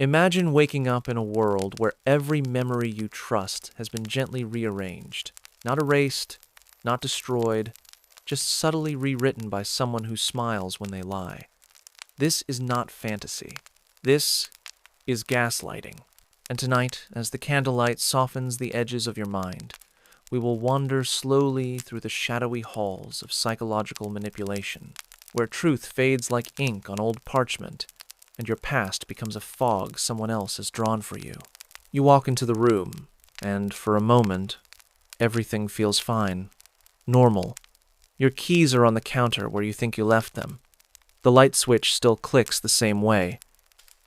Imagine waking up in a world where every memory you trust has been gently rearranged, not erased, not destroyed, just subtly rewritten by someone who smiles when they lie. This is not fantasy. This is gaslighting. And tonight, as the candlelight softens the edges of your mind, we will wander slowly through the shadowy halls of psychological manipulation, where truth fades like ink on old parchment, and your past becomes a fog someone else has drawn for you. You walk into the room, and for a moment, everything feels fine, normal. Your keys are on the counter where you think you left them. The light switch still clicks the same way,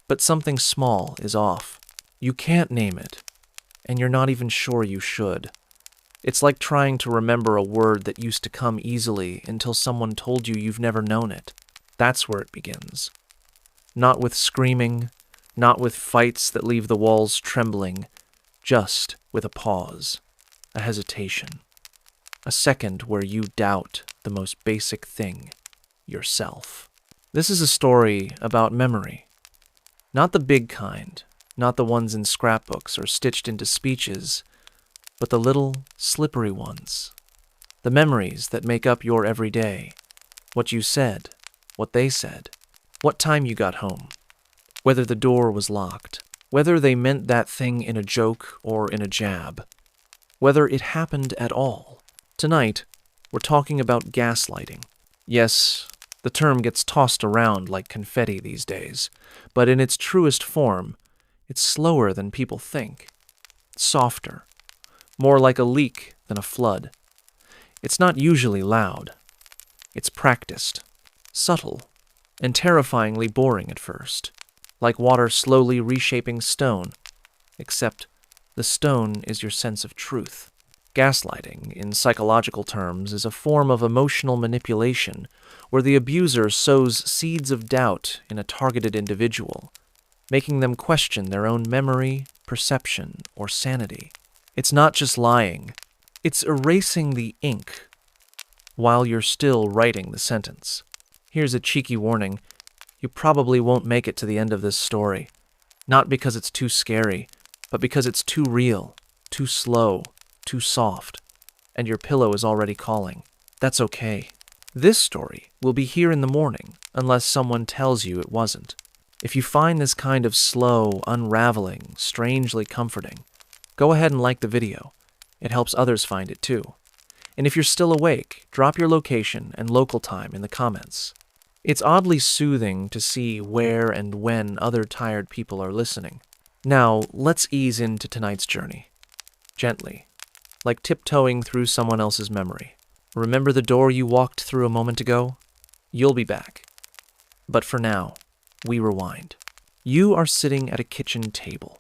but something small is off. You can't name it, and you're not even sure you should. It's like trying to remember a word that used to come easily until someone told you you've never known it. That's where it begins. Not with screaming, not with fights that leave the walls trembling, just with a pause, a hesitation, a second where you doubt the most basic thing, yourself. This is a story about memory. Not the big kind, not the ones in scrapbooks or stitched into speeches, but the little, slippery ones. The memories that make up your everyday. What you said, what they said, what time you got home, whether the door was locked, whether they meant that thing in a joke or in a jab, whether it happened at all. Tonight, we're talking about gaslighting. Yes, the term gets tossed around like confetti these days, but in its truest form, it's slower than people think. Softer. More like a leak than a flood. It's not usually loud. It's practiced, subtle, and terrifyingly boring at first, like water slowly reshaping stone, except the stone is your sense of truth. Gaslighting, in psychological terms, is a form of emotional manipulation where the abuser sows seeds of doubt in a targeted individual, making them question their own memory, perception, or sanity. It's not just lying, it's erasing the ink while you're still writing the sentence. Here's a cheeky warning. You probably won't make it to the end of this story. Not because it's too scary, but because it's too real, too slow, too soft, and your pillow is already calling. That's okay. This story will be here in the morning, unless someone tells you it wasn't. If you find this kind of slow, unraveling, strangely comforting, go ahead and like the video. It helps others find it too. And if you're still awake, drop your location and local time in the comments. It's oddly soothing to see where and when other tired people are listening. Now, let's ease into tonight's journey. Gently, like tiptoeing through someone else's memory. Remember the door you walked through a moment ago? You'll be back. But for now, we rewind. You are sitting at a kitchen table.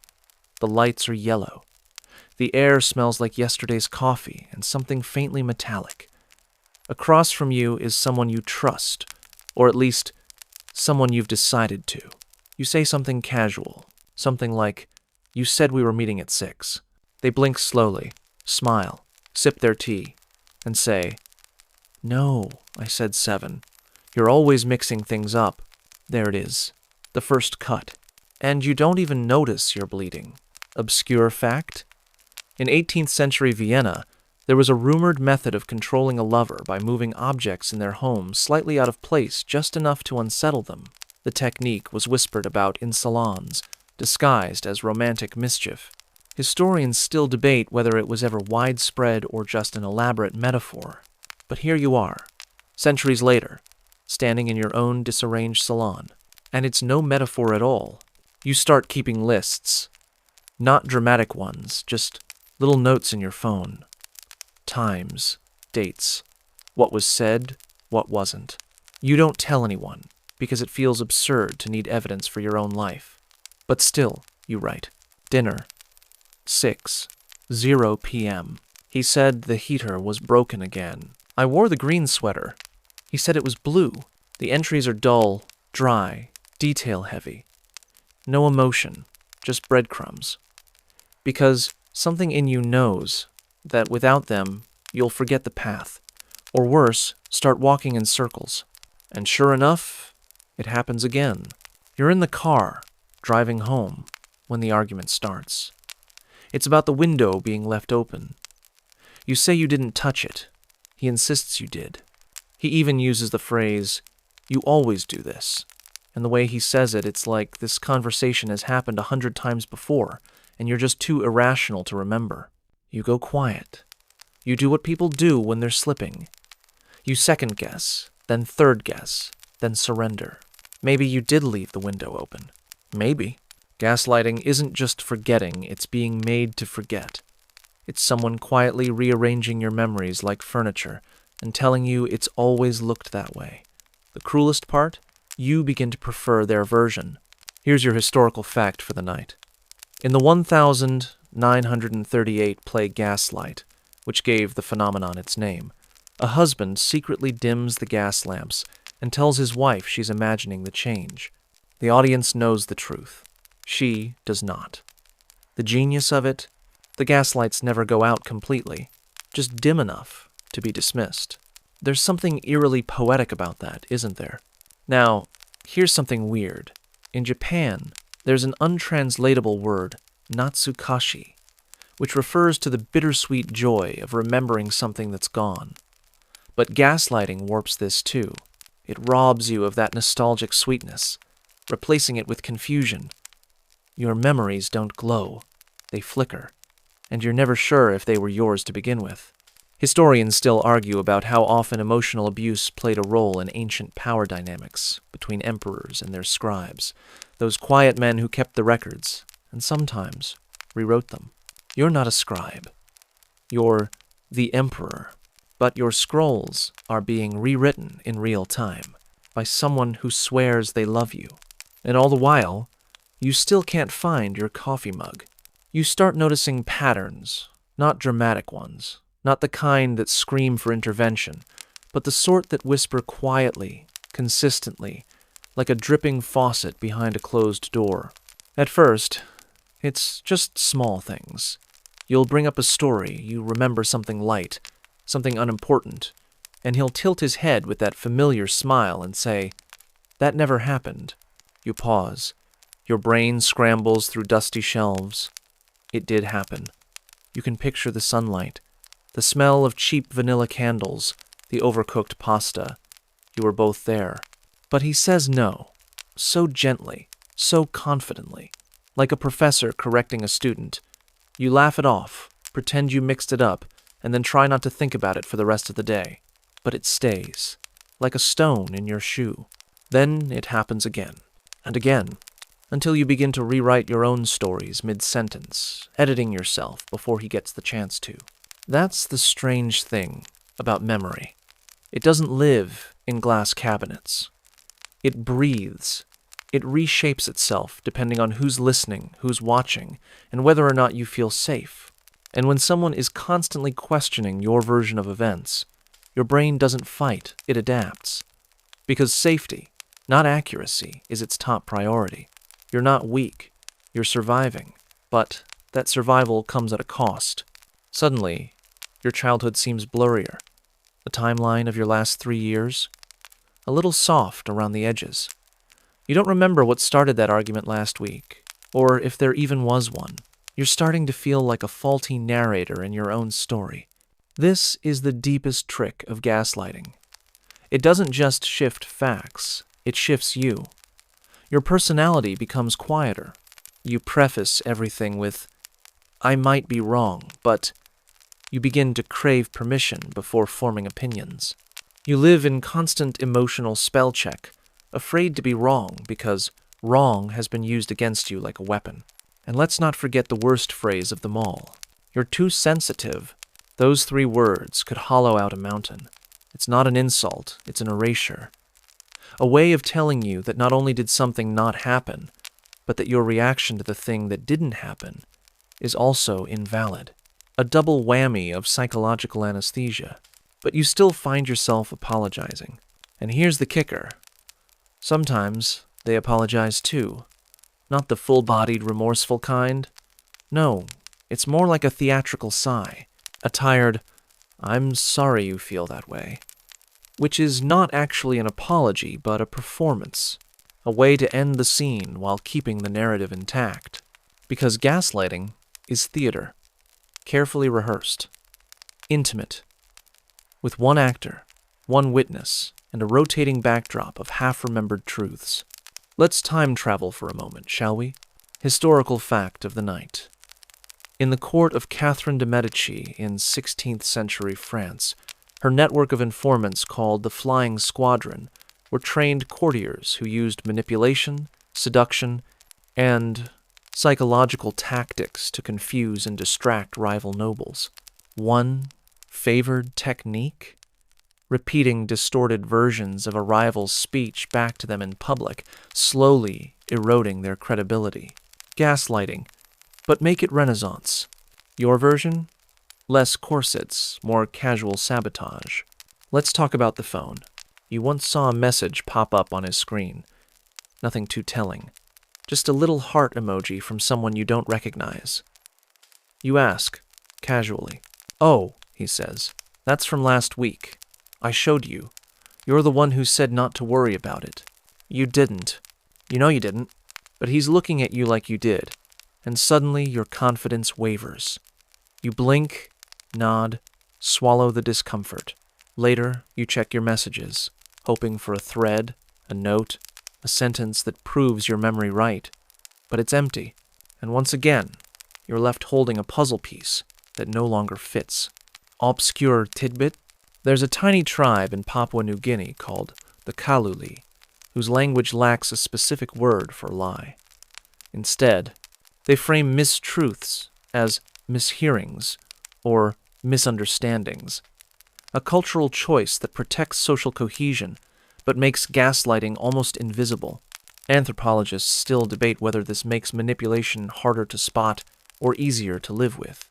The lights are yellow. The air smells like yesterday's coffee and something faintly metallic. Across from you is someone you trust, or at least someone you've decided to. You say something casual, something like, "You said we were meeting at 6. They blink slowly, smile, sip their tea, and say, "No, I said 7. You're always mixing things up." There it is, the first cut. And you don't even notice you're bleeding. Obscure fact? In 18th century Vienna, there was a rumored method of controlling a lover by moving objects in their home slightly out of place just enough to unsettle them. The technique was whispered about in salons, disguised as romantic mischief. Historians still debate whether it was ever widespread or just an elaborate metaphor. But here you are, centuries later, standing in your own disarranged salon. And it's no metaphor at all. You start keeping lists. Not dramatic ones, just little notes in your phone. Times, dates, what was said, what wasn't. You don't tell anyone, because it feels absurd to need evidence for your own life. But still, you write. Dinner. 6:0 p.m. He said the heater was broken again. I wore the green sweater. He said it was blue. The entries are dull, dry, detail-heavy. No emotion, just breadcrumbs. Because something in you knows that without them, you'll forget the path, or worse, start walking in circles. And sure enough, it happens again. You're in the car, driving home, when the argument starts. It's about the window being left open. You say you didn't touch it. He insists you did. He even uses the phrase, "You always do this." And the way he says it, it's like this conversation has happened 100 times before, and you're just too irrational to remember. You go quiet. You do what people do when they're slipping. You second guess, then third guess, then surrender. Maybe you did leave the window open. Maybe. Gaslighting isn't just forgetting, it's being made to forget. It's someone quietly rearranging your memories like furniture and telling you it's always looked that way. The cruelest part? You begin to prefer their version. Here's your historical fact for the night. In the 1938 play Gaslight, which gave the phenomenon its name, a husband secretly dims the gas lamps and tells his wife she's imagining the change. The audience knows the truth. She does not. The genius of it? The gaslights never go out completely, just dim enough to be dismissed. There's something eerily poetic about that, isn't there? Now, here's something weird. In Japan, there's an untranslatable word, natsukashi, which refers to the bittersweet joy of remembering something that's gone. But gaslighting warps this too. It robs you of that nostalgic sweetness, replacing it with confusion. Your memories don't glow, they flicker, and you're never sure if they were yours to begin with. Historians still argue about how often emotional abuse played a role in ancient power dynamics between emperors and their scribes, those quiet men who kept the records, and sometimes rewrote them. You're not a scribe. You're the emperor. But your scrolls are being rewritten in real time by someone who swears they love you. And all the while, you still can't find your coffee mug. You start noticing patterns, not dramatic ones, not the kind that scream for intervention, but the sort that whisper quietly, consistently, like a dripping faucet behind a closed door. At first, it's just small things. You'll bring up a story, you remember something light, something unimportant, and he'll tilt his head with that familiar smile and say, "That never happened." You pause. Your brain scrambles through dusty shelves. It did happen. You can picture the sunlight, the smell of cheap vanilla candles, the overcooked pasta. You were both there. But he says no, so gently, so confidently, like a professor correcting a student. You laugh it off, pretend you mixed it up, and then try not to think about it for the rest of the day. But it stays, like a stone in your shoe. Then it happens again, and again, until you begin to rewrite your own stories mid-sentence, editing yourself before he gets the chance to. That's the strange thing about memory. It doesn't live in glass cabinets. It breathes. It reshapes itself depending on who's listening, who's watching, and whether or not you feel safe. And when someone is constantly questioning your version of events, your brain doesn't fight, it adapts. Because safety, not accuracy, is its top priority. You're not weak, you're surviving, but that survival comes at a cost. Suddenly, your childhood seems blurrier. The timeline of your last 3 years, a little soft around the edges. You don't remember what started that argument last week, or if there even was one. You're starting to feel like a faulty narrator in your own story. This is the deepest trick of gaslighting. It doesn't just shift facts, it shifts you. Your personality becomes quieter. You preface everything with, "I might be wrong," but you begin to crave permission before forming opinions. You live in constant emotional spell check, afraid to be wrong because wrong has been used against you like a weapon. And let's not forget the worst phrase of them all. You're too sensitive. Those 3 words could hollow out a mountain. It's not an insult, it's an erasure. A way of telling you that not only did something not happen, but that your reaction to the thing that didn't happen is also invalid. A double whammy of psychological anesthesia. But you still find yourself apologizing. And here's the kicker. Sometimes they apologize too. Not the full-bodied, remorseful kind. No, it's more like a theatrical sigh. A tired, "I'm sorry you feel that way." Which is not actually an apology, but a performance. a way to end the scene while keeping the narrative intact. Because gaslighting is theater, carefully rehearsed, intimate, with one actor, one witness, and a rotating backdrop of half-remembered truths. Let's time travel for a moment, shall we? Historical fact of the night. In the court of Catherine de' Medici in 16th century France, her network of informants called the Flying Squadron were trained courtiers who used manipulation, seduction, and psychological tactics to confuse and distract rival nobles. One favored technique? Repeating distorted versions of a rival's speech back to them in public, slowly eroding their credibility. Gaslighting, but make it Renaissance. Your version? Less corsets, more casual sabotage. Let's talk about the phone. You once saw a message pop up on his screen. Nothing too telling. Just a little heart emoji from someone you don't recognize. You ask, casually. "Oh," he says, "that's from last week. I showed you. You're the one who said not to worry about it." You didn't. You know you didn't. But he's looking at you like you did, and suddenly your confidence wavers. You blink, nod, swallow the discomfort. Later, you check your messages, hoping for a thread, a note, a sentence that proves your memory right. But it's empty, and once again, you're left holding a puzzle piece that no longer fits. Obscure tidbit? There's a tiny tribe in Papua New Guinea called the Kaluli, whose language lacks a specific word for lie. Instead, they frame mistruths as mishearings or misunderstandings, a cultural choice that protects social cohesion but makes gaslighting almost invisible. Anthropologists still debate whether this makes manipulation harder to spot or easier to live with.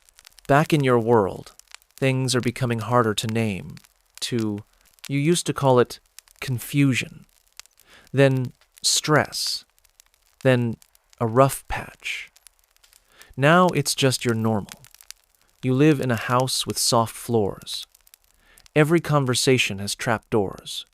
Back in your world, things are becoming harder to name, you used to call it confusion, then stress, then a rough patch. Now it's just your normal. You live in a house with soft floors. Every conversation has trapdoors.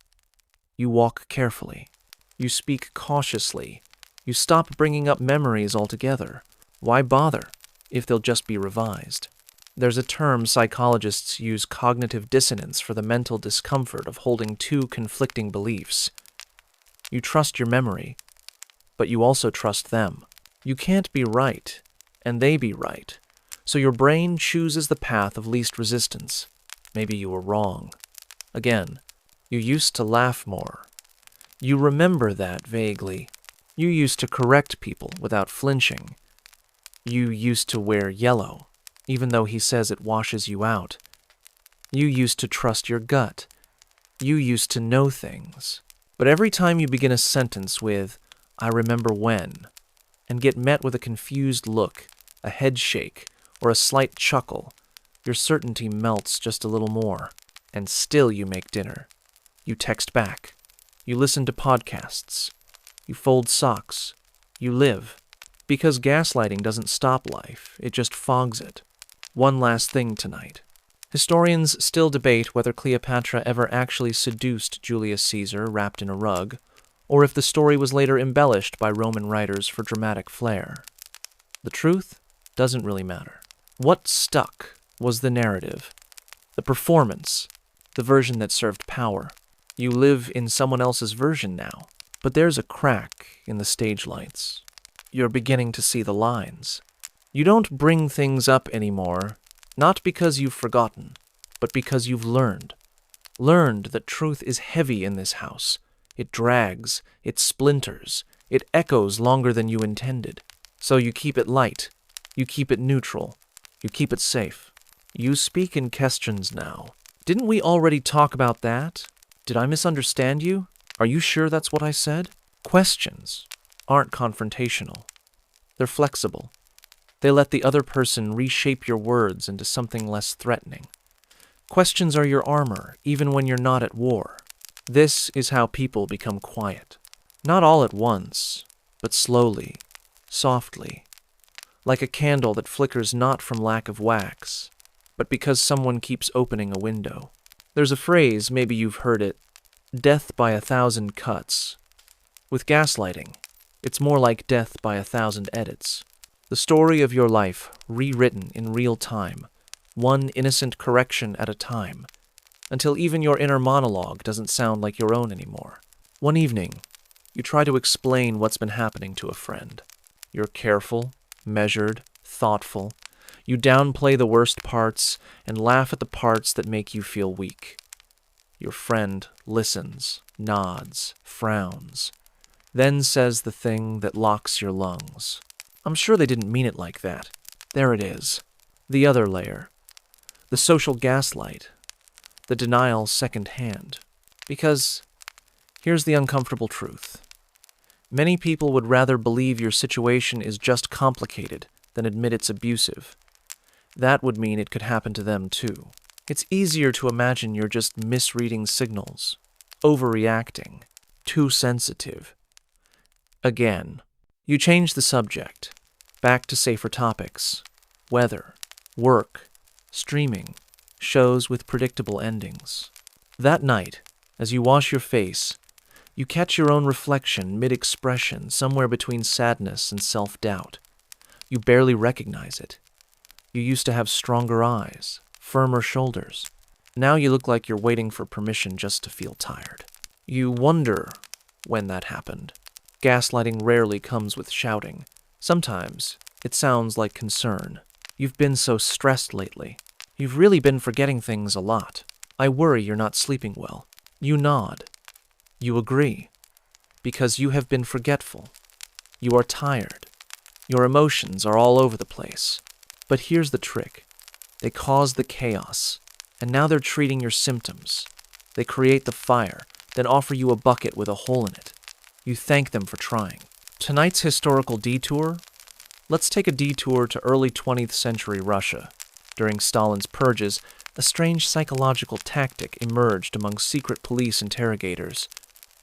You walk carefully. You speak cautiously. You stop bringing up memories altogether. Why bother if they'll just be revised? There's a term psychologists use, cognitive dissonance, for the mental discomfort of holding two conflicting beliefs. You trust your memory, but you also trust them. You can't be right, and they be right, so your brain chooses the path of least resistance. Maybe you were wrong. Again, you used to laugh more. You remember that vaguely. You used to correct people without flinching. You used to wear yellow, even though he says it washes you out. You used to trust your gut. You used to know things. But every time you begin a sentence with, "I remember when," and get met with a confused look, a head shake, or a slight chuckle, your certainty melts just a little more. And still you make dinner. You text back. You listen to podcasts. You fold socks. You live. Because gaslighting doesn't stop life, it just fogs it. One last thing tonight. Historians still debate whether Cleopatra ever actually seduced Julius Caesar wrapped in a rug, or if the story was later embellished by Roman writers for dramatic flair. The truth doesn't really matter. What stuck was the narrative, the performance, the version that served power. You live in someone else's version now, but there's a crack in the stage lights. You're beginning to see the lines. You don't bring things up anymore, not because you've forgotten, but because you've learned. Learned that truth is heavy in this house. It drags, it splinters, it echoes longer than you intended. So you keep it light, you keep it neutral, you keep it safe. You speak in questions now. Didn't we already talk about that? Did I misunderstand you? Are you sure that's what I said? Questions aren't confrontational. They're flexible. They let the other person reshape your words into something less threatening. Questions are your armor, even when you're not at war. This is how people become quiet. Not all at once, but slowly, softly, like a candle that flickers not from lack of wax, but because someone keeps opening a window. There's a phrase, maybe you've heard it, "death by 1,000 cuts." With gaslighting, it's more like death by 1,000 edits. The story of your life rewritten in real time, one innocent correction at a time, until even your inner monologue doesn't sound like your own anymore. One evening, you try to explain what's been happening to a friend. You're careful, measured, thoughtful. You downplay the worst parts and laugh at the parts that make you feel weak. Your friend listens, nods, frowns, then says the thing that locks your lungs. I'm sure they didn't mean it like that. There it is. The other layer. The social gaslight. The denial secondhand. Because here's the uncomfortable truth. Many people would rather believe your situation is just complicated than admit it's abusive. That would mean it could happen to them too. It's easier to imagine you're just misreading signals, overreacting, too sensitive. Again, you change the subject, back to safer topics, weather, work, streaming, shows with predictable endings. That night, as you wash your face, you catch your own reflection mid-expression somewhere between sadness and self-doubt. You barely recognize it. You used to have stronger eyes, firmer shoulders. Now you look like you're waiting for permission just to feel tired. You wonder when that happened. Gaslighting rarely comes with shouting. Sometimes it sounds like concern. You've been so stressed lately. You've really been forgetting things a lot. I worry you're not sleeping well. You nod. You agree. Because you have been forgetful. You are tired. Your emotions are all over the place. But here's the trick. They cause the chaos, and now they're treating your symptoms. They create the fire, then offer you a bucket with a hole in it. You thank them for trying. Tonight's historical detour? Let's take a detour to early 20th century Russia. During Stalin's purges, a strange psychological tactic emerged among secret police interrogators.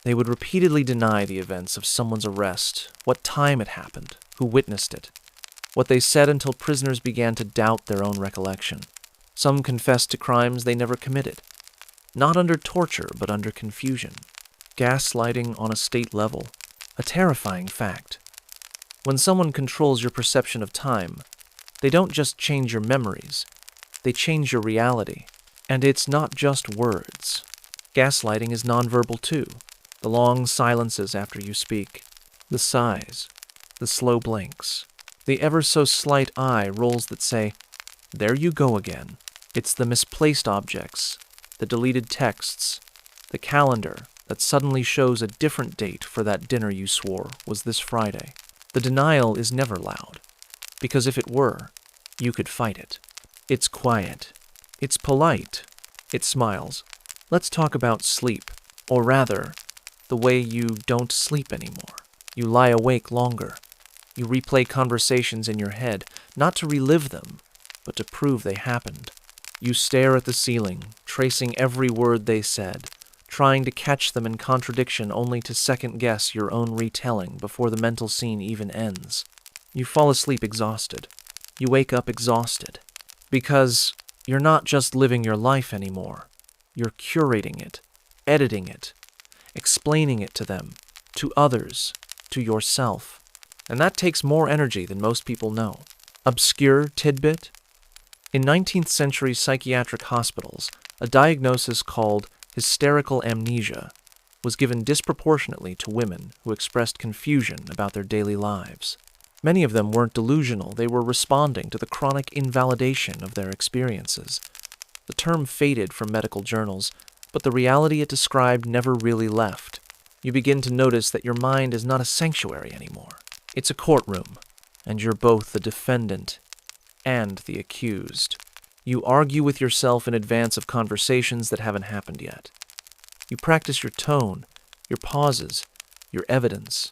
They would repeatedly deny the events of someone's arrest, what time it happened, who witnessed it. What they said until prisoners began to doubt their own recollection. Some confessed to crimes they never committed. Not under torture, but under confusion. Gaslighting on a state level. A terrifying fact. When someone controls your perception of time, they don't just change your memories, they change your reality. And it's not just words. Gaslighting is nonverbal too. The long silences after you speak. The sighs. The slow blinks. The ever-so-slight eye rolls that say, "There you go again." It's the misplaced objects, the deleted texts, the calendar that suddenly shows a different date for that dinner you swore was this Friday. The denial is never loud, because if it were, you could fight it. It's quiet. It's polite. It smiles. Let's talk about sleep, or rather, the way you don't sleep anymore. You lie awake longer. You replay conversations in your head, not to relive them, but to prove they happened. You stare at the ceiling, tracing every word they said, trying to catch them in contradiction only to second-guess your own retelling before the mental scene even ends. You fall asleep exhausted. You wake up exhausted. Because you're not just living your life anymore. You're curating it, editing it, explaining it to them, to others, to yourself. And that takes more energy than most people know. Obscure tidbit? In 19th century psychiatric hospitals, a diagnosis called hysterical amnesia was given disproportionately to women who expressed confusion about their daily lives. Many of them weren't delusional, they were responding to the chronic invalidation of their experiences. The term faded from medical journals, but the reality it described never really left. You begin to notice that your mind is not a sanctuary anymore. It's a courtroom, and you're both the defendant and the accused. You argue with yourself in advance of conversations that haven't happened yet. You practice your tone, your pauses, your evidence.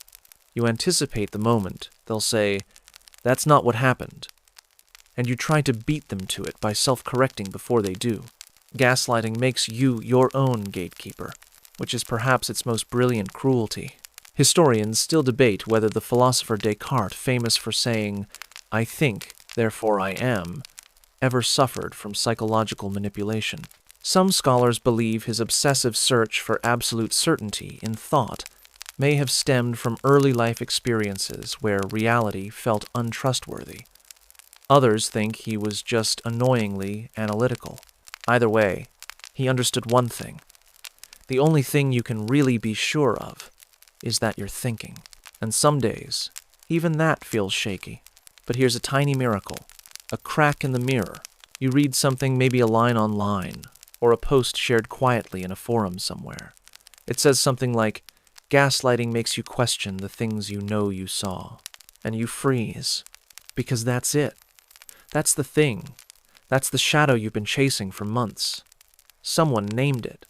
You anticipate the moment they'll say, "That's not what happened," and you try to beat them to it by self-correcting before they do. Gaslighting makes you your own gatekeeper, which is perhaps its most brilliant cruelty. Historians still debate whether the philosopher Descartes, famous for saying, "I think, therefore I am," ever suffered from psychological manipulation. Some scholars believe his obsessive search for absolute certainty in thought may have stemmed from early life experiences where reality felt untrustworthy. Others think he was just annoyingly analytical. Either way, he understood one thing. The only thing you can really be sure of is that you're thinking. And some days, even that feels shaky. But here's a tiny miracle. A crack in the mirror. You read something, maybe a line online, or a post shared quietly in a forum somewhere. It says something like, "Gaslighting makes you question the things you know you saw." And you freeze. Because that's it. That's the thing. That's the shadow you've been chasing for months. Someone named it.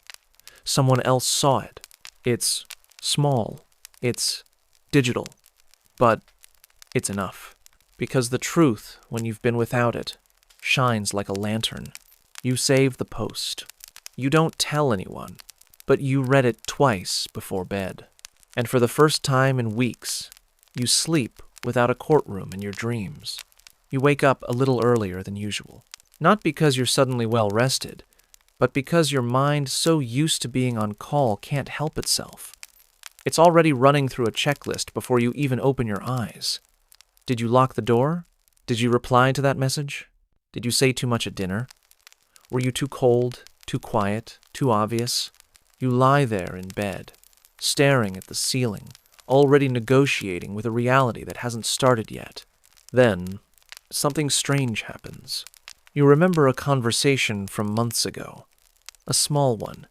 Someone else saw it. It's small. It's digital. But it's enough. Because the truth, when you've been without it, shines like a lantern. You save the post. You don't tell anyone, but you read it twice before bed. And for the first time in weeks, you sleep without a courtroom in your dreams. You wake up a little earlier than usual. Not because you're suddenly well rested, but because your mind, so used to being on call, can't help itself. It's already running through a checklist before you even open your eyes. Did you lock the door? Did you reply to that message? Did you say too much at dinner? Were you too cold, too quiet, too obvious? You lie there in bed, staring at the ceiling, already negotiating with a reality that hasn't started yet. Then, something strange happens. You remember a conversation from months ago. A small one.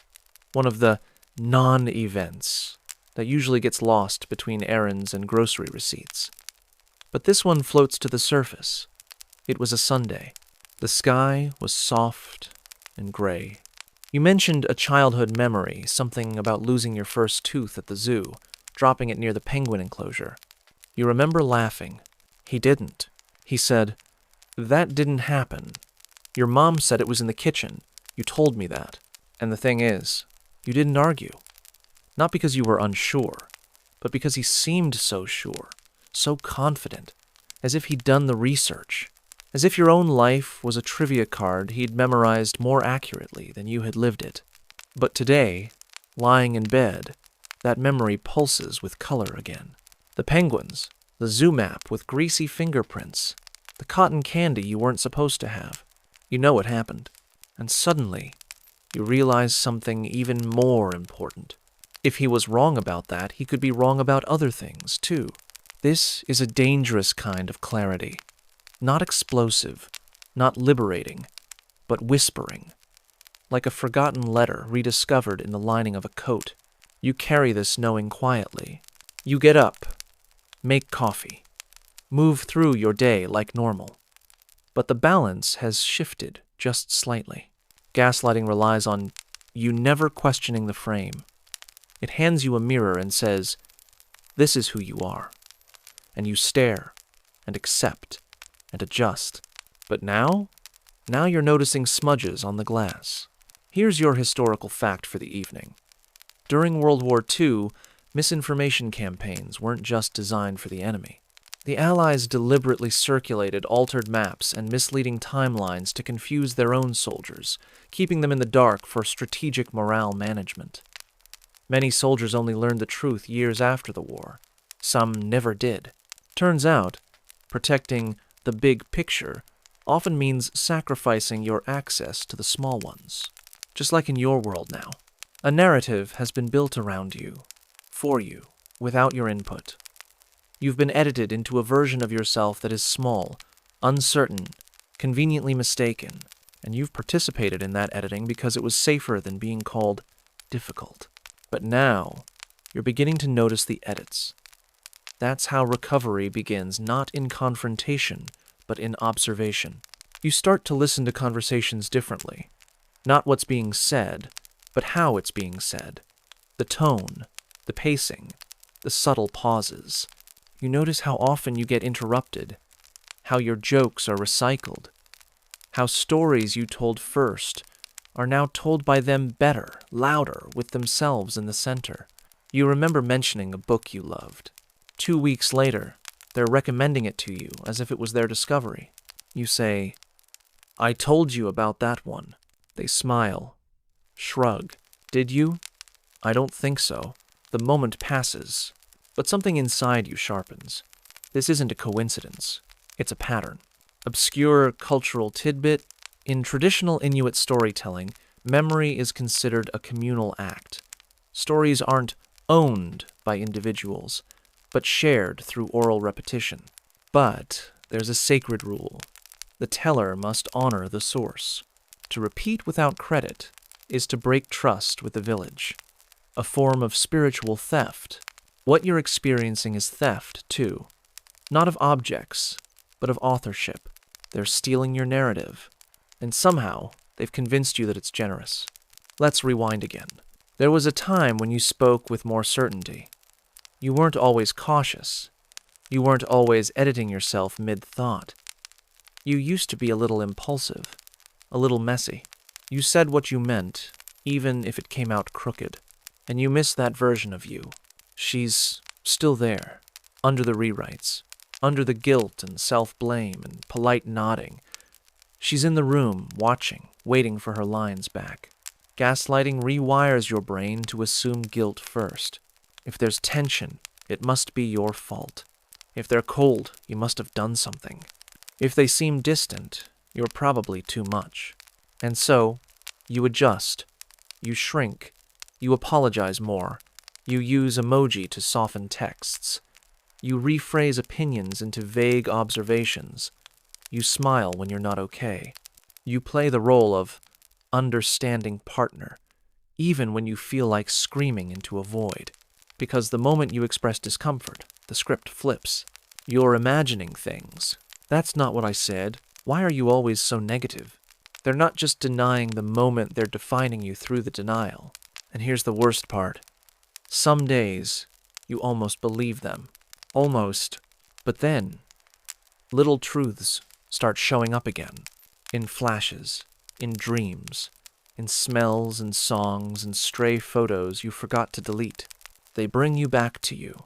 One of the non-events that usually gets lost between errands and grocery receipts. But this one floats to the surface. It was a Sunday. The sky was soft and gray. You mentioned a childhood memory, something about losing your first tooth at the zoo, dropping it near the penguin enclosure. You remember laughing. He didn't. He said, "That didn't happen. Your mom said it was in the kitchen. You told me that." And the thing is, you didn't argue. Not because you were unsure, but because he seemed so sure, so confident, as if he'd done the research, as if your own life was a trivia card he'd memorized more accurately than you had lived it. But today, lying in bed, that memory pulses with color again. The penguins, the zoo map with greasy fingerprints, the cotton candy you weren't supposed to have. You know what happened. And suddenly, you realize something even more important. If he was wrong about that, he could be wrong about other things, too. This is a dangerous kind of clarity. Not explosive, not liberating, but whispering. Like a forgotten letter rediscovered in the lining of a coat. You carry this knowing quietly. You get up, make coffee, move through your day like normal. But the balance has shifted just slightly. Gaslighting relies on you never questioning the frame. It hands you a mirror and says, "This is who you are." And you stare, and accept, and adjust. But now you're noticing smudges on the glass. Here's your historical fact for the evening. During World War II, misinformation campaigns weren't just designed for the enemy. The Allies deliberately circulated altered maps and misleading timelines to confuse their own soldiers, keeping them in the dark for strategic morale management. Many soldiers only learned the truth years after the war. Some never did. Turns out, protecting the big picture often means sacrificing your access to the small ones. Just like in your world now. A narrative has been built around you, for you, without your input. You've been edited into a version of yourself that is small, uncertain, conveniently mistaken, and you've participated in that editing because it was safer than being called difficult. But now, you're beginning to notice the edits. That's how recovery begins, not in confrontation, but in observation. You start to listen to conversations differently. Not what's being said, but how it's being said. The tone, the pacing, the subtle pauses. You notice how often you get interrupted, how your jokes are recycled, how stories you told first are now told by them better, louder, with themselves in the center. You remember mentioning a book you loved. 2 weeks later, they're recommending it to you as if it was their discovery. You say, "I told you about that one." They smile, shrug. "Did you?" "I don't think so." The moment passes, but something inside you sharpens. This isn't a coincidence. It's a pattern. Obscure cultural tidbit. In traditional Inuit storytelling, memory is considered a communal act. Stories aren't owned by individuals, but shared through oral repetition. But there's a sacred rule. The teller must honor the source. To repeat without credit is to break trust with the village. A form of spiritual theft. What you're experiencing is theft, too. Not of objects, but of authorship. They're stealing your narrative. And somehow, they've convinced you that it's generous. Let's rewind again. There was a time when you spoke with more certainty. You weren't always cautious. You weren't always editing yourself mid-thought. You used to be a little impulsive, a little messy. You said what you meant, even if it came out crooked. And you miss that version of you. She's still there, under the rewrites, under the guilt and self-blame and polite nodding. She's in the room, watching, waiting for her lines back. Gaslighting rewires your brain to assume guilt first. If there's tension, it must be your fault. If they're cold, you must have done something. If they seem distant, you're probably too much. And so, you adjust. You shrink. You apologize more. You use emoji to soften texts. You rephrase opinions into vague observations. You smile when you're not okay. You play the role of understanding partner, even when you feel like screaming into a void. Because the moment you express discomfort, the script flips. You're imagining things. That's not what I said. Why are you always so negative? They're not just denying the moment, they're defining you through the denial. And here's the worst part. Some days, you almost believe them. Almost. But then, little truths start showing up again. In flashes, in dreams, in smells and songs and stray photos you forgot to delete. They bring you back to you.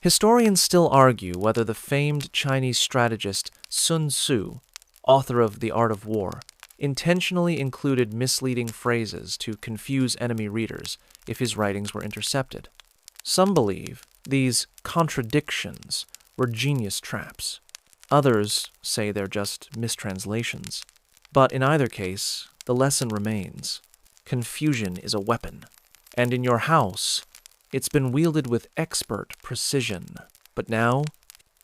Historians still argue whether the famed Chinese strategist Sun Tzu, author of The Art of War, intentionally included misleading phrases to confuse enemy readers if his writings were intercepted. Some believe these contradictions were genius traps. Others say they're just mistranslations. But in either case, the lesson remains. Confusion is a weapon. And in your house, it's been wielded with expert precision. But now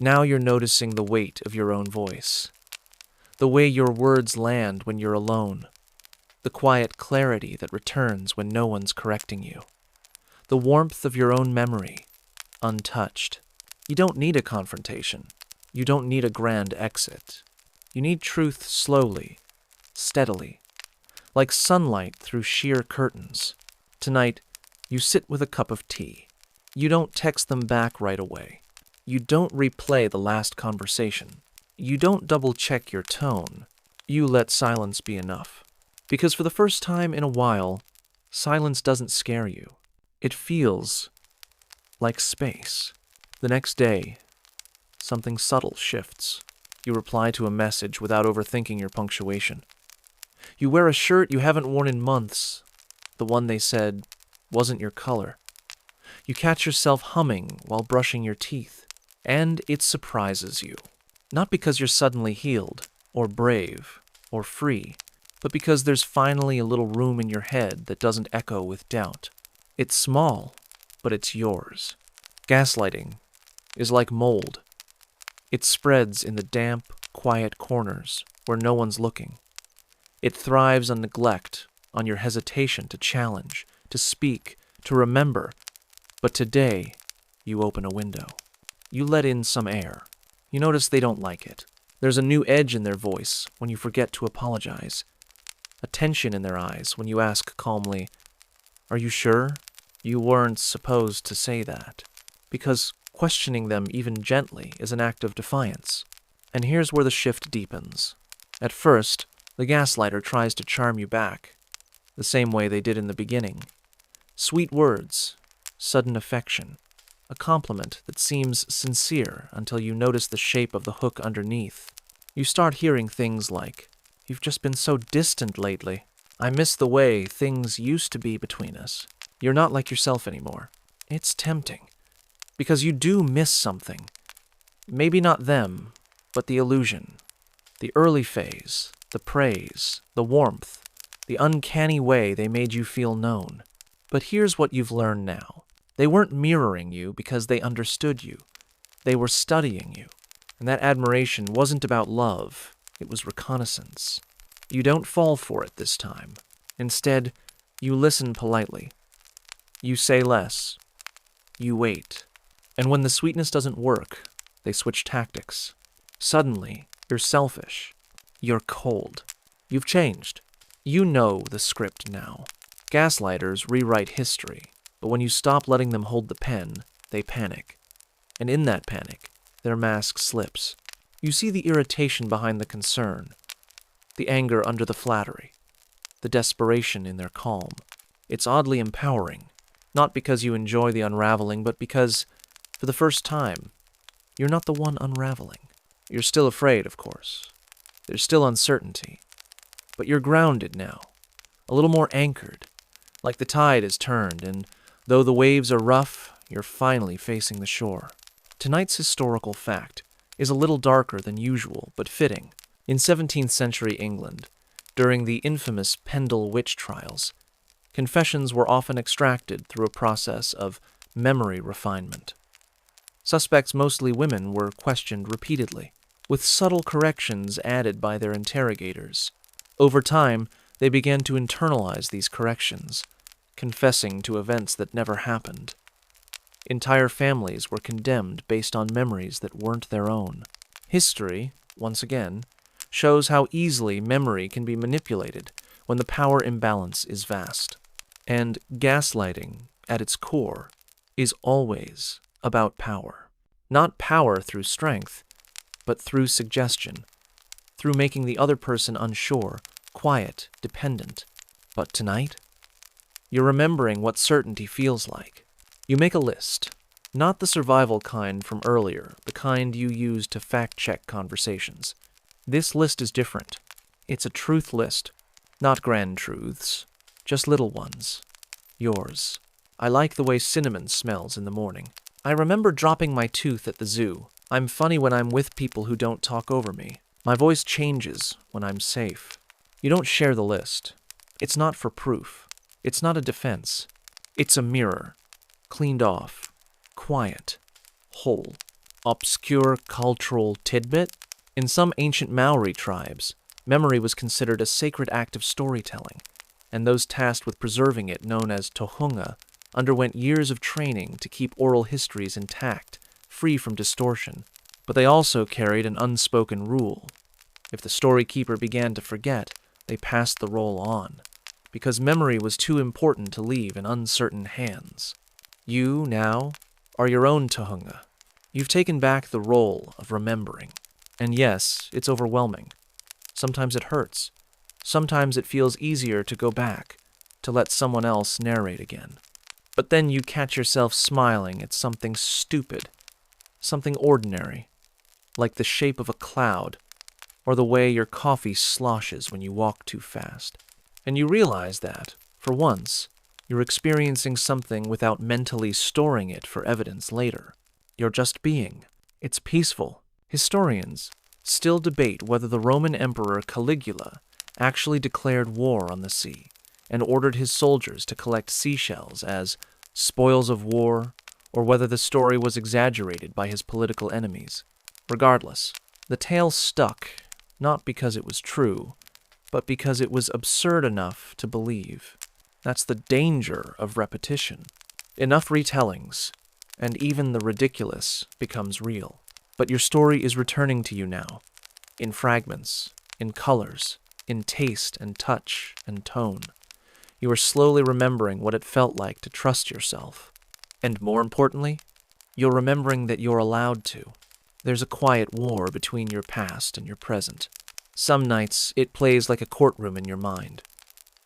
you're noticing the weight of your own voice. The way your words land when you're alone. The quiet clarity that returns when no one's correcting you. The warmth of your own memory, untouched. You don't need a confrontation. You don't need a grand exit. You need truth slowly, steadily, like sunlight through sheer curtains. Tonight, you sit with a cup of tea. You don't text them back right away. You don't replay the last conversation. You don't double-check your tone. You let silence be enough. Because for the first time in a while, silence doesn't scare you. It feels like space. The next day, something subtle shifts. You reply to a message without overthinking your punctuation. You wear a shirt you haven't worn in months, the one they said wasn't your color. You catch yourself humming while brushing your teeth, and it surprises you. Not because you're suddenly healed, or brave, or free, but because there's finally a little room in your head that doesn't echo with doubt. It's small, but it's yours. Gaslighting is like mold. It spreads in the damp, quiet corners where no one's looking. It thrives on neglect, on your hesitation to challenge, to speak, to remember. But today, you open a window. You let in some air. You notice they don't like it. There's a new edge in their voice when you forget to apologize. A tension in their eyes when you ask calmly, "Are you sure? You weren't supposed to say that." Because questioning them even gently is an act of defiance. And here's where the shift deepens. At first, the gaslighter tries to charm you back, the same way they did in the beginning. Sweet words, sudden affection, a compliment that seems sincere until you notice the shape of the hook underneath. You start hearing things like, "You've just been so distant lately. I miss the way things used to be between us. You're not like yourself anymore." It's tempting, because you do miss something. Maybe not them, but the illusion, the early phase, the praise, the warmth, the uncanny way they made you feel known. But here's what you've learned now. They weren't mirroring you because they understood you. They were studying you. And that admiration wasn't about love, it was reconnaissance. You don't fall for it this time. Instead, you listen politely. You say less. You wait. And when the sweetness doesn't work, they switch tactics. Suddenly, you're selfish. You're cold. You've changed. You know the script now. Gaslighters rewrite history, but when you stop letting them hold the pen, they panic. And in that panic, their mask slips. You see the irritation behind the concern, the anger under the flattery, the desperation in their calm. It's oddly empowering, not because you enjoy the unraveling, but because, for the first time, you're not the one unraveling. You're still afraid, of course. There's still uncertainty. But you're grounded now, a little more anchored, like the tide has turned, and though the waves are rough, you're finally facing the shore. Tonight's historical fact is a little darker than usual, but fitting. In 17th century England, during the infamous Pendle witch trials, confessions were often extracted through a process of memory refinement. Suspects, mostly women, were questioned repeatedly, with subtle corrections added by their interrogators. Over time, they began to internalize these corrections, confessing to events that never happened. Entire families were condemned based on memories that weren't their own. History, once again, shows how easily memory can be manipulated when the power imbalance is vast. And gaslighting, at its core, is always about power. Not power through strength, but through suggestion, through making the other person unsure, quiet, dependent. But tonight, you're remembering what certainty feels like. You make a list, not the survival kind from earlier, the kind you use to fact-check conversations. This list is different. It's a truth list, not grand truths, just little ones. Yours. I like the way cinnamon smells in the morning. I remember dropping my tooth at the zoo. I'm funny when I'm with people who don't talk over me. My voice changes when I'm safe. You don't share the list. It's not for proof. It's not a defense. It's a mirror. Cleaned off. Quiet. Whole. Obscure cultural tidbit? In some ancient Maori tribes, memory was considered a sacred act of storytelling, and those tasked with preserving it, known as tohunga, underwent years of training to keep oral histories intact, free from distortion. But they also carried an unspoken rule. If the story keeper began to forget, they passed the role on, because memory was too important to leave in uncertain hands. You, now, are your own tohunga. You've taken back the role of remembering. And yes, it's overwhelming. Sometimes it hurts. Sometimes it feels easier to go back, to let someone else narrate again. But then you catch yourself smiling at something stupid, something ordinary, like the shape of a cloud, or the way your coffee sloshes when you walk too fast. And you realize that, for once, you're experiencing something without mentally storing it for evidence later. You're just being. It's peaceful. Historians still debate whether the Roman Emperor Caligula actually declared war on the sea and ordered his soldiers to collect seashells as spoils of war, or whether the story was exaggerated by his political enemies. Regardless, the tale stuck, not because it was true, but because it was absurd enough to believe. That's the danger of repetition. Enough retellings, and even the ridiculous becomes real. But your story is returning to you now, in fragments, in colors, in taste and touch and tone. You are slowly remembering what it felt like to trust yourself. And more importantly, you're remembering that you're allowed to. There's a quiet war between your past and your present. Some nights, it plays like a courtroom in your mind.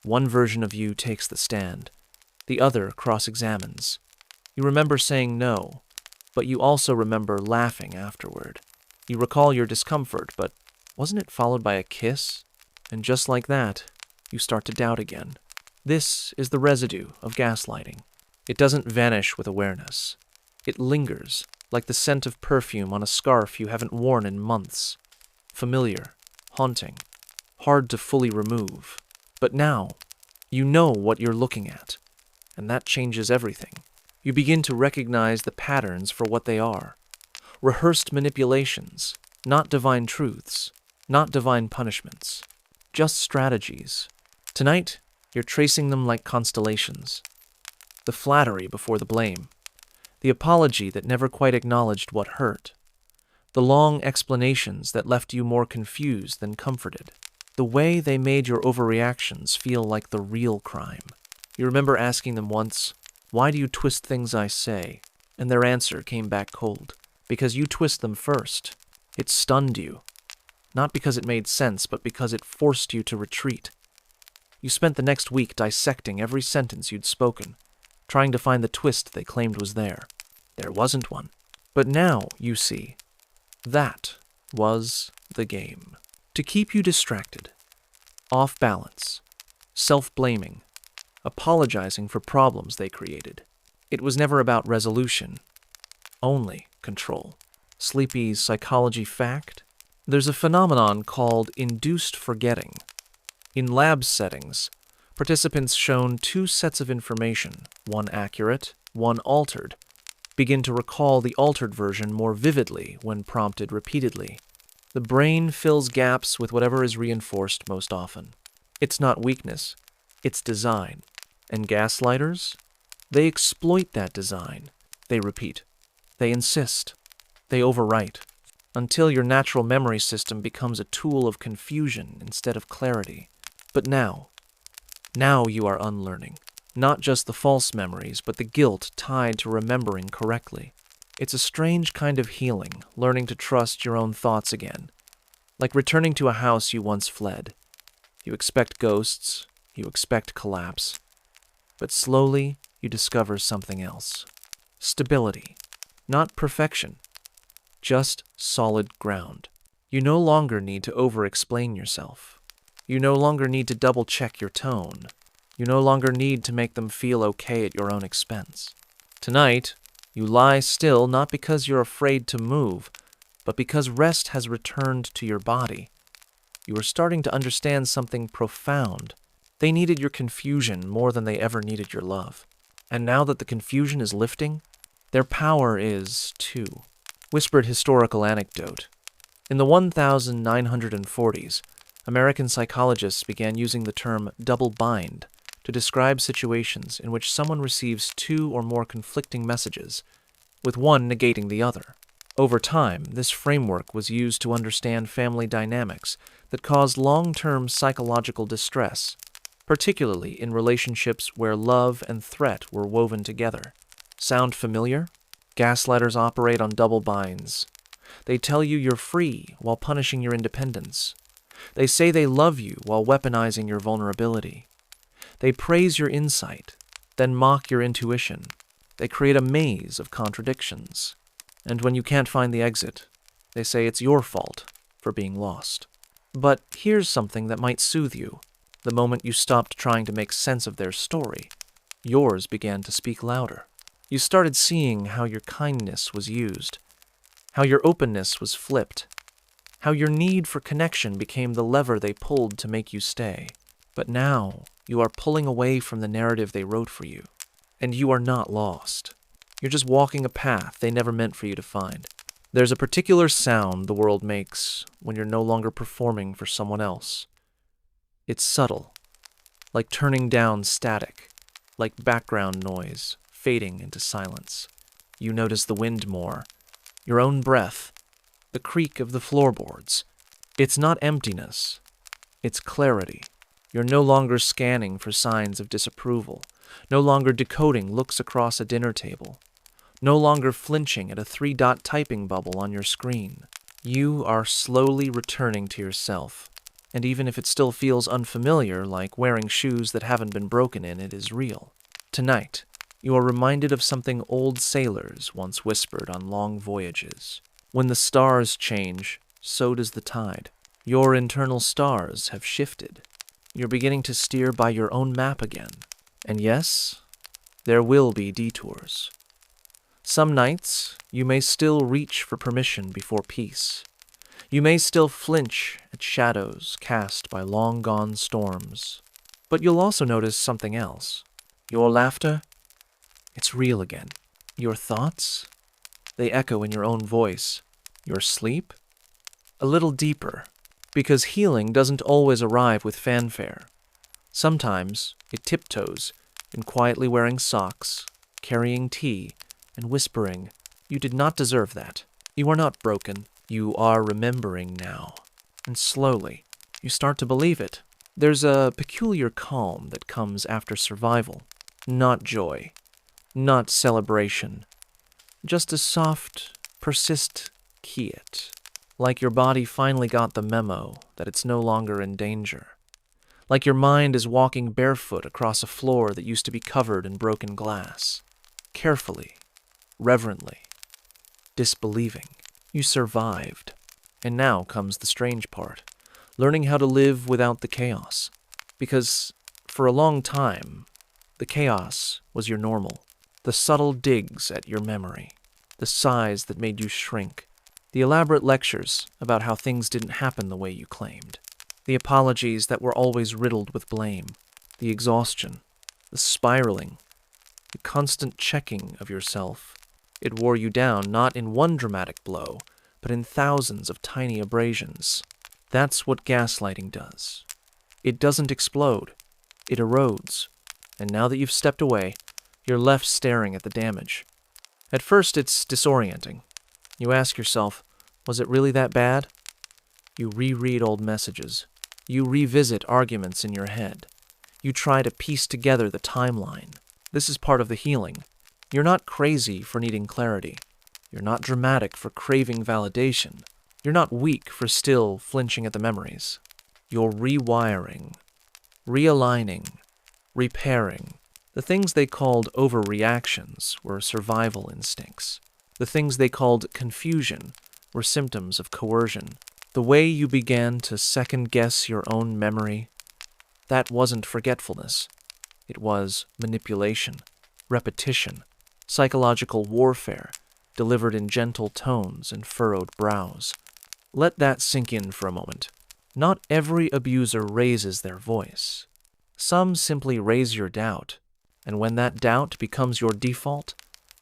One version of you takes the stand. The other cross-examines. You remember saying no, but you also remember laughing afterward. You recall your discomfort, but wasn't it followed by a kiss? And just like that, you start to doubt again. This is the residue of gaslighting. It doesn't vanish with awareness. It lingers, like the scent of perfume on a scarf you haven't worn in months. Familiar, haunting, hard to fully remove. But now, you know what you're looking at, and that changes everything. You begin to recognize the patterns for what they are. Rehearsed manipulations, not divine truths, not divine punishments, just strategies. Tonight, you're tracing them like constellations. The flattery before the blame. The apology that never quite acknowledged what hurt. The long explanations that left you more confused than comforted. The way they made your overreactions feel like the real crime. You remember asking them once, "Why do you twist things I say?" And their answer came back cold. Because you twist them first. It stunned you. Not because it made sense, but because it forced you to retreat. You spent the next week dissecting every sentence you'd spoken, trying to find the twist they claimed was there. There wasn't one. But now, you see, that was the game. To keep you distracted, off balance, self-blaming, apologizing for problems they created. It was never about resolution, only control. Sleepy's psychology fact? There's a phenomenon called induced forgetting. In lab settings, participants shown two sets of information, one accurate, one altered, begin to recall the altered version more vividly when prompted repeatedly. The brain fills gaps with whatever is reinforced most often. It's not weakness, it's design. And gaslighters? They exploit that design. They repeat. They insist. They overwrite. Until your natural memory system becomes a tool of confusion instead of clarity. But now you are unlearning. Not just the false memories, but the guilt tied to remembering correctly. It's a strange kind of healing, learning to trust your own thoughts again. Like returning to a house you once fled. You expect ghosts, you expect collapse. But slowly, you discover something else. Stability. Not perfection. Just solid ground. You no longer need to over-explain yourself. You no longer need to double-check your tone. You no longer need to make them feel okay at your own expense. Tonight, you lie still not because you're afraid to move, but because rest has returned to your body. You are starting to understand something profound. They needed your confusion more than they ever needed your love. And now that the confusion is lifting, their power is, too. Whispered historical anecdote. In the 1940s, American psychologists began using the term double bind to describe situations in which someone receives two or more conflicting messages, with one negating the other. Over time, this framework was used to understand family dynamics that caused long-term psychological distress, particularly in relationships where love and threat were woven together. Sound familiar? Gaslighters operate on double binds. They tell you you're free while punishing your independence. They say they love you while weaponizing your vulnerability. They praise your insight, then mock your intuition. They create a maze of contradictions. And when you can't find the exit, they say it's your fault for being lost. But here's something that might soothe you. The moment you stopped trying to make sense of their story, yours began to speak louder. You started seeing how your kindness was used, how your openness was flipped, how your need for connection became the lever they pulled to make you stay. But now, you are pulling away from the narrative they wrote for you, and you are not lost. You're just walking a path they never meant for you to find. There's a particular sound the world makes when you're no longer performing for someone else. It's subtle, like turning down static, like background noise, fading into silence. You notice the wind more, your own breath, the creak of the floorboards. It's not emptiness, it's clarity. You're no longer scanning for signs of disapproval, no longer decoding looks across a dinner table, no longer flinching at a 3-dot typing bubble on your screen. You are slowly returning to yourself, and even if it still feels unfamiliar, like wearing shoes that haven't been broken in, it is real. Tonight, you are reminded of something old sailors once whispered on long voyages. When the stars change, so does the tide. Your internal stars have shifted. You're beginning to steer by your own map again. And yes, There will be detours. Some nights, you may still reach for permission before peace. You may still flinch at shadows cast by long-gone storms. But you'll also notice something else. Your laughter, it's real again. Your thoughts, they echo in your own voice. Your sleep, a little deeper. Because healing doesn't always arrive with fanfare. Sometimes it tiptoes in quietly wearing socks, carrying tea, and whispering, "You did not deserve that. You are not broken. You are remembering now." And slowly, you start to believe it. There's a peculiar calm that comes after survival. Not joy, not celebration. Just a soft, persist quiet. Like your body finally got the memo that it's no longer in danger. Like your mind is walking barefoot across a floor that used to be covered in broken glass. Carefully, reverently, disbelieving. You survived. And now comes the strange part. Learning how to live without the chaos. Because for a long time, the chaos was your normal. The subtle digs at your memory. The sighs that made you shrink. The elaborate lectures about how things didn't happen the way you claimed. The apologies that were always riddled with blame. The exhaustion. The spiraling. The constant checking of yourself. It wore you down not in one dramatic blow, but in thousands of tiny abrasions. That's what gaslighting does. It doesn't explode. It erodes. And now that you've stepped away, you're left staring at the damage. At first, it's disorienting. You ask yourself, was it really that bad? You reread old messages. You revisit arguments in your head. You try to piece together the timeline. This is part of the healing. You're not crazy for needing clarity. You're not dramatic for craving validation. You're not weak for still flinching at the memories. You're rewiring, realigning, repairing. The things they called overreactions were survival instincts. The things they called confusion were symptoms of coercion. The way you began to second-guess your own memory, that wasn't forgetfulness. It was manipulation, repetition, psychological warfare, delivered in gentle tones and furrowed brows. Let that sink in for a moment. Not every abuser raises their voice. Some simply raise your doubt, and when that doubt becomes your default,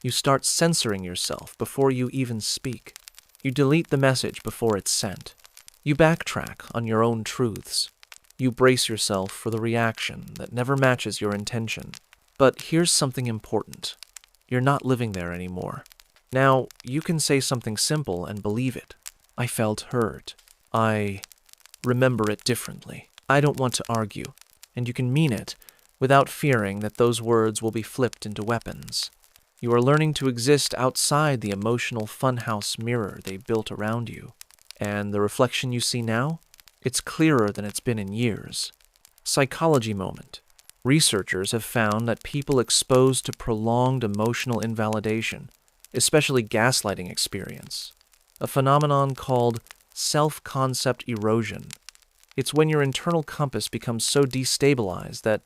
you start censoring yourself before you even speak. You delete the message before it's sent. You backtrack on your own truths. You brace yourself for the reaction that never matches your intention. But here's something important. You're not living there anymore. Now, you can say something simple and believe it. I felt hurt. I remember it differently. I don't want to argue. And you can mean it without fearing that those words will be flipped into weapons. You are learning to exist outside the emotional funhouse mirror they built around you. And the reflection you see now? It's clearer than it's been in years. Psychology moment. Researchers have found that people exposed to prolonged emotional invalidation, especially gaslighting experience, a phenomenon called self-concept erosion. It's when your internal compass becomes so destabilized that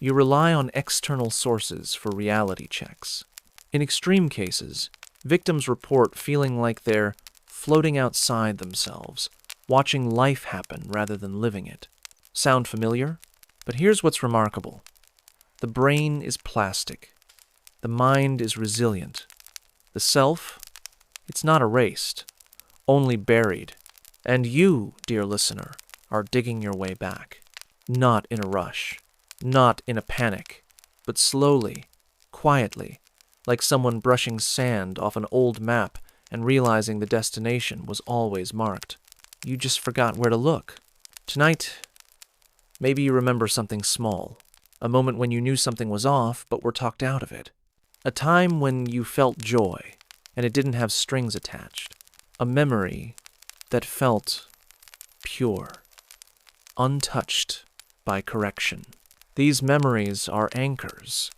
you rely on external sources for reality checks. In extreme cases, victims report feeling like they're floating outside themselves, watching life happen rather than living it. Sound familiar? But here's what's remarkable. The brain is plastic. The mind is resilient. The self, it's not erased, only buried. And you, dear listener, are digging your way back. Not in a rush, not in a panic, but slowly, quietly, like someone brushing sand off an old map and realizing the destination was always marked. You just forgot where to look. Tonight, maybe you remember something small, a moment when you knew something was off but were talked out of it. A time when you felt joy and it didn't have strings attached. A memory that felt pure, untouched by correction. These memories are anchors.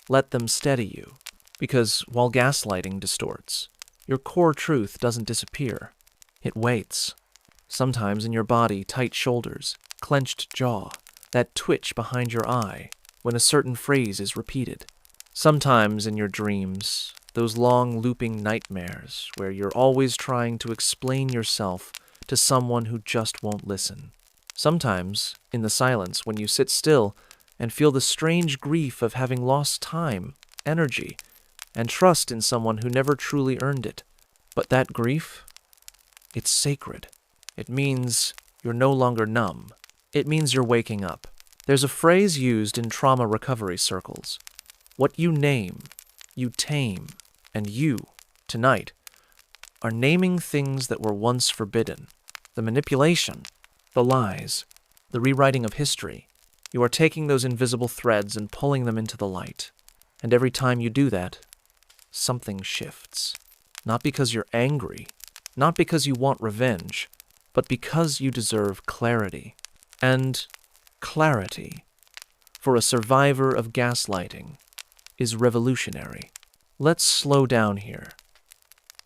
Let them steady you, because while gaslighting distorts, your core truth doesn't disappear. It waits. Sometimes in your body, tight shoulders, clenched jaw, that twitch behind your eye when a certain phrase is repeated. Sometimes in your dreams, those long looping nightmares where you're always trying to explain yourself to someone who just won't listen. Sometimes, in the silence, when you sit still and feel the strange grief of having lost time, energy, and trust in someone who never truly earned it. But that grief, it's sacred. It means you're no longer numb. It means you're waking up. There's a phrase used in trauma recovery circles. What you name, you tame, and you, tonight, are naming things that were once forbidden. The manipulation, the lies, the rewriting of history. You are taking those invisible threads and pulling them into the light. And every time you do that, something shifts. Not because you're angry, not because you want revenge, but because you deserve clarity. And clarity, for a survivor of gaslighting, is revolutionary. Let's slow down here.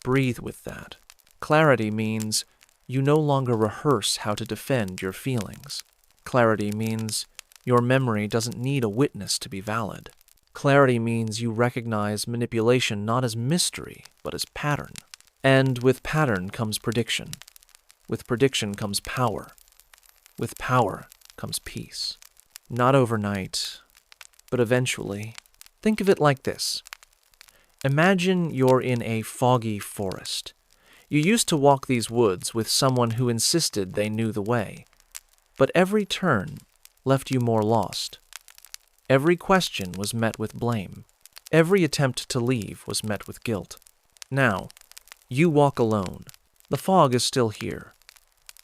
Breathe with that. Clarity means you no longer rehearse how to defend your feelings. Clarity means your memory doesn't need a witness to be valid. Clarity means you recognize manipulation not as mystery, but as pattern. And with pattern comes prediction. With prediction comes power. With power comes peace. Not overnight, but eventually. Think of it like this. Imagine you're in a foggy forest. You used to walk these woods with someone who insisted they knew the way, but every turn left you more lost. Every question was met with blame. Every attempt to leave was met with guilt. Now, you walk alone. The fog is still here,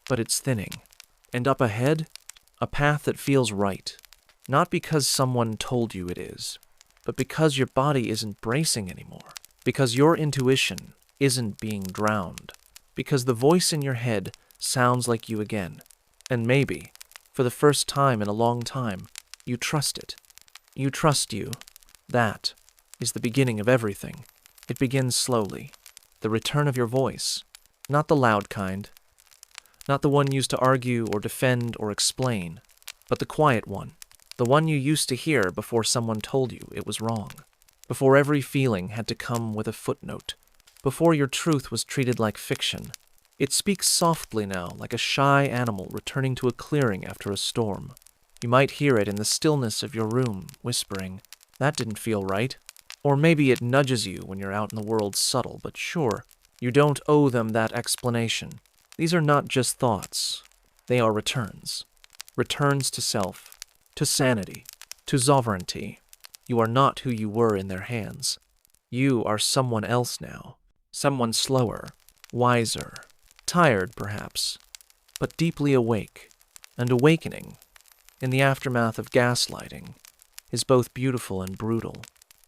but it's thinning. And up ahead, a path that feels right. Not because someone told you it is, but because your body isn't bracing anymore. Because your intuition isn't being drowned. Because the voice in your head sounds like you again. And maybe, for the first time in a long time, you trust it. You trust you. That is the beginning of everything. It begins slowly. The return of your voice. Not the loud kind. Not the one used to argue or defend or explain, but the quiet one. The one you used to hear before someone told you it was wrong. Before every feeling had to come with a footnote. Before your truth was treated like fiction. It speaks softly now, like a shy animal returning to a clearing after a storm. You might hear it in the stillness of your room, whispering, "That didn't feel right." Or maybe it nudges you when you're out in the world subtle, but sure, you don't owe them that explanation. These are not just thoughts. They are returns. Returns to self, to sanity, to sovereignty. You are not who you were in their hands. You are someone else now. Someone slower, wiser, tired perhaps, but deeply awake. And awakening, in the aftermath of gaslighting, is both beautiful and brutal.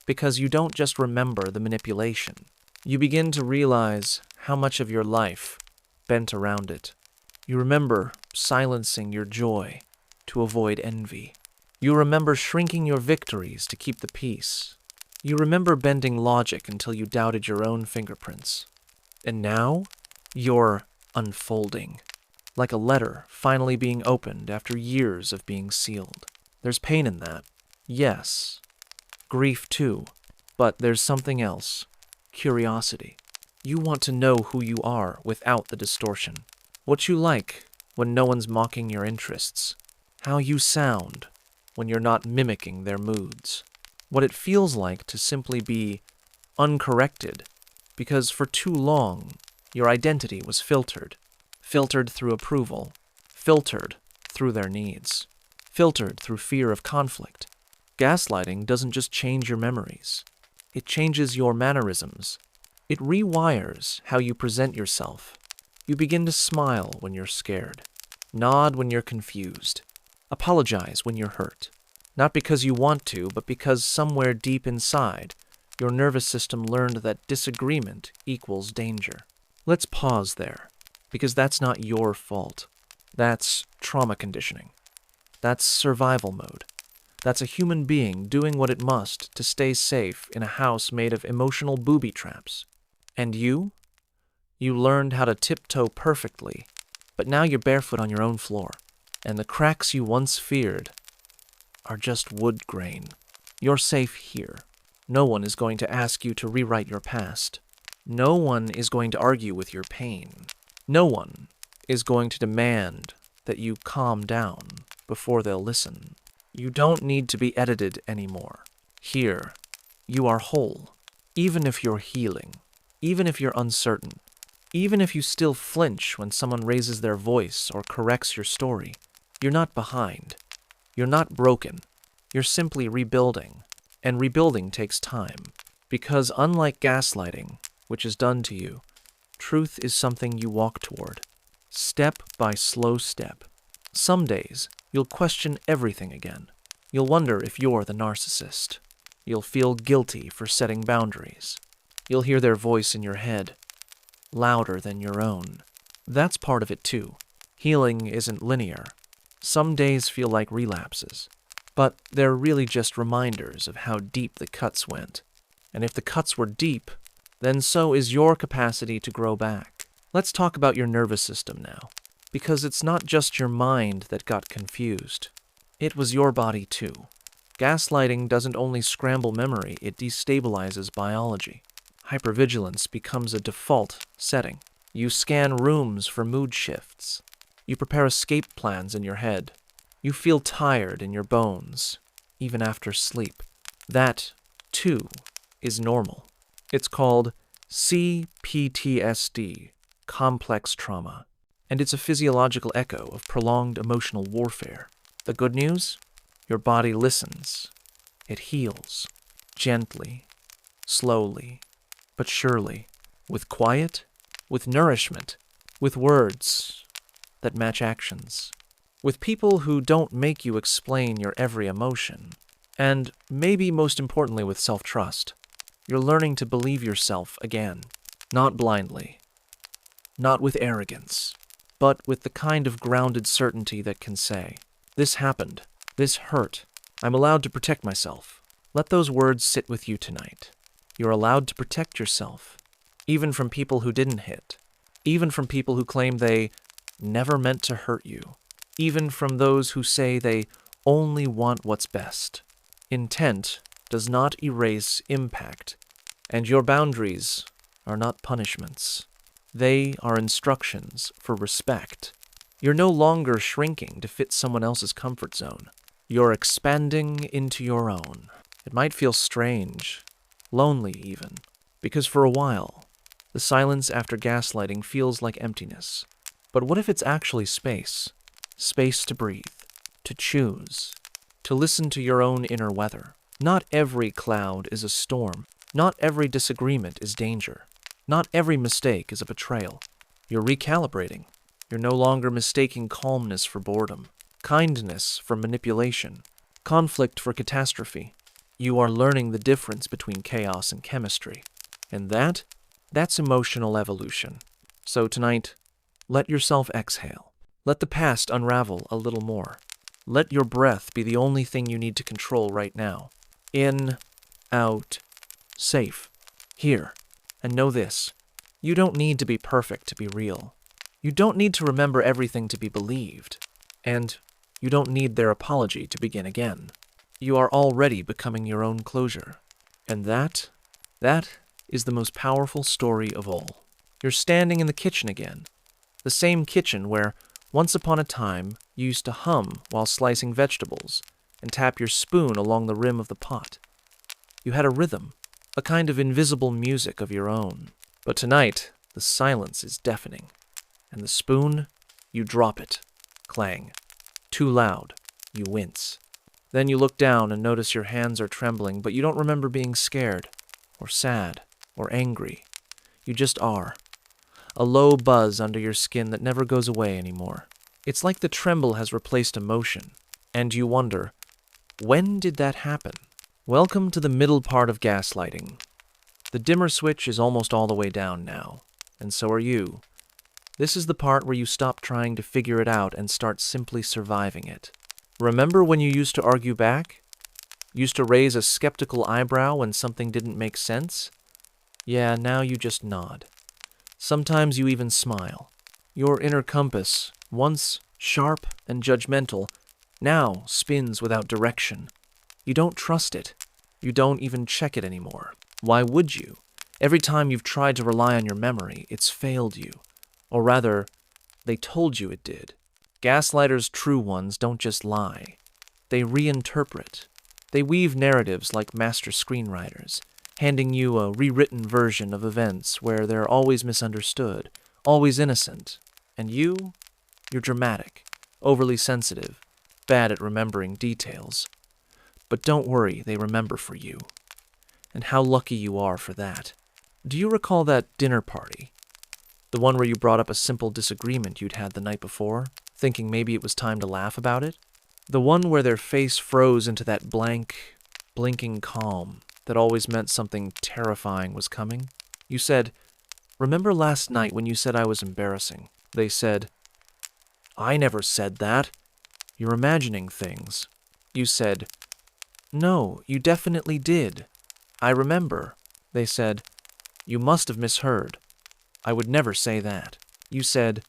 Because you don't just remember the manipulation. You begin to realize how much of your life bent around it. You remember silencing your joy to avoid envy. You remember shrinking your victories to keep the peace. You remember bending logic until you doubted your own fingerprints. And now, you're unfolding. Like a letter finally being opened after years of being sealed. There's pain in that. Yes. Grief too. But there's something else. Curiosity. You want to know who you are without the distortion. What you like when no one's mocking your interests. How you sound when you're not mimicking their moods. What it feels like to simply be uncorrected, because for too long, your identity was filtered. Filtered through approval. Filtered through their needs. Filtered through fear of conflict. Gaslighting doesn't just change your memories. It changes your mannerisms. It rewires how you present yourself. You begin to smile when you're scared. Nod when you're confused. Apologize when you're hurt. Not because you want to, but because somewhere deep inside, your nervous system learned that disagreement equals danger. Let's pause there, because that's not your fault. That's trauma conditioning. That's survival mode. That's a human being doing what it must to stay safe in a house made of emotional booby traps. And you? You learned how to tiptoe perfectly, but now you're barefoot on your own floor, and the cracks you once feared are just wood grain. You're safe here. No one is going to ask you to rewrite your past. No one is going to argue with your pain. No one is going to demand that you calm down before they'll listen. You don't need to be edited anymore. Here, you are whole. Even if you're healing, even if you're uncertain, even if you still flinch when someone raises their voice or corrects your story, you're not behind. You're not broken. You're simply rebuilding. And rebuilding takes time. Because unlike gaslighting, which is done to you, truth is something you walk toward, step by slow step. Some days, you'll question everything again. You'll wonder if you're the narcissist. You'll feel guilty for setting boundaries. You'll hear their voice in your head, louder than your own. That's part of it too. Healing isn't linear. Some days feel like relapses, but they're really just reminders of how deep the cuts went. And if the cuts were deep, then so is your capacity to grow back. Let's talk about your nervous system now, because it's not just your mind that got confused. It was your body too. Gaslighting doesn't only scramble memory, it destabilizes biology. Hypervigilance becomes a default setting. You scan rooms for mood shifts. You prepare escape plans in your head. You feel tired in your bones, even after sleep. That, too, is normal. It's called CPTSD, complex trauma, and it's a physiological echo of prolonged emotional warfare. The good news? Your body listens. It heals, gently, slowly, but surely, with quiet, with nourishment, with words that match actions, with people who don't make you explain your every emotion, and maybe most importantly with self-trust. You're learning to believe yourself again, not blindly, not with arrogance, but with the kind of grounded certainty that can say, "This happened, this hurt, I'm allowed to protect myself." Let those words sit with you tonight. You're allowed to protect yourself, even from people who didn't hit, even from people who claim they never meant to hurt you, even from those who say they only want what's best. Intent does not erase impact, and your boundaries are not punishments. They are instructions for respect. You're no longer shrinking to fit someone else's comfort zone. You're expanding into your own. It might feel strange, lonely even, because for a while, the silence after gaslighting feels like emptiness. But what if it's actually space? Space to breathe, to choose, to listen to your own inner weather. Not every cloud is a storm. Not every disagreement is danger. Not every mistake is a betrayal. You're recalibrating. You're no longer mistaking calmness for boredom, kindness for manipulation, conflict for catastrophe. You are learning the difference between chaos and chemistry. And that's emotional evolution. So tonight, let yourself exhale. Let the past unravel a little more. Let your breath be the only thing you need to control right now. In, out, safe, here. And know this, you don't need to be perfect to be real. You don't need to remember everything to be believed. And you don't need their apology to begin again. You are already becoming your own closure. And that is the most powerful story of all. You're standing in the kitchen again. The same kitchen where, once upon a time, you used to hum while slicing vegetables and tap your spoon along the rim of the pot. You had a rhythm, a kind of invisible music of your own. But tonight, the silence is deafening. And the spoon, you drop it. Clang. Too loud. You wince. Then you look down and notice your hands are trembling, but you don't remember being scared, or sad, or angry. You just are. A low buzz under your skin that never goes away anymore. It's like the tremble has replaced emotion, and you wonder, when did that happen? Welcome to the middle part of gaslighting. The dimmer switch is almost all the way down now, and so are you. This is the part where you stop trying to figure it out and start simply surviving it. Remember when you used to argue back? Used to raise a skeptical eyebrow when something didn't make sense? Yeah, now you just nod. Sometimes you even smile. Your inner compass, once sharp and judgmental, now spins without direction. You don't trust it. You don't even check it anymore. Why would you? Every time you've tried to rely on your memory, it's failed you. Or rather, they told you it did. Gaslighters, true ones, don't just lie. They reinterpret. They weave narratives like master screenwriters, handing you a rewritten version of events where they're always misunderstood, always innocent. And you're dramatic, overly sensitive, bad at remembering details. But don't worry, they remember for you. And how lucky you are for that. Do you recall that dinner party? The one where you brought up a simple disagreement you'd had the night before, thinking maybe it was time to laugh about it? The one where their face froze into that blank, blinking calm that always meant something terrifying was coming? You said, "Remember last night when you said I was embarrassing?" They said, "I never said that. You're imagining things." You said, "No, you definitely did. I remember." They said, "You must have misheard. I would never say that." You said,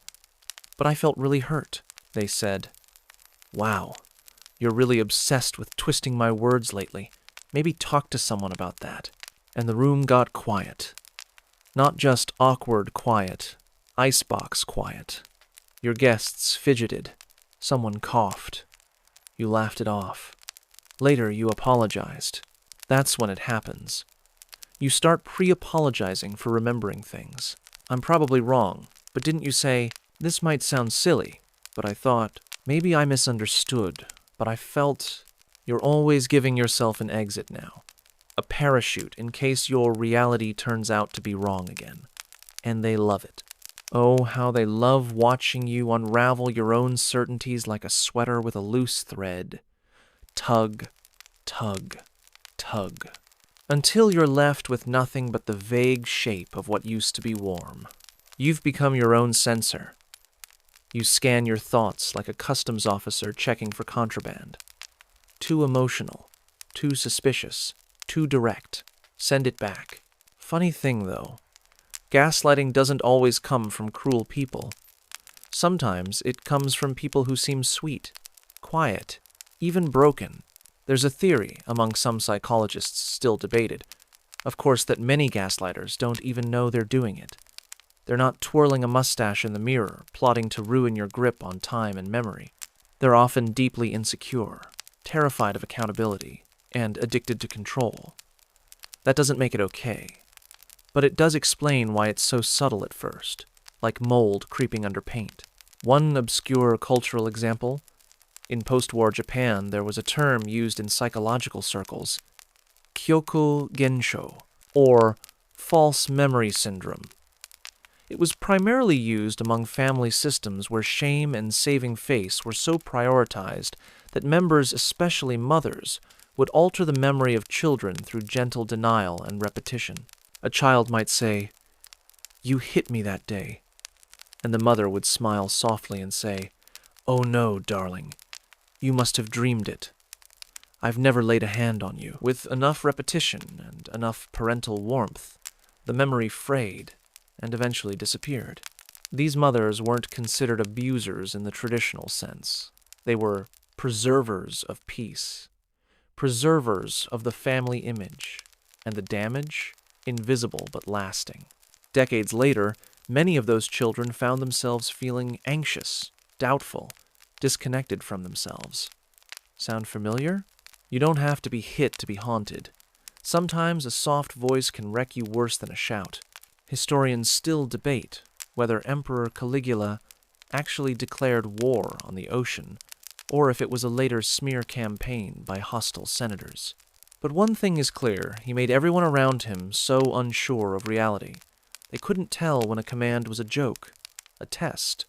"But I felt really hurt." They said, "Wow, you're really obsessed with twisting my words lately. Maybe talk to someone about that." And the room got quiet. Not just awkward quiet, icebox quiet. Your guests fidgeted. Someone coughed. You laughed it off. Later, you apologized. That's when it happens. You start pre-apologizing for remembering things. "I'm probably wrong, but didn't you say, 'This might sound silly, but I thought, maybe I misunderstood, but I felt—'" You're always giving yourself an exit now. A parachute in case your reality turns out to be wrong again. And they love it. Oh, how they love watching you unravel your own certainties like a sweater with a loose thread. Tug, tug, tug. Until you're left with nothing but the vague shape of what used to be warm. You've become your own censor. You scan your thoughts like a customs officer checking for contraband. Too emotional, too suspicious, too direct. Send it back. Funny thing, though. Gaslighting doesn't always come from cruel people. Sometimes it comes from people who seem sweet, quiet, even broken. There's a theory, among some psychologists still debated, of course, that many gaslighters don't even know they're doing it. They're not twirling a mustache in the mirror, plotting to ruin your grip on time and memory. They're often deeply insecure, terrified of accountability, and addicted to control. That doesn't make it okay. But it does explain why it's so subtle at first, like mold creeping under paint. One obscure cultural example: in post-war Japan, there was a term used in psychological circles, kyoku gensho, or false memory syndrome. It was primarily used among family systems where shame and saving face were so prioritized that members, especially mothers, would alter the memory of children through gentle denial and repetition. A child might say, "You hit me that day," and the mother would smile softly and say, "Oh no, darling, you must have dreamed it. I've never laid a hand on you." With enough repetition and enough parental warmth, the memory frayed and eventually disappeared. These mothers weren't considered abusers in the traditional sense. They were preservers of peace, preservers of the family image, and the damage, invisible but lasting. Decades later, many of those children found themselves feeling anxious, doubtful, disconnected from themselves. Sound familiar? You don't have to be hit to be haunted. Sometimes a soft voice can wreck you worse than a shout. Historians still debate whether Emperor Caligula actually declared war on the ocean, or if it was a later smear campaign by hostile senators. But one thing is clear: he made everyone around him so unsure of reality. They couldn't tell when a command was a joke, a test,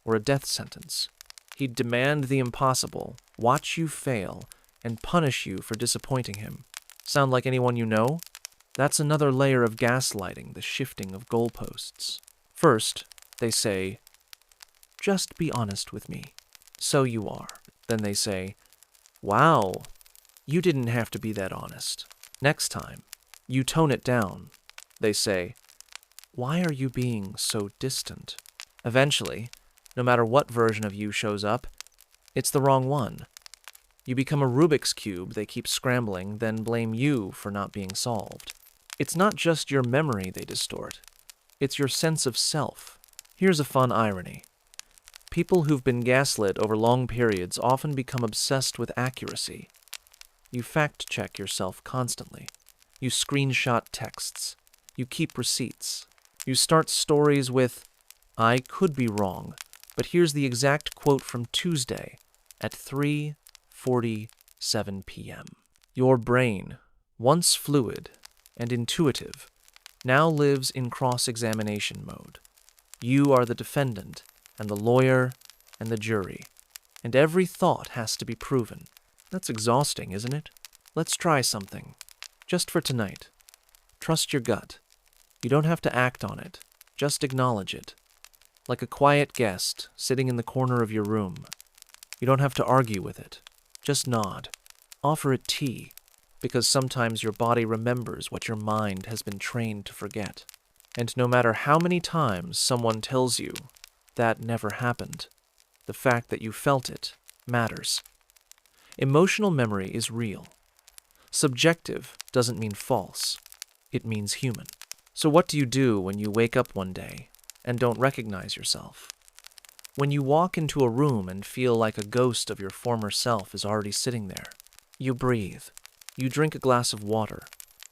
or a death sentence. He'd demand the impossible, watch you fail, and punish you for disappointing him. Sound like anyone you know? That's another layer of gaslighting, the shifting of goalposts. First, they say, "Just be honest with me." So you are. Then they say, "Wow, you didn't have to be that honest." Next time, you tone it down. They say, "Why are you being so distant?" Eventually, no matter what version of you shows up, it's the wrong one. You become a Rubik's Cube they keep scrambling, then blame you for not being solved. It's not just your memory they distort. It's your sense of self. Here's a fun irony. People who've been gaslit over long periods often become obsessed with accuracy. You fact-check yourself constantly. You screenshot texts. You keep receipts. You start stories with, "I could be wrong, but here's the exact quote from Tuesday at 3:47 p.m." Your brain, once fluid and intuitive, now lives in cross-examination mode. You are the defendant, and the lawyer, and the jury, and every thought has to be proven. That's exhausting, isn't it? Let's try something. Just for tonight. Trust your gut. You don't have to act on it. Just acknowledge it. Like a quiet guest sitting in the corner of your room. You don't have to argue with it. Just nod. Offer it tea, because sometimes your body remembers what your mind has been trained to forget. And no matter how many times someone tells you that never happened, the fact that you felt it matters. Emotional memory is real. Subjective doesn't mean false. It means human. So what do you do when you wake up one day and don't recognize yourself? When you walk into a room and feel like a ghost of your former self is already sitting there? You breathe. You drink a glass of water.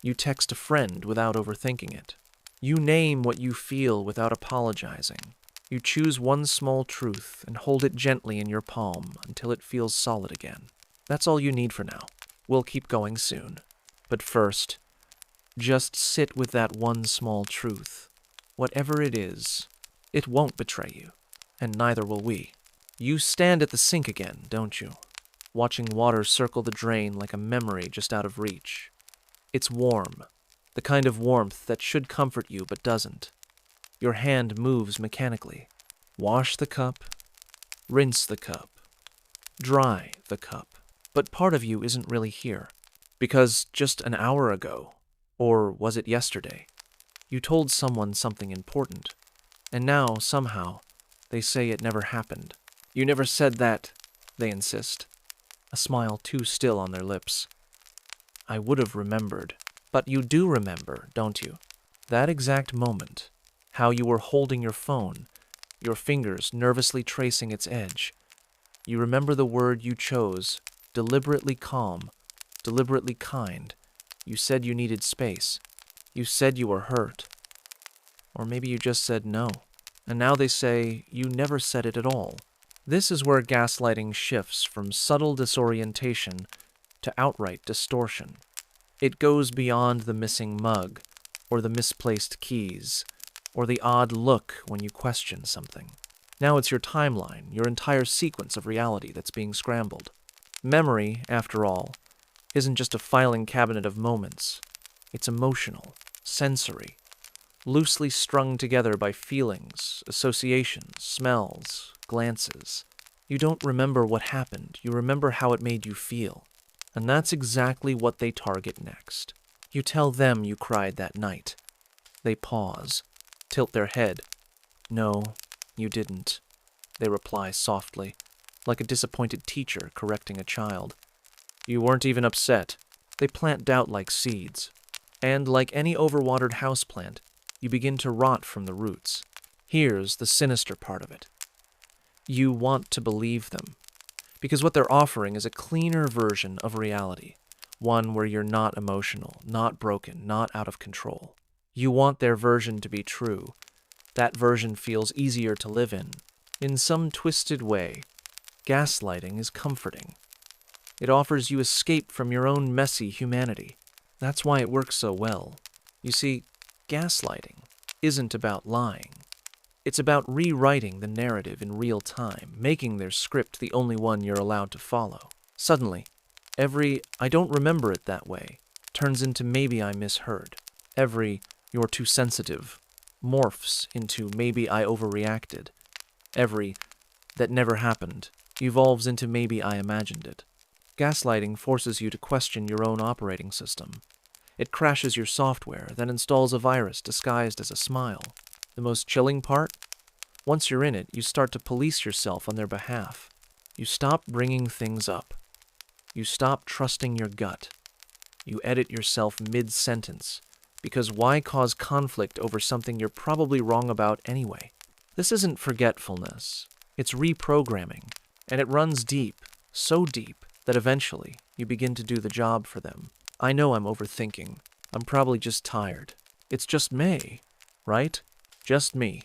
You text a friend without overthinking it. You name what you feel without apologizing. You choose one small truth and hold it gently in your palm until it feels solid again. That's all you need for now. We'll keep going soon. But first, just sit with that one small truth. Whatever it is, it won't betray you, and neither will we. You stand at the sink again, don't you? Watching water circle the drain like a memory just out of reach. It's warm, the kind of warmth that should comfort you but doesn't. Your hand moves mechanically. Wash the cup, rinse the cup, dry the cup. But part of you isn't really here, because just an hour ago, or was it yesterday, you told someone something important, and now, somehow, they say it never happened. You never said that, they insist, a smile too still on their lips. I would have remembered. But you do remember, don't you? That exact moment, how you were holding your phone, your fingers nervously tracing its edge. You remember the word you chose, deliberately calm, deliberately kind. You said you needed space. You said you were hurt. Or maybe you just said no. And now they say you never said it at all. This is where gaslighting shifts from subtle disorientation to outright distortion. It goes beyond the missing mug, or the misplaced keys, or the odd look when you question something. Now it's your timeline, your entire sequence of reality that's being scrambled. Memory, after all, isn't just a filing cabinet of moments. It's emotional, sensory, loosely strung together by feelings, associations, smells, glances. You don't remember what happened, you remember how it made you feel. And that's exactly what they target next. You tell them you cried that night. They pause, tilt their head. No, you didn't. They reply softly, like a disappointed teacher correcting a child. You weren't even upset. They plant doubt like seeds. And like any overwatered houseplant, you begin to rot from the roots. Here's the sinister part of it. You want to believe them, because what they're offering is a cleaner version of reality, one where you're not emotional, not broken, not out of control. You want their version to be true. That version feels easier to live in. In some twisted way, gaslighting is comforting. It offers you escape from your own messy humanity. That's why it works so well. You see, gaslighting isn't about lying. It's about rewriting the narrative in real time, making their script the only one you're allowed to follow. Suddenly, every "I don't remember it that way" turns into "maybe I misheard." Every "you're too sensitive" morphs into "maybe I overreacted." Every "that never happened" evolves into "maybe I imagined it." Gaslighting forces you to question your own operating system. It crashes your software, then installs a virus disguised as a smile. The most chilling part? Once you're in it, you start to police yourself on their behalf. You stop bringing things up. You stop trusting your gut. You edit yourself mid-sentence, because why cause conflict over something you're probably wrong about anyway? This isn't forgetfulness. It's reprogramming, and it runs deep, so deep, that eventually you begin to do the job for them. I know I'm overthinking. I'm probably just tired. It's just me, right? Just me.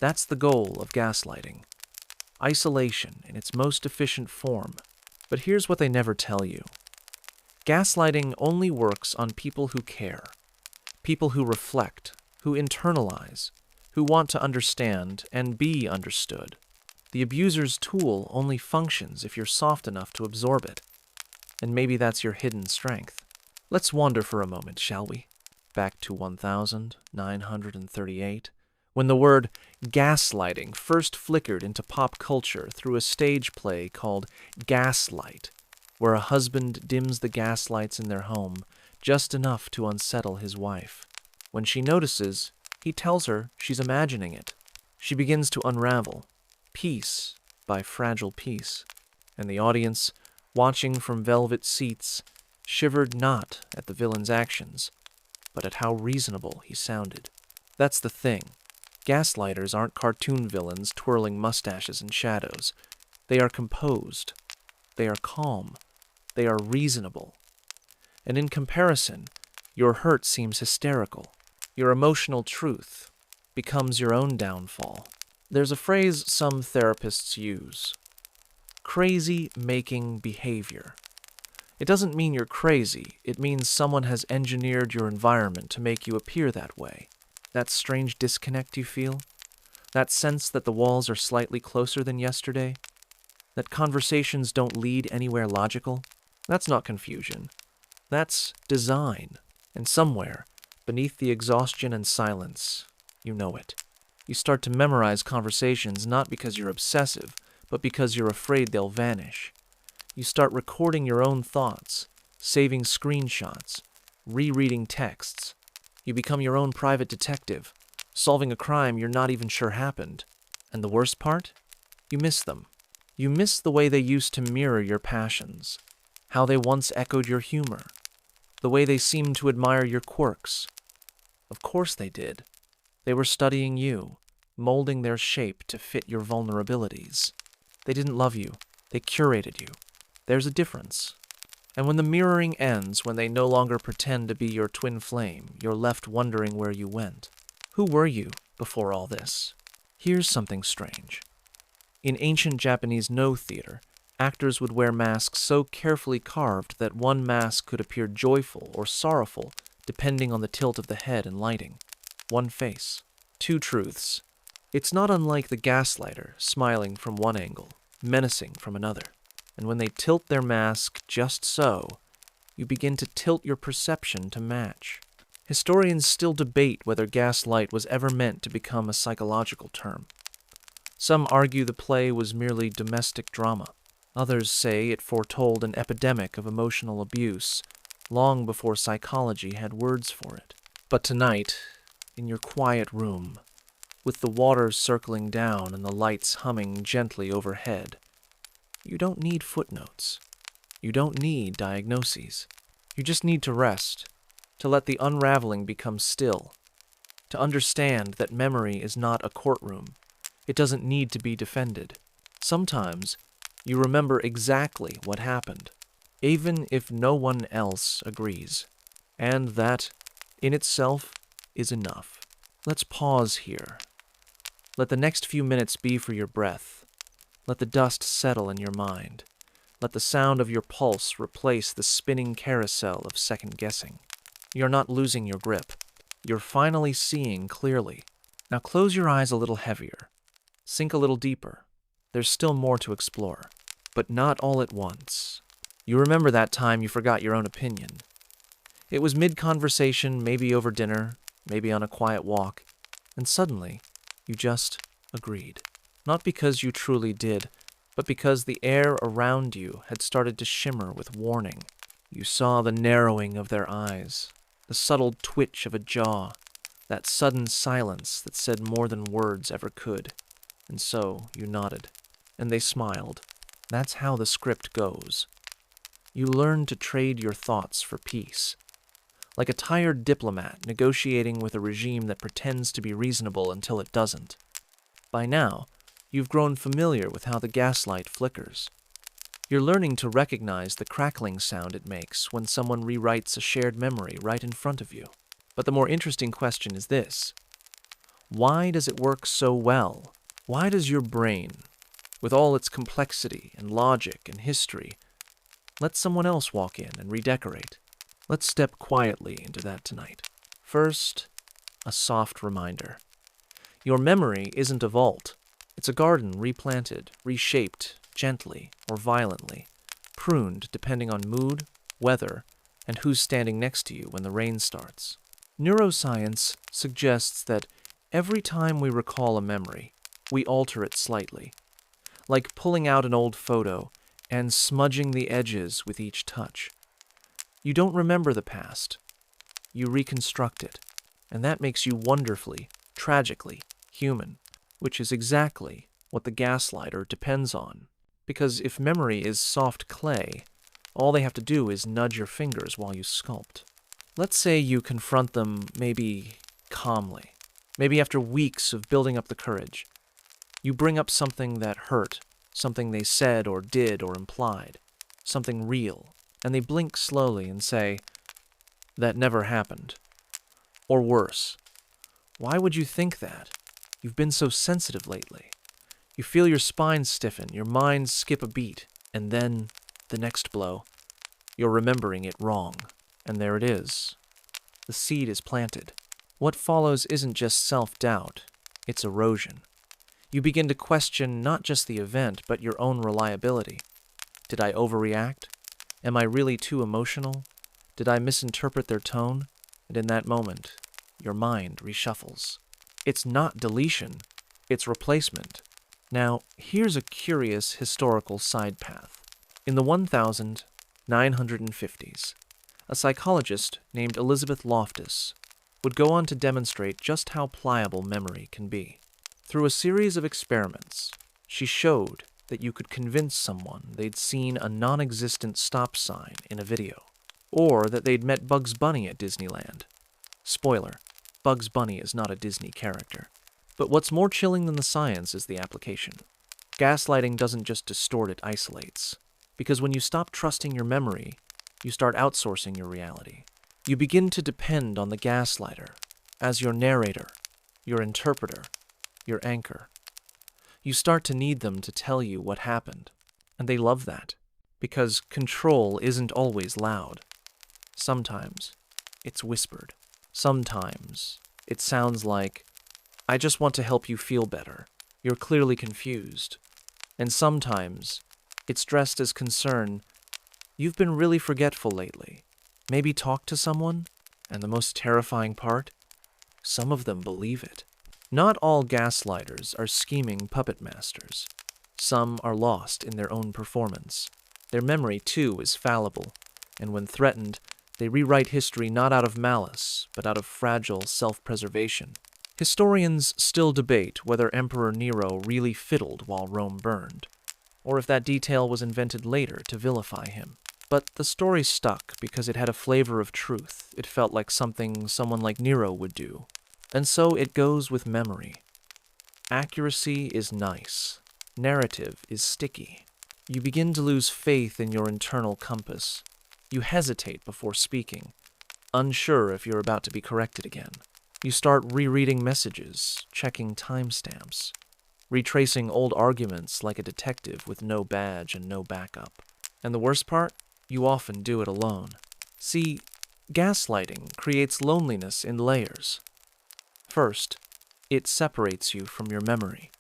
That's the goal of gaslighting. Isolation in its most efficient form. But here's what they never tell you. Gaslighting only works on people who care. People who reflect, who internalize, who want to understand and be understood. The abuser's tool only functions if you're soft enough to absorb it. And maybe that's your hidden strength. Let's wander for a moment, shall we? Back to 1938, when the word gaslighting first flickered into pop culture through a stage play called Gaslight, where a husband dims the gaslights in their home just enough to unsettle his wife. When she notices, he tells her she's imagining it. She begins to unravel, piece by fragile piece, and the audience, watching from velvet seats, shivered not at the villain's actions, but at how reasonable he sounded. That's the thing. Gaslighters aren't cartoon villains twirling mustaches in shadows. They are composed. They are calm. They are reasonable. And in comparison, your hurt seems hysterical. Your emotional truth becomes your own downfall. There's a phrase some therapists use. Crazy-making behavior. It doesn't mean you're crazy. It means someone has engineered your environment to make you appear that way. That strange disconnect you feel? That sense that the walls are slightly closer than yesterday? That conversations don't lead anywhere logical? That's not confusion. That's design. And somewhere, beneath the exhaustion and silence, you know it. You start to memorize conversations not because you're obsessive, but because you're afraid they'll vanish. You start recording your own thoughts, saving screenshots, rereading texts. You become your own private detective, solving a crime you're not even sure happened. And the worst part? You miss them. You miss the way they used to mirror your passions, how they once echoed your humor, the way they seemed to admire your quirks. Of course they did. They were studying you, molding their shape to fit your vulnerabilities. They didn't love you. They curated you. There's a difference. And when the mirroring ends, when they no longer pretend to be your twin flame, you're left wondering where you went. Who were you before all this? Here's something strange. In ancient Japanese no theater, actors would wear masks so carefully carved that one mask could appear joyful or sorrowful depending on the tilt of the head and lighting. One face. Two truths. It's not unlike the gaslighter, smiling from one angle, menacing from another. And when they tilt their mask just so, you begin to tilt your perception to match. Historians still debate whether gaslight was ever meant to become a psychological term. Some argue the play was merely domestic drama. Others say it foretold an epidemic of emotional abuse, long before psychology had words for it. But tonight, in your quiet room, with the water circling down and the lights humming gently overhead, you don't need footnotes. You don't need diagnoses. You just need to rest, to let the unraveling become still, to understand that memory is not a courtroom. It doesn't need to be defended. Sometimes you remember exactly what happened, even if no one else agrees. And that, in itself, is enough. Let's pause here. Let the next few minutes be for your breath. Let the dust settle in your mind. Let the sound of your pulse replace the spinning carousel of second-guessing. You're not losing your grip. You're finally seeing clearly. Now close your eyes a little heavier. Sink a little deeper. There's still more to explore, but not all at once. You remember that time you forgot your own opinion. It was mid-conversation, maybe over dinner, maybe on a quiet walk, and suddenly you just agreed. Not because you truly did, but because the air around you had started to shimmer with warning. You saw the narrowing of their eyes, the subtle twitch of a jaw, that sudden silence that said more than words ever could. And so you nodded, and they smiled. That's how the script goes. You learn to trade your thoughts for peace. Like a tired diplomat negotiating with a regime that pretends to be reasonable until it doesn't. By now, you've grown familiar with how the gaslight flickers. You're learning to recognize the crackling sound it makes when someone rewrites a shared memory right in front of you. But the more interesting question is this: why does it work so well? Why does your brain, with all its complexity and logic and history, let someone else walk in and redecorate? Let's step quietly into that tonight. First, a soft reminder. Your memory isn't a vault. It's a garden replanted, reshaped, gently or violently, pruned depending on mood, weather, and who's standing next to you when the rain starts. Neuroscience suggests that every time we recall a memory, we alter it slightly, like pulling out an old photo and smudging the edges with each touch. You don't remember the past. You reconstruct it, and that makes you wonderfully, tragically human, which is exactly what the gaslighter depends on. Because if memory is soft clay, all they have to do is nudge your fingers while you sculpt. Let's say you confront them maybe calmly, maybe after weeks of building up the courage. You bring up something that hurt, something they said or did or implied, something real, and they blink slowly and say, "That never happened." Or worse, "Why would you think that? You've been so sensitive lately." You feel your spine stiffen, your mind skip a beat, and then the next blow. You're remembering it wrong. And there it is. The seed is planted. What follows isn't just self-doubt, it's erosion. You begin to question not just the event, but your own reliability. Did I overreact? Am I really too emotional? Did I misinterpret their tone? And in that moment, your mind reshuffles. It's not deletion, it's replacement. Now, here's a curious historical side path. In the 1950s, a psychologist named Elizabeth Loftus would go on to demonstrate just how pliable memory can be. Through a series of experiments, she showed that you could convince someone they'd seen a non-existent stop sign in a video, or that they'd met Bugs Bunny at Disneyland. Spoiler, Bugs Bunny is not a Disney character. But what's more chilling than the science is the application. Gaslighting doesn't just distort, it isolates. Because when you stop trusting your memory, you start outsourcing your reality. You begin to depend on the gaslighter as your narrator, your interpreter, your anchor. You start to need them to tell you what happened. And they love that, because control isn't always loud. Sometimes it's whispered. Sometimes it sounds like, "I just want to help you feel better. You're clearly confused." And sometimes it's dressed as concern. "You've been really forgetful lately. Maybe talk to someone?" And the most terrifying part? Some of them believe it. Not all gaslighters are scheming puppet masters. Some are lost in their own performance. Their memory, too, is fallible, and when threatened, they rewrite history not out of malice, but out of fragile self-preservation. Historians still debate whether Emperor Nero really fiddled while Rome burned, or if that detail was invented later to vilify him. But the story stuck because it had a flavor of truth. It felt like something someone like Nero would do. And so it goes with memory. Accuracy is nice. Narrative is sticky. You begin to lose faith in your internal compass. You hesitate before speaking, unsure if you're about to be corrected again. You start rereading messages, checking timestamps, retracing old arguments like a detective with no badge and no backup. And the worst part? You often do it alone. See, gaslighting creates loneliness in layers. First, it separates you from your memory.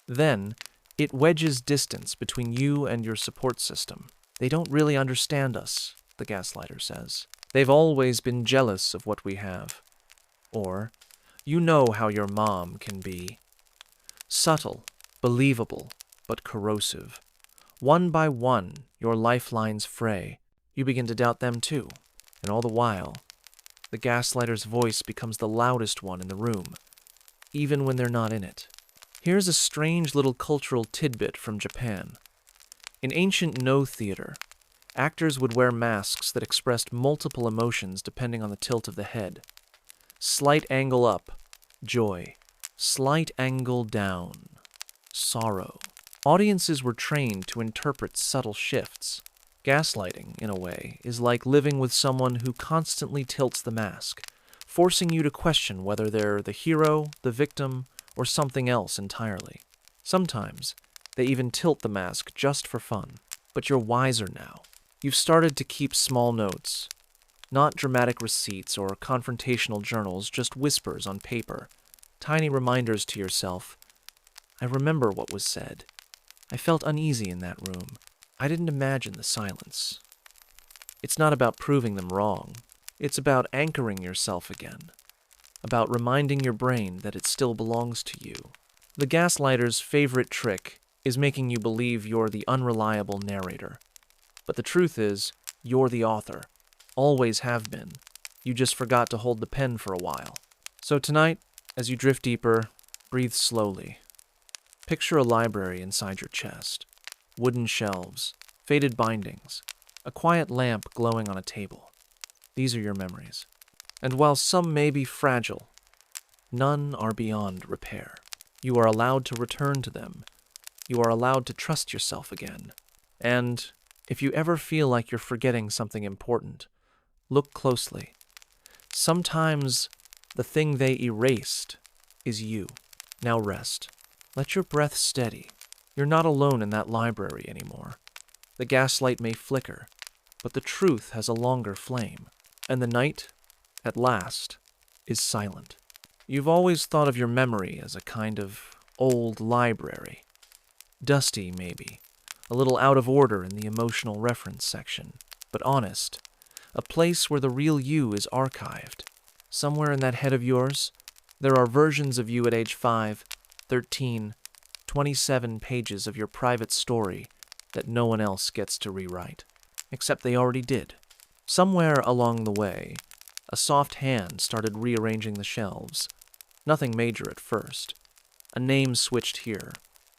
Then, it wedges distance between you and your support system. They don't really understand us, the gaslighter says. They've always been jealous of what we have. Or, you know how your mom can be. Subtle, believable, but corrosive. One by one, your lifelines fray. You begin to doubt them too. And all the while, the gaslighter's voice becomes the loudest one in the room, even when they're not in it. Here's a strange little cultural tidbit from Japan. In ancient No theater, Actors would wear masks that expressed multiple emotions depending on the tilt of the head. Slight angle up, joy. Slight angle down, sorrow. Audiences were trained to interpret subtle shifts. Gaslighting, in a way, is like living with someone who constantly tilts the mask, forcing you to question whether they're the hero, the victim, or something else entirely. Sometimes, they even tilt the mask just for fun. But you're wiser now. You've started to keep small notes. Not dramatic receipts or confrontational journals, just whispers on paper. Tiny reminders to yourself. I remember what was said. I felt uneasy in that room. I didn't imagine the silence. It's not about proving them wrong. It's about anchoring yourself again. About reminding your brain that it still belongs to you. The gaslighter's favorite trick is making you believe you're the unreliable narrator. But the truth is, you're the author. Always have been. You just forgot to hold the pen for a while. So tonight, as you drift deeper, breathe slowly. Picture a library inside your chest. Wooden shelves, faded bindings, a quiet lamp glowing on a table. These are your memories. And while some may be fragile, none are beyond repair. You are allowed to return to them. You are allowed to trust yourself again. And if you ever feel like you're forgetting something important, look closely. Sometimes the thing they erased is you. Now rest. Let your breath steady. You're not alone in that library anymore. The gaslight may flicker, but the truth has a longer flame. And the night, at last, is silent. You've always thought of your memory as a kind of old library. Dusty, maybe. A little out of order in the emotional reference section. But honest. A place where the real you is archived. Somewhere in that head of yours, there are versions of you at age 5, 13, 27 pages of your private story that no one else gets to rewrite. Except they already did. Somewhere along the way, a soft hand started rearranging the shelves. Nothing major at first. A name switched here.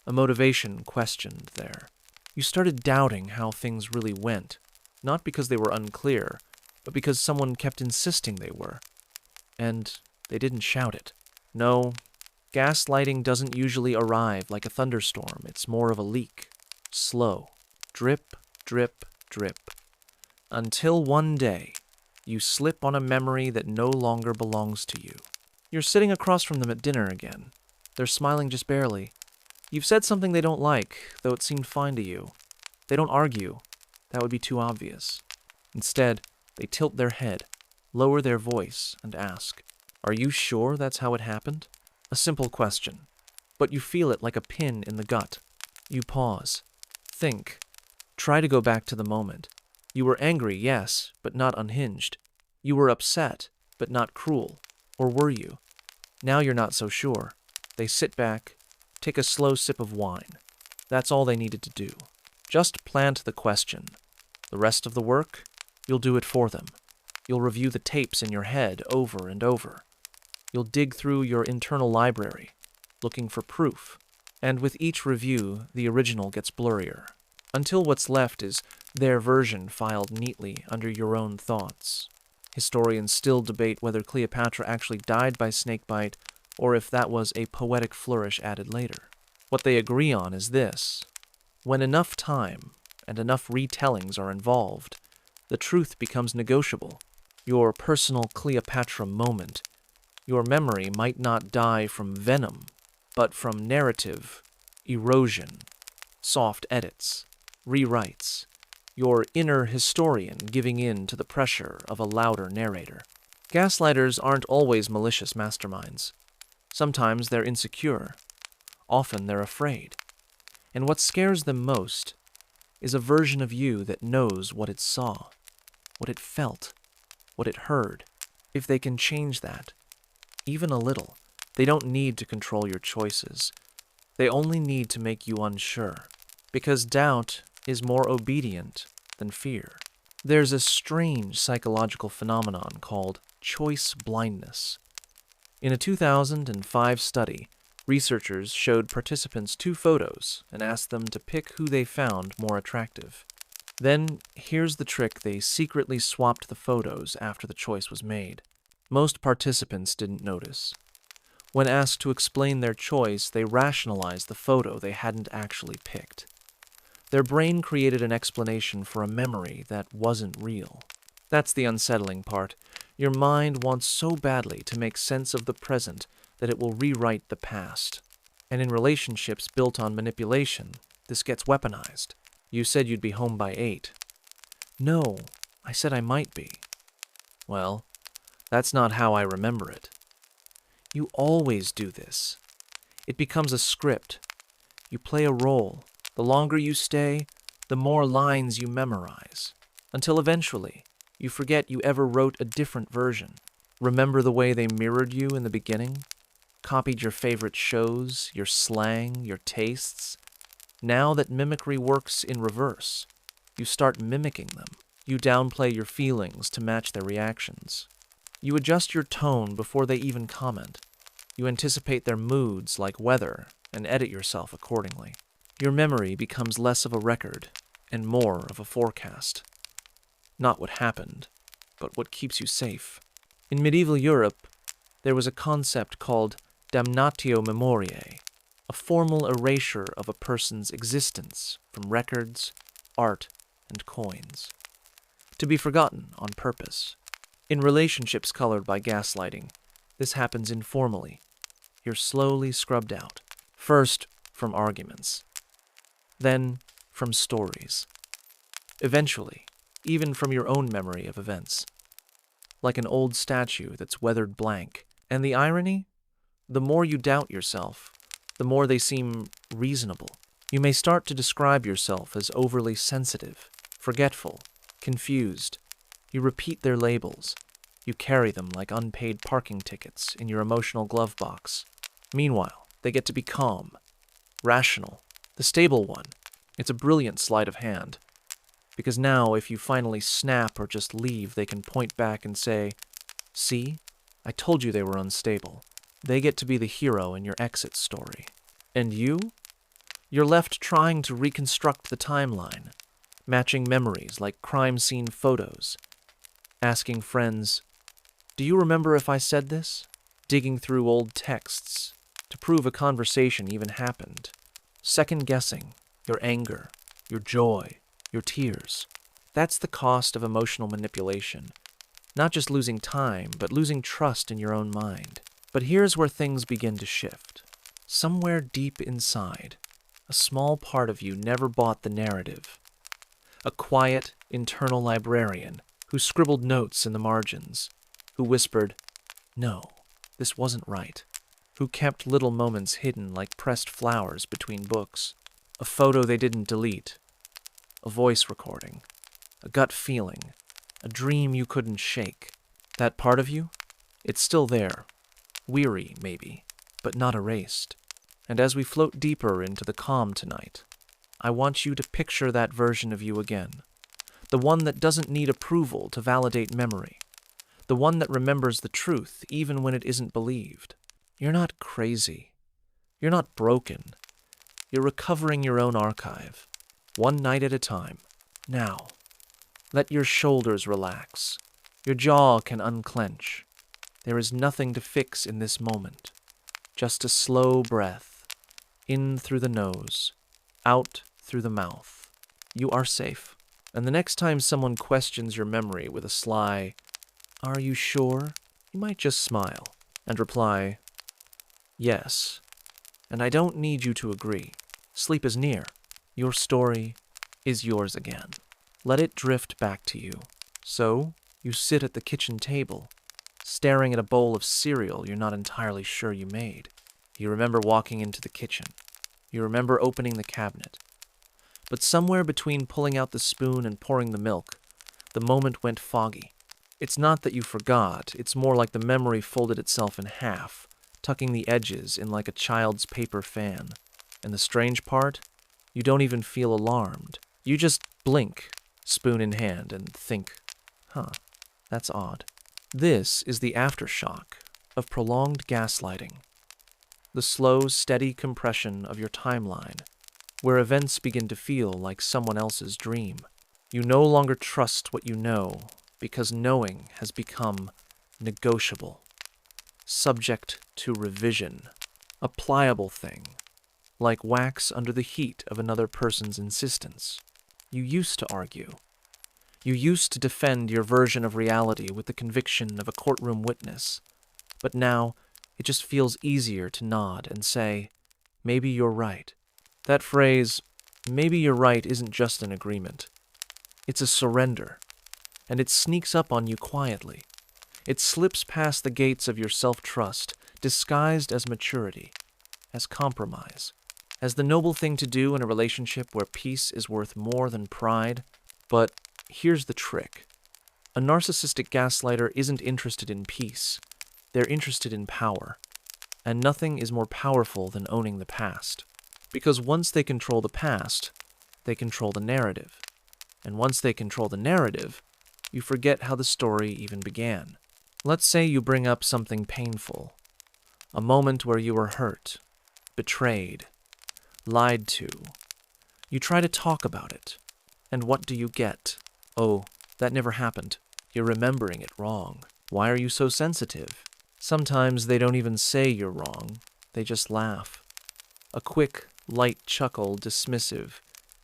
A motivation questioned there. You started doubting how things really went, not because they were unclear, but because someone kept insisting they were. And they didn't shout it. No, gaslighting doesn't usually arrive like a thunderstorm. It's more of a leak. Slow. Drip, drip, drip. Until one day, you slip on a memory that no longer belongs to you. You're sitting across from them at dinner again. They're smiling just barely. You've said something they don't like, though it seemed fine to you. They don't argue. That would be too obvious. Instead, they tilt their head, lower their voice, and ask, "Are you sure that's how it happened?" A simple question, but you feel it like a pin in the gut. You pause. Think. Try to go back to the moment. You were angry, yes, but not unhinged. You were upset, but not cruel. Or were you? Now you're not so sure. They sit back, take a slow sip of wine. That's all they needed to do. Just plant the question. The rest of the work, you'll do it for them. You'll review the tapes in your head over and over. You'll dig through your internal library, looking for proof. And with each review, the original gets blurrier, until what's left is their version filed neatly under your own thoughts. Historians still debate whether Cleopatra actually died by snakebite, or if that was a poetic flourish added later. What they agree on is this. When enough time and enough retellings are involved, the truth becomes negotiable. Your personal Cleopatra moment, your memory might not die from venom, but from narrative, erosion, soft edits, rewrites, your inner historian giving in to the pressure of a louder narrator. Gaslighters aren't always malicious masterminds. Sometimes they're insecure. Often they're afraid. And what scares them most is a version of you that knows what it saw, what it felt, what it heard. If they can change that, even a little, they don't need to control your choices. They only need to make you unsure. Because doubt is more obedient than fear. There's a strange psychological phenomenon called choice blindness. In a 2005 study, researchers showed participants 2 photos and asked them to pick who they found more attractive. Then, here's the trick: they secretly swapped the photos after the choice was made. Most participants didn't notice. When asked to explain their choice, they rationalized the photo they hadn't actually picked. Their brain created an explanation for a memory that wasn't real. That's the unsettling part. Your mind wants so badly to make sense of the present that it will rewrite the past. And in relationships built on manipulation, this gets weaponized. You said you'd be home by 8. No, I said I might be. Well, that's not how I remember it. You always do this. It becomes a script. You play a role. The longer you stay, the more lines you memorize, until eventually you forget you ever wrote a different version. Remember the way they mirrored you in the beginning? Copied your favorite shows, your slang, your tastes? Now that mimicry works in reverse, you start mimicking them. You downplay your feelings to match their reactions. You adjust your tone before they even comment. You anticipate their moods like weather and edit yourself accordingly. Your memory becomes less of a record and more of a forecast. Not what happened, but what keeps you safe. In medieval Europe, there was a concept called damnatio memoriae, a formal erasure of a person's existence from records, art, and coins, to be forgotten on purpose. In relationships colored by gaslighting, this happens informally. You're slowly scrubbed out, first from arguments, then from stories, eventually even from your own memory of events, like an old statue that's weathered blank. And the irony? The more you doubt yourself, the more they seem reasonable. You may start to describe yourself as overly sensitive, forgetful, confused. You repeat their labels. You carry them like unpaid parking tickets in your emotional glove box. Meanwhile, they get to be calm, rational, the stable one. It's a brilliant sleight of hand. Because now, if you finally snap or just leave, they can point back and say, "See? I told you they were unstable." They get to be the hero in your exit story. And you? You're left trying to reconstruct the timeline, matching memories like crime scene photos, asking friends, "Do you remember if I said this?" Digging through old texts to prove a conversation even happened, second-guessing your anger, your joy, your tears. That's the cost of emotional manipulation. Not just losing time, but losing trust in your own mind. But here's where things begin to shift. Somewhere deep inside, a small part of you never bought the narrative. A quiet, internal librarian who scribbled notes in the margins, who whispered, "No, this wasn't right," who kept little moments hidden like pressed flowers between books. A photo they didn't delete, a voice recording, a gut feeling, a dream you couldn't shake. That part of you? It's still there. Weary, maybe, but not erased. And as we float deeper into the calm tonight, I want you to picture that version of you again. The one that doesn't need approval to validate memory. The one that remembers the truth even when it isn't believed. You're not crazy. You're not broken. You're recovering your own archive, one night at a time. Now, let your shoulders relax. Your jaw can unclench. There is nothing to fix in this moment. Just a slow breath, in through the nose, out through the mouth. You are safe. And the next time someone questions your memory with a sly, "Are you sure?" you might just smile and reply, "Yes, and I don't need you to agree. Sleep is near. Your story is yours again." Let it drift back to you. So, you sit at the kitchen table, staring at a bowl of cereal you're not entirely sure you made. You remember walking into the kitchen. You remember opening the cabinet. But somewhere between pulling out the spoon and pouring the milk, the moment went foggy. It's not that you forgot, it's more like the memory folded itself in half, tucking the edges in like a child's paper fan. And the strange part? You don't even feel alarmed. You just blink, spoon in hand, and think, that's odd. This is the aftershock of prolonged gaslighting. The slow, steady compression of your timeline, where events begin to feel like someone else's dream. You no longer trust what you know because knowing has become negotiable, subject to revision, a pliable thing, like wax under the heat of another person's insistence. You used to argue. You used to defend your version of reality with the conviction of a courtroom witness, but now it just feels easier to nod and say, maybe you're right. That phrase, maybe you're right, isn't just an agreement. It's a surrender, and it sneaks up on you quietly. It slips past the gates of your self-trust, disguised as maturity, as compromise, as the noble thing to do in a relationship where peace is worth more than pride. But here's the trick. A narcissistic gaslighter isn't interested in peace. They're interested in power. And nothing is more powerful than owning the past. Because once they control the past, they control the narrative. And once they control the narrative, you forget how the story even began. Let's say you bring up something painful, a moment where you were hurt, betrayed, lied to. You try to talk about it, and what do you get? Oh, that never happened. You're remembering it wrong. Why are you so sensitive? Sometimes they don't even say you're wrong, they just laugh. A quick, light chuckle, dismissive,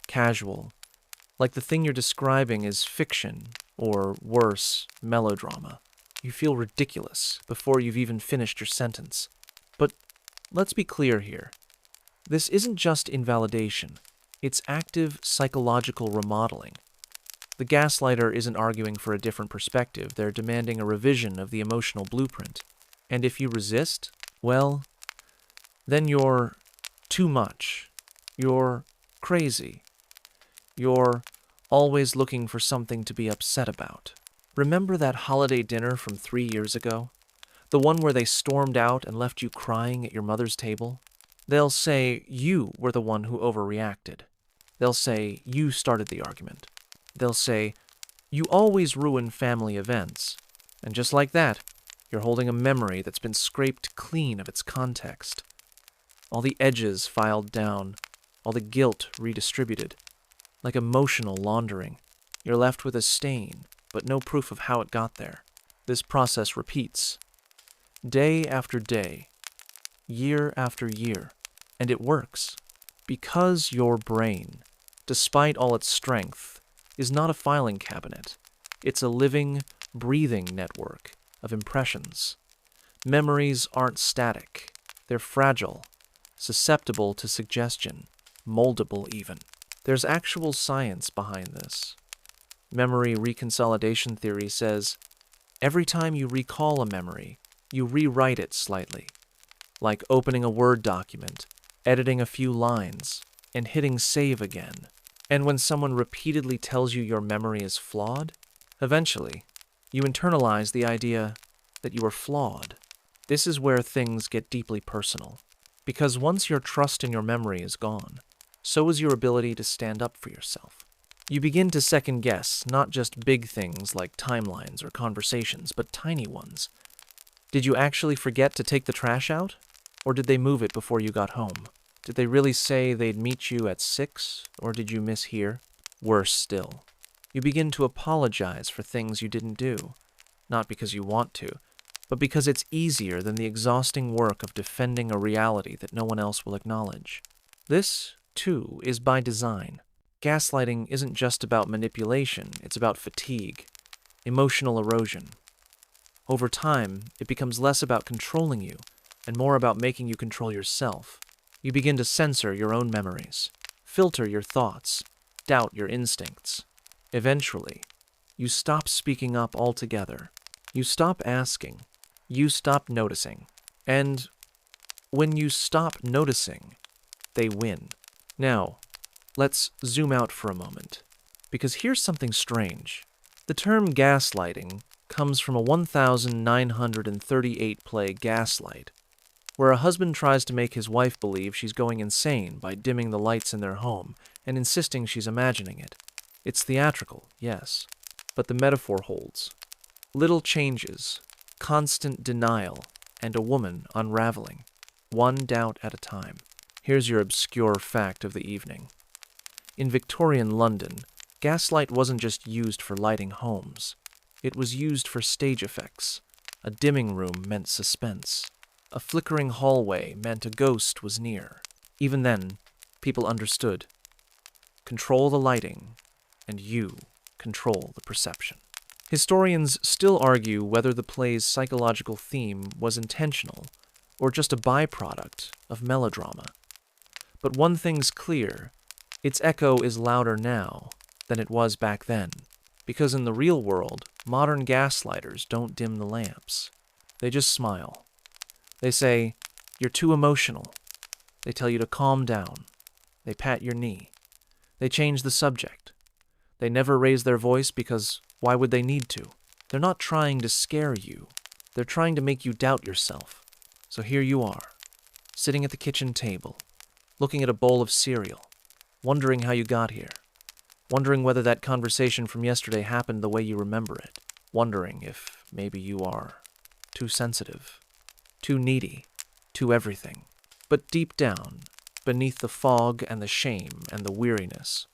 casual, like the thing you're describing is fiction, or worse, melodrama. You feel ridiculous before you've even finished your sentence. But let's be clear here. This isn't just invalidation. It's active psychological remodeling. The gaslighter isn't arguing for a different perspective. They're demanding a revision of the emotional blueprint. And if you resist, well, then you're too much. You're crazy. You're always looking for something to be upset about. Remember that holiday dinner from 3 years ago? The one where they stormed out and left you crying at your mother's table? They'll say you were the one who overreacted. They'll say you started the argument. They'll say, you always ruin family events. And just like that, you're holding a memory that's been scraped clean of its context. All the edges filed down, all the guilt redistributed. Like emotional laundering, you're left with a stain, but no proof of how it got there. This process repeats, day after day, year after year, and it works. Because your brain, despite all its strength, is not a filing cabinet. It's a living, breathing network of impressions. Memories aren't static. They're fragile, susceptible to suggestion, moldable even. There's actual science behind this. Memory reconsolidation theory says, every time you recall a memory, you rewrite it slightly, like opening a Word document, editing a few lines, and hitting save again. And when someone repeatedly tells you your memory is flawed, eventually, you internalize the idea that you are flawed. This is where things get deeply personal. Because once your trust in your memory is gone, so is your ability to stand up for yourself. You begin to second-guess not just big things like timelines or conversations, but tiny ones. Did you actually forget to take the trash out? Or did they move it before you got home? Did they really say they'd meet you at 6, or did you mishear? Worse still, you begin to apologize for things you didn't do, not because you want to, but because it's easier than the exhausting work of defending a reality that no one else will acknowledge. This, too, is by design. Gaslighting isn't just about manipulation, it's about fatigue, emotional erosion. Over time, it becomes less about controlling you and more about making you control yourself. You begin to censor your own memories, filter your thoughts, doubt your instincts. Eventually, you stop speaking up altogether. You stop asking. You stop noticing. And when you stop noticing, they win. Now, let's zoom out for a moment, because here's something strange. The term gaslighting comes from a 1938 play Gaslight, where a husband tries to make his wife believe she's going insane by dimming the lights in their home and insisting she's imagining it. It's theatrical, yes, but the metaphor holds. Little changes, constant denial, and a woman unraveling, one doubt at a time. Here's your obscure fact of the evening. In Victorian London, Gaslight wasn't just used for lighting homes. It was used for stage effects. A dimming room meant suspense. A flickering hallway meant a ghost was near. Even then, people understood. Control the lighting, and you control the perception. Historians still argue whether the play's psychological theme was intentional or just a byproduct of melodrama. But one thing's clear, its echo is louder now than it was back then, because in the real world, modern gaslighters don't dim the lamps. They just smile. They say, "You're too emotional." They tell you to calm down. They pat your knee. They change the subject. They never raise their voice because why would they need to? They're not trying to scare you. They're trying to make you doubt yourself. So here you are, sitting at the kitchen table, looking at a bowl of cereal, wondering how you got here, wondering whether that conversation from yesterday happened the way you remember it, wondering if maybe you are too sensitive, too needy, too everything. But deep down, beneath the fog and the shame and the weariness,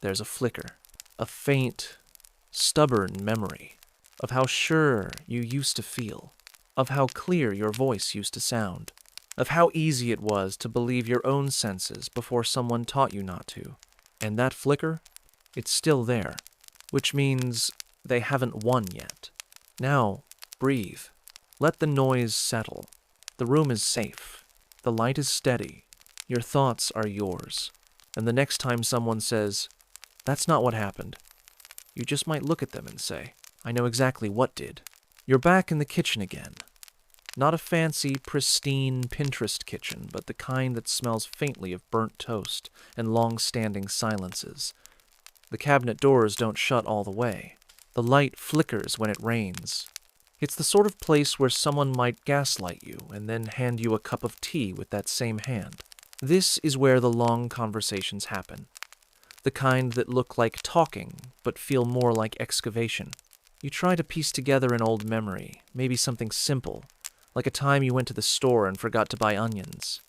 there's a flicker, a faint, stubborn memory of how sure you used to feel, of how clear your voice used to sound, of how easy it was to believe your own senses before someone taught you not to. And that flicker, it's still there, which means they haven't won yet. Now, breathe. Let the noise settle. The room is safe. The light is steady. Your thoughts are yours. And the next time someone says, "That's not what happened," you just might look at them and say, "I know exactly what did." You're back in the kitchen again. Not a fancy, pristine Pinterest kitchen, but the kind that smells faintly of burnt toast and long-standing silences. The cabinet doors don't shut all the way. The light flickers when it rains. It's the sort of place where someone might gaslight you and then hand you a cup of tea with that same hand. This is where the long conversations happen. The kind that look like talking, but feel more like excavation. You try to piece together an old memory, maybe something simple, like a time you went to the store and forgot to buy onions.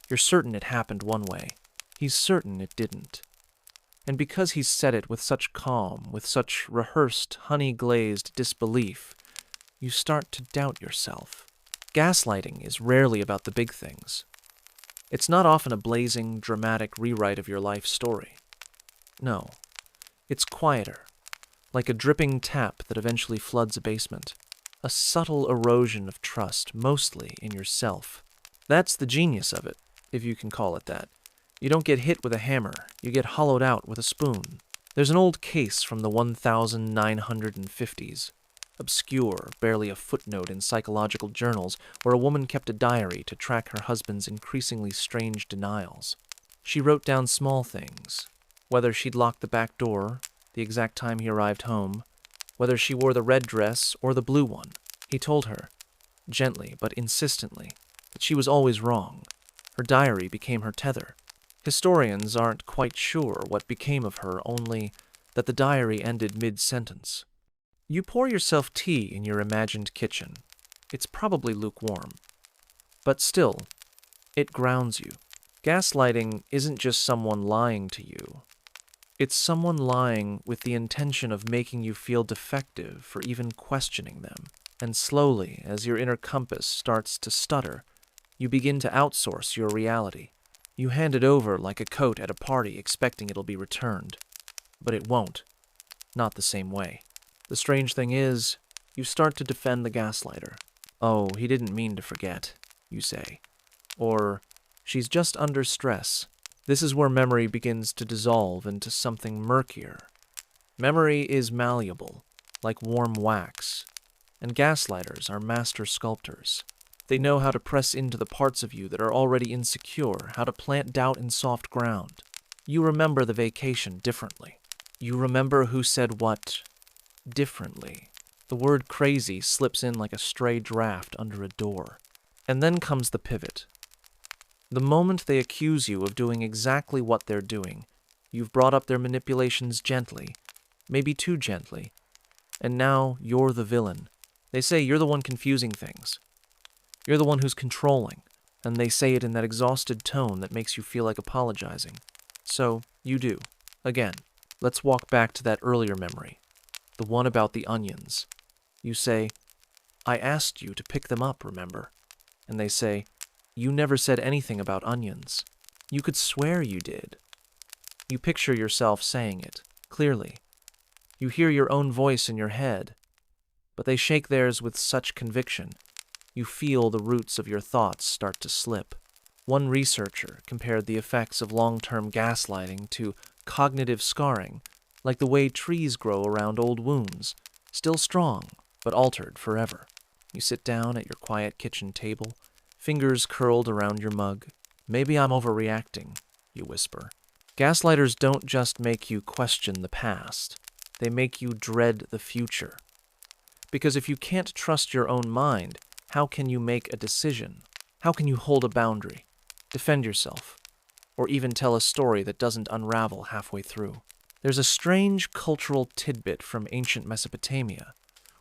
You're certain it happened one way. He's certain it didn't. And because he's said it with such calm, with such rehearsed, honey-glazed disbelief, you start to doubt yourself. Gaslighting is rarely about the big things. It's not often a blazing, dramatic rewrite of your life story. No, it's quieter, like a dripping tap that eventually floods a basement. A subtle erosion of trust, mostly in yourself. That's the genius of it, if you can call it that. You don't get hit with a hammer, you get hollowed out with a spoon. There's an old case from the 1950s. Obscure, barely a footnote in psychological journals, where a woman kept a diary to track her husband's increasingly strange denials. She wrote down small things, whether she'd locked the back door, the exact time he arrived home, whether she wore the red dress or the blue one. He told her, gently but insistently, that she was always wrong. Her diary became her tether. Historians aren't quite sure what became of her, only that the diary ended mid-sentence. You pour yourself tea in your imagined kitchen. It's probably lukewarm. But still, it grounds you. Gaslighting isn't just someone lying to you. It's someone lying with the intention of making you feel defective for even questioning them. And slowly, as your inner compass starts to stutter, you begin to outsource your reality. You hand it over like a coat at a party expecting it'll be returned. But it won't. Not the same way. The strange thing is, you start to defend the gaslighter. "Oh, he didn't mean to forget," you say. Or, "She's just under stress." This is where memory begins to dissolve into something murkier. Memory is malleable, like warm wax, and gaslighters are master sculptors. They know how to press into the parts of you that are already insecure, how to plant doubt in soft ground. You remember the vacation differently. You remember who said what differently. The word crazy slips in like a stray draft under a door. And then comes the pivot. The moment they accuse you of doing exactly what they're doing, you've brought up their manipulations gently, maybe too gently, and now you're the villain. They say you're the one confusing things. You're the one who's controlling, and they say it in that exhausted tone that makes you feel like apologizing. So, you do. Again. Let's walk back to that earlier memory, the one about the onions. You say, I asked you to pick them up, remember? And they say, you never said anything about onions. You could swear you did. You picture yourself saying it, clearly. You hear your own voice in your head, but they shake theirs with such conviction. You feel the roots of your thoughts start to slip. One researcher compared the effects of long-term gaslighting to cognitive scarring, like the way trees grow around old wounds, still strong, but altered forever. You sit down at your quiet kitchen table, fingers curled around your mug. Maybe I'm overreacting, you whisper. Gaslighters don't just make you question the past. They make you dread the future. Because if you can't trust your own mind, how can you make a decision? How can you hold a boundary, defend yourself, or even tell a story that doesn't unravel halfway through? There's a strange cultural tidbit from ancient Mesopotamia,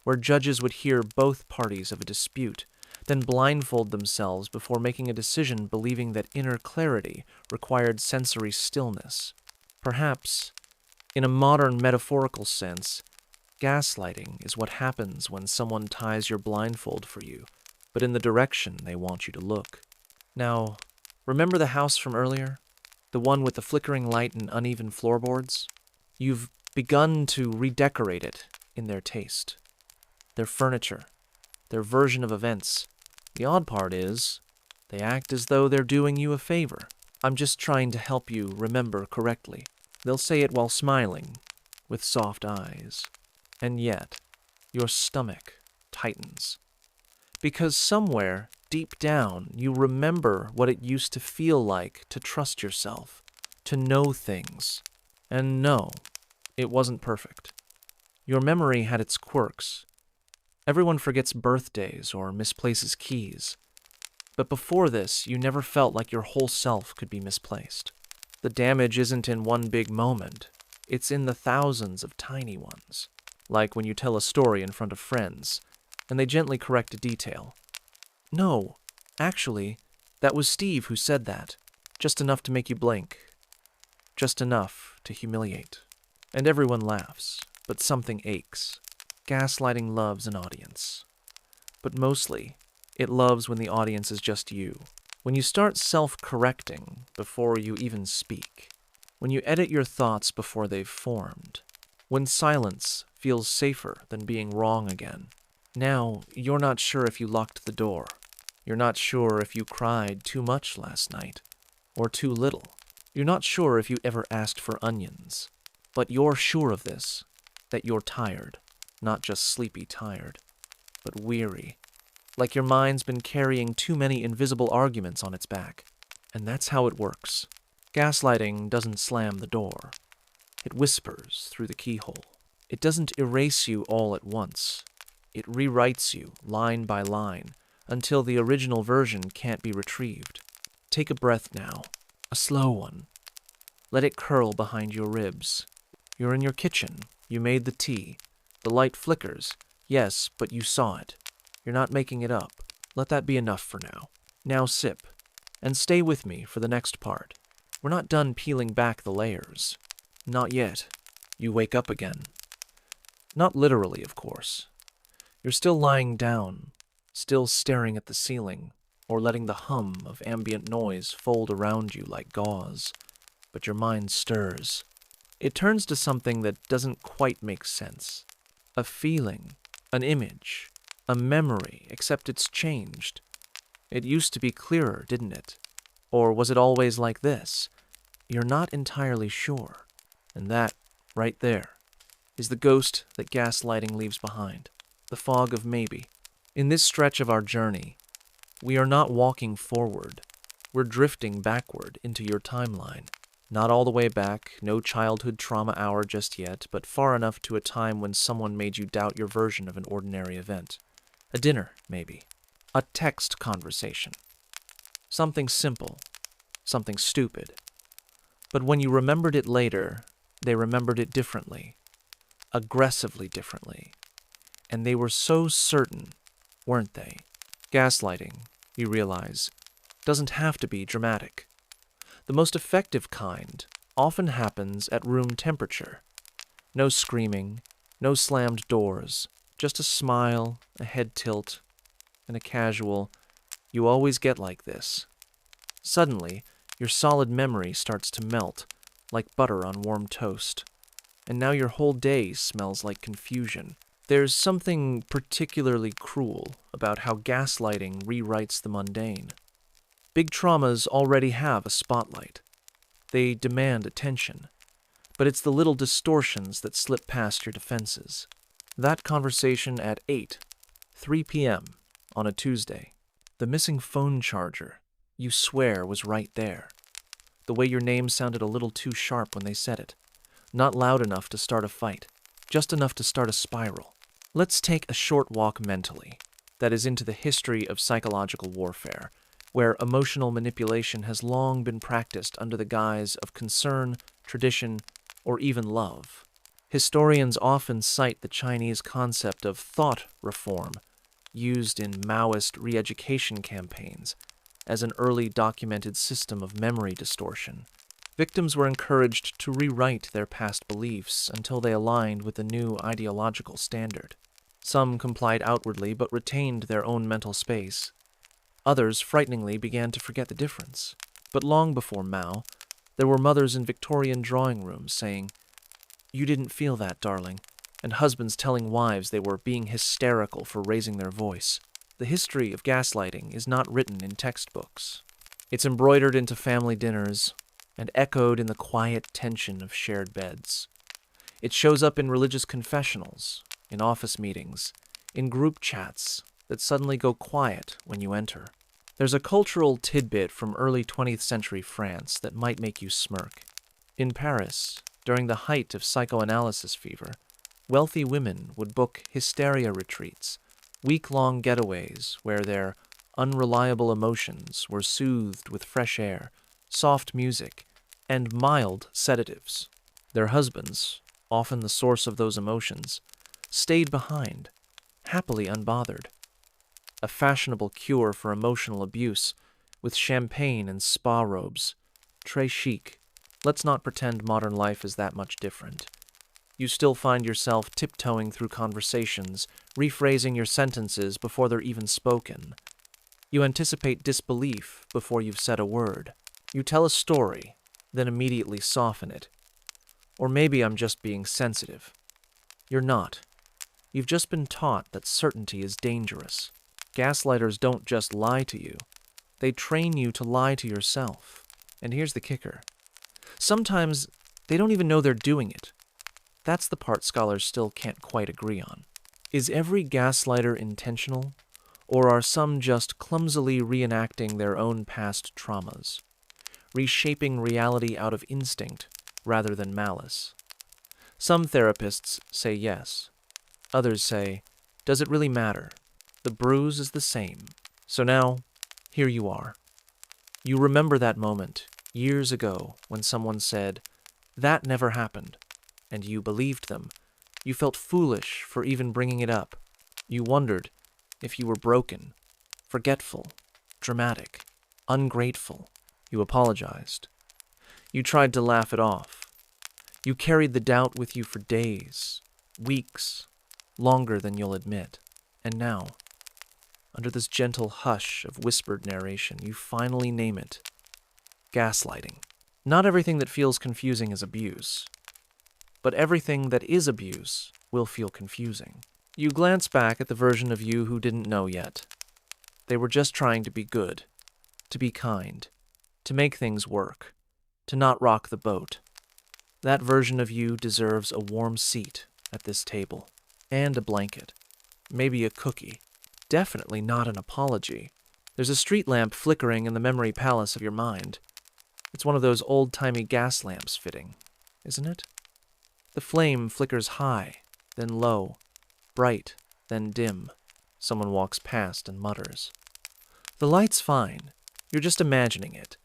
where judges would hear both parties of a dispute, then blindfold themselves before making a decision, believing that inner clarity required sensory stillness. Perhaps, in a modern metaphorical sense, gaslighting is what happens when someone ties your blindfold for you, but in the direction they want you to look. Now, remember the house from earlier? The one with the flickering light and uneven floorboards? You've begun to redecorate it in their taste. Their furniture, their version of events. The odd part is, they act as though they're doing you a favor. I'm just trying to help you remember correctly. They'll say it while smiling, with soft eyes. And yet, your stomach tightens. Because somewhere, deep down, you remember what it used to feel like to trust yourself, to know things. And no, it wasn't perfect. Your memory had its quirks. Everyone forgets birthdays or misplaces keys. But before this, you never felt like your whole self could be misplaced. The damage isn't in one big moment. It's in the thousands of tiny ones. Like when you tell a story in front of friends, and they gently correct a detail. No, actually, that was Steve who said that. Just enough to make you blink. Just enough to humiliate. And everyone laughs, but something aches. Gaslighting loves an audience. But mostly, it loves when the audience is just you. When you start self-correcting before you even speak. When you edit your thoughts before they've formed. When silence feels safer than being wrong again. Now, you're not sure if you locked the door. You're not sure if you cried too much last night, or too little. You're not sure if you ever asked for onions. But you're sure of this, that you're tired. Not just sleepy tired, but weary. Like your mind's been carrying too many invisible arguments on its back. And that's how it works. Gaslighting doesn't slam the door. It whispers through the keyhole. It doesn't erase you all at once. It rewrites you line by line until the original version can't be retrieved. Take a breath now, a slow one. Let it curl behind your ribs. You're in your kitchen. You made the tea. The light flickers. Yes, but you saw it. You're not making it up. Let that be enough for now. Now sip, and stay with me for the next part. We're not done peeling back the layers. Not yet. You wake up again. Not literally, of course. You're still lying down, still staring at the ceiling, or letting the hum of ambient noise fold around you like gauze. But your mind stirs. It turns to something that doesn't quite make sense. A feeling, an image, a memory, except it's changed. It used to be clearer, didn't it? Or was it always like this? You're not entirely sure. And that, right there, is the ghost that gaslighting leaves behind. The fog of maybe. In this stretch of our journey, we are not walking forward. We're drifting backward into your timeline. Not all the way back, no childhood trauma hour just yet, but far enough to a time when someone made you doubt your version of an ordinary event. A dinner, maybe. A text conversation. Something simple. Something stupid. But when you remembered it later, they remembered it differently. Aggressively differently. And they were so certain, weren't they? Gaslighting, you realize, doesn't have to be dramatic. The most effective kind often happens at room temperature, No screaming, no slammed doors, just a smile, a head tilt, and a casual, "You always get like this." Suddenly, your solid memory starts to melt, like butter on warm toast, and now your whole day smells like confusion. There's something particularly cruel about how gaslighting rewrites the mundane. Big traumas already have a spotlight. They demand attention, but it's the little distortions that slip past your defenses. That conversation at 3 p.m. on a Tuesday. The missing phone charger, you swear, was right there. The way your name sounded a little too sharp when they said it. Not loud enough to start a fight, just enough to start a spiral. Let's take a short walk mentally, that is into the history of psychological warfare, where emotional manipulation has long been practiced under the guise of concern, tradition, or even love. Historians often cite the Chinese concept of thought reform, used in Maoist re-education campaigns, as an early documented system of memory distortion. Victims were encouraged to rewrite their past beliefs until they aligned with the new ideological standard. Some complied outwardly but retained their own mental space. Others, frighteningly, began to forget the difference. But long before Mao, there were mothers in Victorian drawing rooms saying, "You didn't feel that, darling," and husbands telling wives they were being hysterical for raising their voice. The history of gaslighting is not written in textbooks. It's embroidered into family dinners and echoed in the quiet tension of shared beds. It shows up in religious confessionals, in office meetings, in group chats that suddenly go quiet when you enter. There's a cultural tidbit from early 20th century France that might make you smirk. In Paris, during the height of psychoanalysis fever, wealthy women would book hysteria retreats, week-long getaways where their unreliable emotions were soothed with fresh air, soft music, and mild sedatives. Their husbands, often the source of those emotions, stayed behind, happily unbothered. A fashionable cure for emotional abuse, with champagne and spa robes. Très chic. Let's not pretend modern life is that much different. You still find yourself tiptoeing through conversations, rephrasing your sentences before they're even spoken. You anticipate disbelief before you've said a word. You tell a story, then immediately soften it. Or maybe I'm just being sensitive. You're not. You've just been taught that certainty is dangerous. Gaslighters don't just lie to you. They train you to lie to yourself. And here's the kicker. Sometimes they don't even know they're doing it. That's the part scholars still can't quite agree on. Is every gaslighter intentional, or are some just clumsily reenacting their own past traumas, reshaping reality out of instinct rather than malice? Some therapists say yes. Others say, does it really matter? The bruise is the same. So now, here you are. You remember that moment, years ago, when someone said, "That never happened," and you believed them. You felt foolish for even bringing it up. You wondered if you were broken, forgetful, dramatic, ungrateful. You apologized. You tried to laugh it off. You carried the doubt with you for days, weeks, longer than you'll admit. And now, under this gentle hush of whispered narration, you finally name it. Gaslighting. Not everything that feels confusing is abuse, but everything that is abuse will feel confusing. You glance back at the version of you who didn't know yet. They were just trying to be good, to be kind, to make things work, to not rock the boat. That version of you deserves a warm seat at this table, and a blanket, maybe a cookie. Definitely not an apology. There's a street lamp flickering in the memory palace of your mind. It's one of those old-timey gas lamps fitting, isn't it? The flame flickers high, then low, bright, then dim. Someone walks past and mutters. The light's fine. You're just imagining it.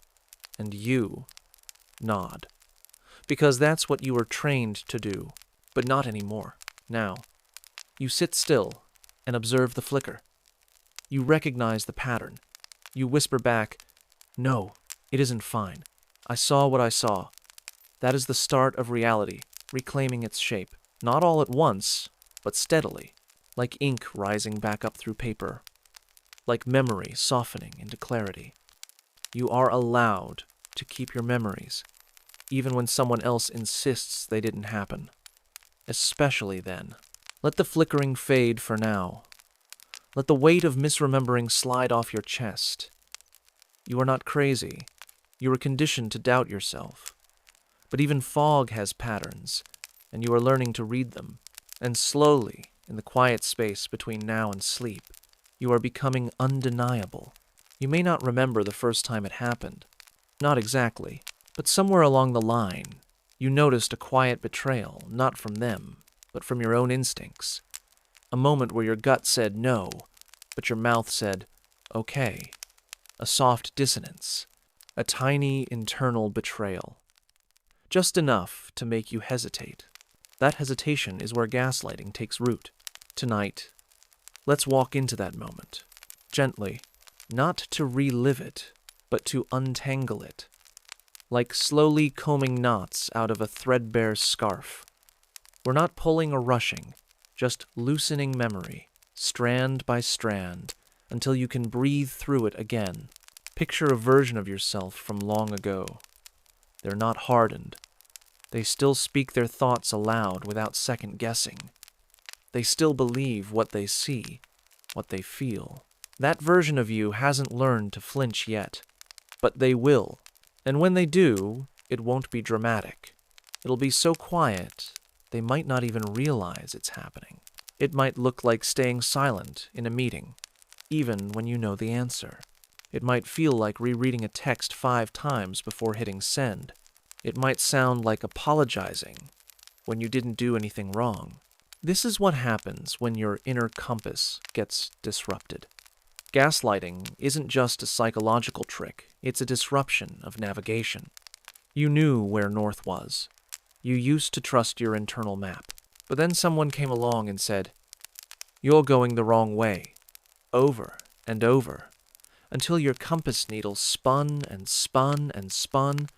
And you nod. Because that's what you were trained to do, but not anymore. Now, you sit still and observe the flicker. You recognize the pattern. You whisper back, "No, it isn't fine. I saw what I saw. That is the start of reality, reclaiming its shape, not all at once, but steadily, like ink rising back up through paper, like memory softening into clarity. You are allowed to keep your memories, even when someone else insists they didn't happen. Especially then. Let the flickering fade for now. Let the weight of misremembering slide off your chest. You are not crazy. You are conditioned to doubt yourself. But even fog has patterns, and you are learning to read them. And slowly, in the quiet space between now and sleep, you are becoming undeniable. You may not remember the first time it happened. Not exactly. But somewhere along the line, you noticed a quiet betrayal, not from them, but from your own instincts. A moment where your gut said no, but your mouth said, okay. A soft dissonance. A tiny internal betrayal. Just enough to make you hesitate. That hesitation is where gaslighting takes root. Tonight, let's walk into that moment. Gently. Not to relive it, but to untangle it. Like slowly combing knots out of a threadbare scarf. We're not pulling or rushing, just loosening memory, strand by strand, until you can breathe through it again. Picture a version of yourself from long ago. They're not hardened. They still speak their thoughts aloud without second guessing. They still believe what they see, what they feel. That version of you hasn't learned to flinch yet, but they will. And when they do, it won't be dramatic. It'll be so quiet, they might not even realize it's happening. It might look like staying silent in a meeting, even when you know the answer. It might feel like rereading a text 5 times before hitting send. It might sound like apologizing when you didn't do anything wrong. This is what happens when your inner compass gets disrupted. Gaslighting isn't just a psychological trick, it's a disruption of navigation. You knew where north was. You used to trust your internal map. But then someone came along and said, "You're going the wrong way," over and over, until your compass needle spun and spun and spun,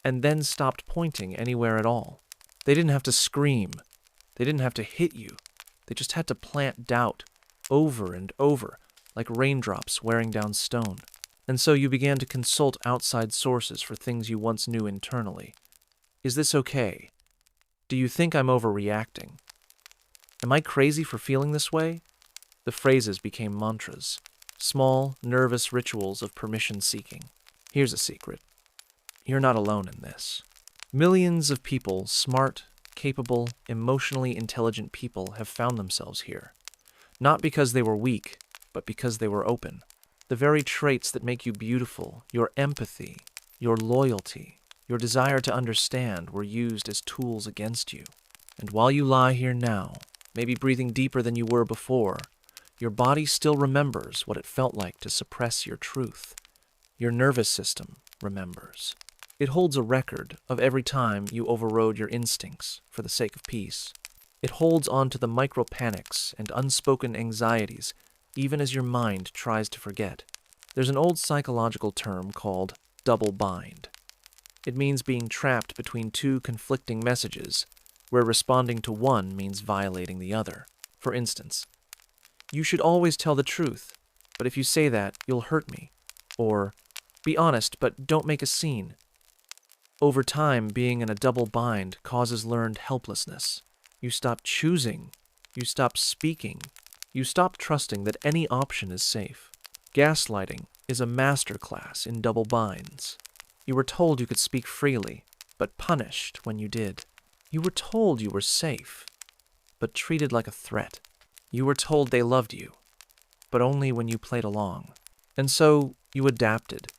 and then stopped pointing anywhere at all. They didn't have to scream. They didn't have to hit you. They just had to plant doubt, over and over, like raindrops wearing down stone. And so you began to consult outside sources for things you once knew internally. Is this okay? Do you think I'm overreacting? Am I crazy for feeling this way? The phrases became mantras, small, nervous rituals of permission-seeking. Here's a secret. You're not alone in this. Millions of people, smart, capable, emotionally intelligent people, have found themselves here. Not because they were weak, but because they were open. The very traits that make you beautiful, your empathy, your loyalty, your desire to understand, were used as tools against you. And while you lie here now, maybe breathing deeper than you were before, your body still remembers what it felt like to suppress your truth. Your nervous system remembers. It holds a record of every time you overrode your instincts for the sake of peace. It holds on to the micro-panics and unspoken anxieties, even as your mind tries to forget. There's an old psychological term called double bind. It means being trapped between 2 conflicting messages, where responding to one means violating the other. For instance, "You should always tell the truth, but if you say that, you'll hurt me." Or, "Be honest, but don't make a scene." Over time, being in a double bind causes learned helplessness. You stop choosing. You stop speaking. You stop trusting that any option is safe. Gaslighting is a masterclass in double binds. You were told you could speak freely, but punished when you did. You were told you were safe, but treated like a threat. You were told they loved you, but only when you played along. And so you adapted.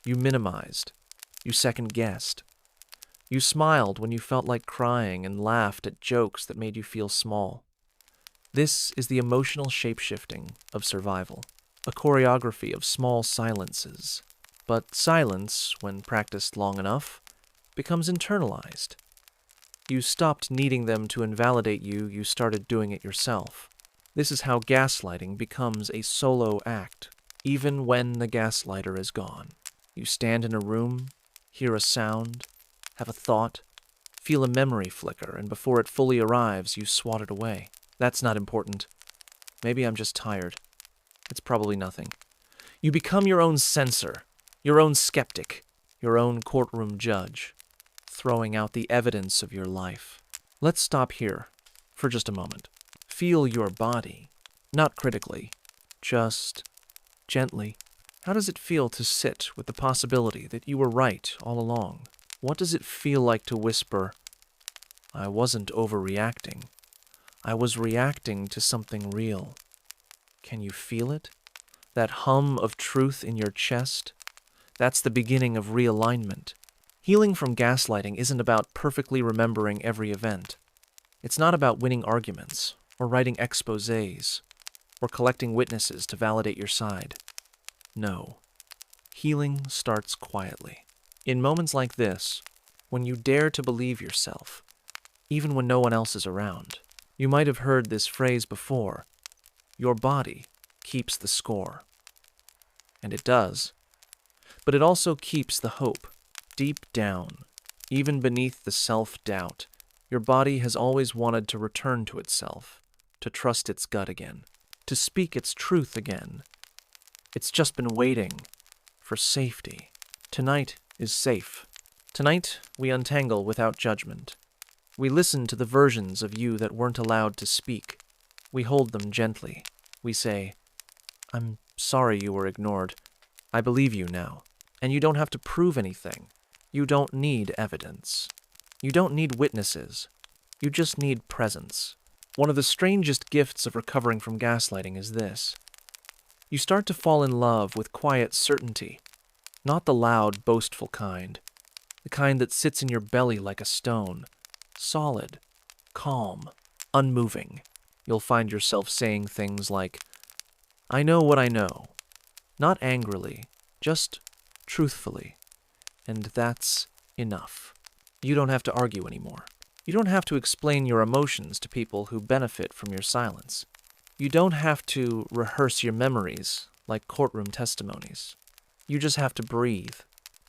You minimized. You second-guessed. You smiled when you felt like crying and laughed at jokes that made you feel small. This is the emotional shape-shifting of survival, a choreography of small silences. But silence, when practiced long enough, becomes internalized. You stopped needing them to invalidate you, you started doing it yourself. This is how gaslighting becomes a solo act, even when the gaslighter is gone. You stand in a room, hear a sound, have a thought, Feel a memory flicker, and before it fully arrives, you swat it away. That's not important. Maybe I'm just tired. It's probably nothing. You become your own censor, your own skeptic, your own courtroom judge, throwing out the evidence of your life. Let's stop here for just a moment. Feel your body, not critically, just gently. How does it feel to sit with the possibility that you were right all along? What does it feel like to whisper, I wasn't overreacting. I was reacting to something real. Can you feel it? That hum of truth in your chest? That's the beginning of realignment. Healing from gaslighting isn't about perfectly remembering every event. It's not about winning arguments, or writing exposés, or collecting witnesses to validate your side. No. Healing starts quietly. In moments like this, when you dare to believe yourself, even when no one else is around. You might have heard this phrase before. Your body keeps the score. And it does. But it also keeps the hope. Deep down, even beneath the self-doubt, your body has always wanted to return to itself, to trust its gut again, to speak its truth again. It's just been waiting for safety. Tonight is safe. Tonight, we untangle without judgment. We listen to the versions of you that weren't allowed to speak. We hold them gently. We say, I'm sorry you were ignored. I believe you now. And you don't have to prove anything. You don't need evidence. You don't need witnesses. You just need presence. One of the strangest gifts of recovering from gaslighting is this. You start to fall in love with quiet certainty, not the loud, boastful kind, the kind that sits in your belly like a stone, solid, calm, unmoving. You'll find yourself saying things like, I know what I know, not angrily, just truthfully, and that's enough. You don't have to argue anymore. You don't have to explain your emotions to people who benefit from your silence. You don't have to rehearse your memories like courtroom testimonies. You just have to breathe,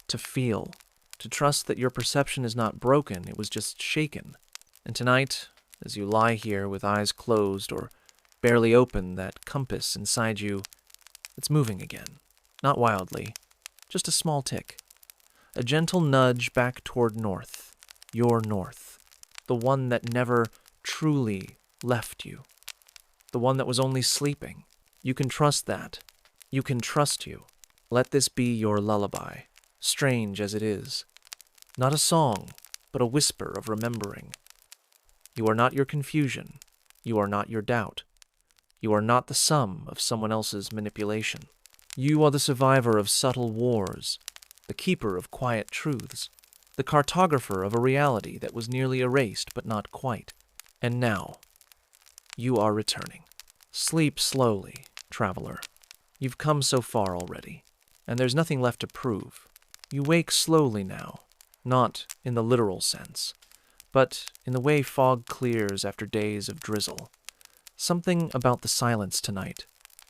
to feel, to trust that your perception is not broken, it was just shaken. And tonight, as you lie here with eyes closed or barely open, that compass inside you, it's moving again. Not wildly, just a small tick. A gentle nudge back toward north, your north. The one that never truly left you. The one that was only sleeping. You can trust that. You can trust you. Let this be your lullaby, strange as it is. Not a song, but a whisper of remembering. You are not your confusion. You are not your doubt. You are not the sum of someone else's manipulation. You are the survivor of subtle wars, the keeper of quiet truths, the cartographer of a reality that was nearly erased but not quite. And now, you are returning. Sleep slowly, traveler. You've come so far already, and there's nothing left to prove. You wake slowly now, not in the literal sense, but in the way fog clears after days of drizzle. Something about the silence tonight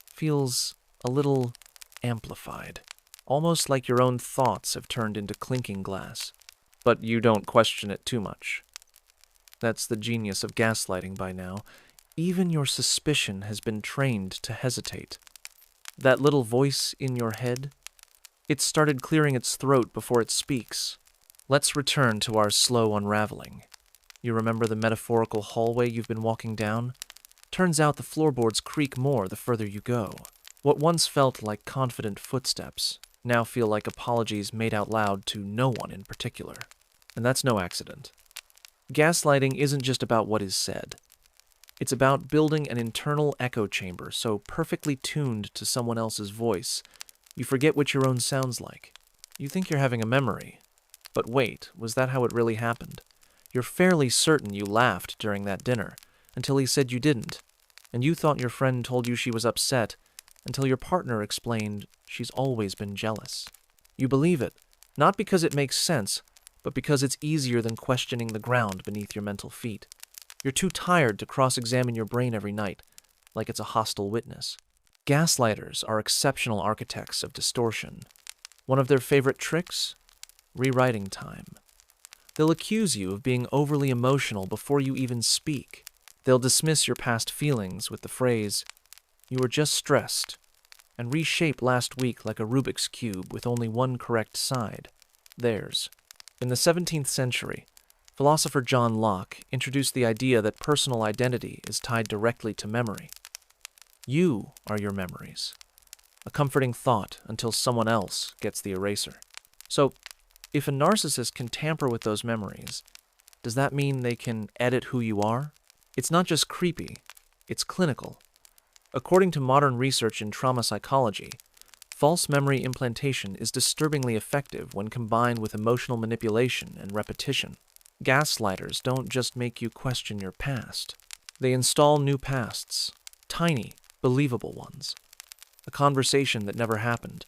feels a little amplified, almost like your own thoughts have turned into clinking glass. But you don't question it too much. That's the genius of gaslighting by now. Even your suspicion has been trained to hesitate. That little voice in your head, it started clearing its throat before it speaks. Let's return to our slow unraveling. You remember the metaphorical hallway you've been walking down? Turns out the floorboards creak more the further you go. What once felt like confident footsteps now feel like apologies made out loud to no one in particular. And that's no accident. Gaslighting isn't just about what is said. It's about building an internal echo chamber so perfectly tuned to someone else's voice, you forget what your own sounds like. You think you're having a memory. But wait, was that how it really happened? You're fairly certain you laughed during that dinner, until he said you didn't, and you thought your friend told you she was upset, until your partner explained she's always been jealous. You believe it, not because it makes sense, but because it's easier than questioning the ground beneath your mental feet. You're too tired to cross-examine your brain every night, like it's a hostile witness. Gaslighters are exceptional architects of distortion. One of their favorite tricks? Rewriting time. They'll accuse you of being overly emotional before you even speak. They'll dismiss your past feelings with the phrase, "You were just stressed," and reshape last week like a Rubik's Cube with only one correct side, theirs. In the 17th century, philosopher John Locke introduced the idea that personal identity is tied directly to memory. You are your memories. A comforting thought until someone else gets the eraser. So, if a narcissist can tamper with those memories, does that mean they can edit who you are? It's not just creepy, it's clinical. According to modern research in trauma psychology, false memory implantation is disturbingly effective when combined with emotional manipulation and repetition. Gaslighters don't just make you question your past. They install new pasts, tiny, believable ones. A conversation that never happened,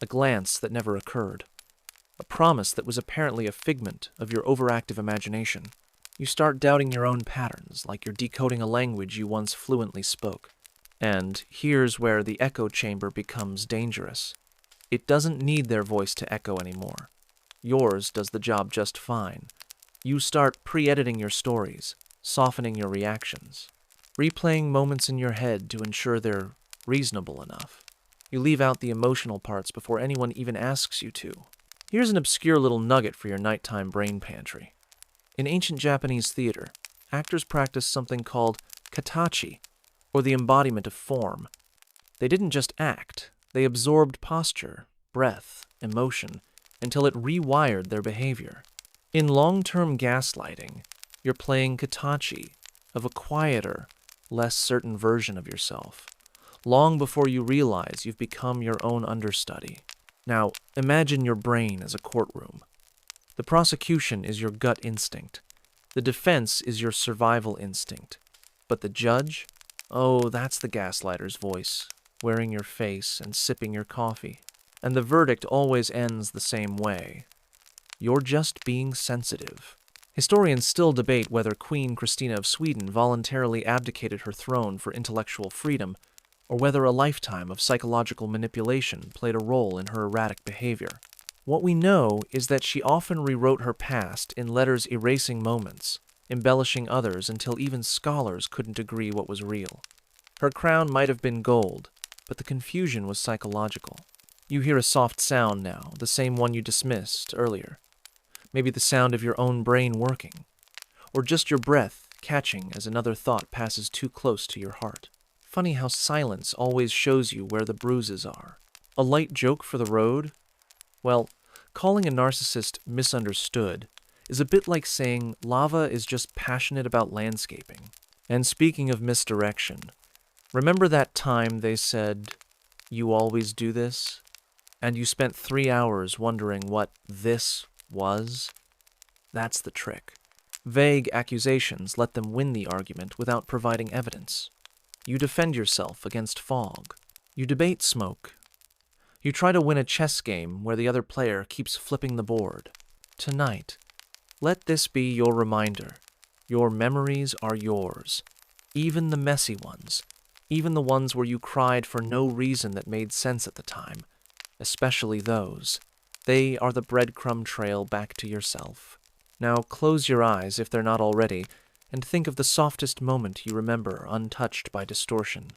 a glance that never occurred, a promise that was apparently a figment of your overactive imagination. You start doubting your own patterns, like you're decoding a language you once fluently spoke. And here's where the echo chamber becomes dangerous. It doesn't need their voice to echo anymore. Yours does the job just fine. You start pre-editing your stories, softening your reactions, replaying moments in your head to ensure they're reasonable enough. You leave out the emotional parts before anyone even asks you to. Here's an obscure little nugget for your nighttime brain pantry. In ancient Japanese theater, actors practiced something called katachi, or the embodiment of form. They didn't just act, they absorbed posture, breath, emotion, until it rewired their behavior. In long-term gaslighting, you're playing katachi of a quieter, less certain version of yourself, long before you realize you've become your own understudy. Now, imagine your brain as a courtroom. The prosecution is your gut instinct. The defense is your survival instinct. But the judge? Oh, that's the gaslighter's voice, wearing your face and sipping your coffee. And the verdict always ends the same way. You're just being sensitive. Historians still debate whether Queen Christina of Sweden voluntarily abdicated her throne for intellectual freedom, or whether a lifetime of psychological manipulation played a role in her erratic behavior. What we know is that she often rewrote her past in letters erasing moments, embellishing others until even scholars couldn't agree what was real. Her crown might have been gold, but the confusion was psychological. You hear a soft sound now, the same one you dismissed earlier. Maybe the sound of your own brain working, or just your breath catching as another thought passes too close to your heart. Funny how silence always shows you where the bruises are. A light joke for the road? Well, calling a narcissist misunderstood is a bit like saying lava is just passionate about landscaping. And speaking of misdirection, remember that time they said, "You always do this?" And you spent 3 hours wondering what this was? That's the trick. Vague accusations let them win the argument without providing evidence. You defend yourself against fog. You debate smoke. You try to win a chess game where the other player keeps flipping the board. Tonight, let this be your reminder. Your memories are yours. Even the messy ones. Even the ones where you cried for no reason that made sense at the time. Especially those. They are the breadcrumb trail back to yourself. Now close your eyes if they're not already, and think of the softest moment you remember untouched by distortion.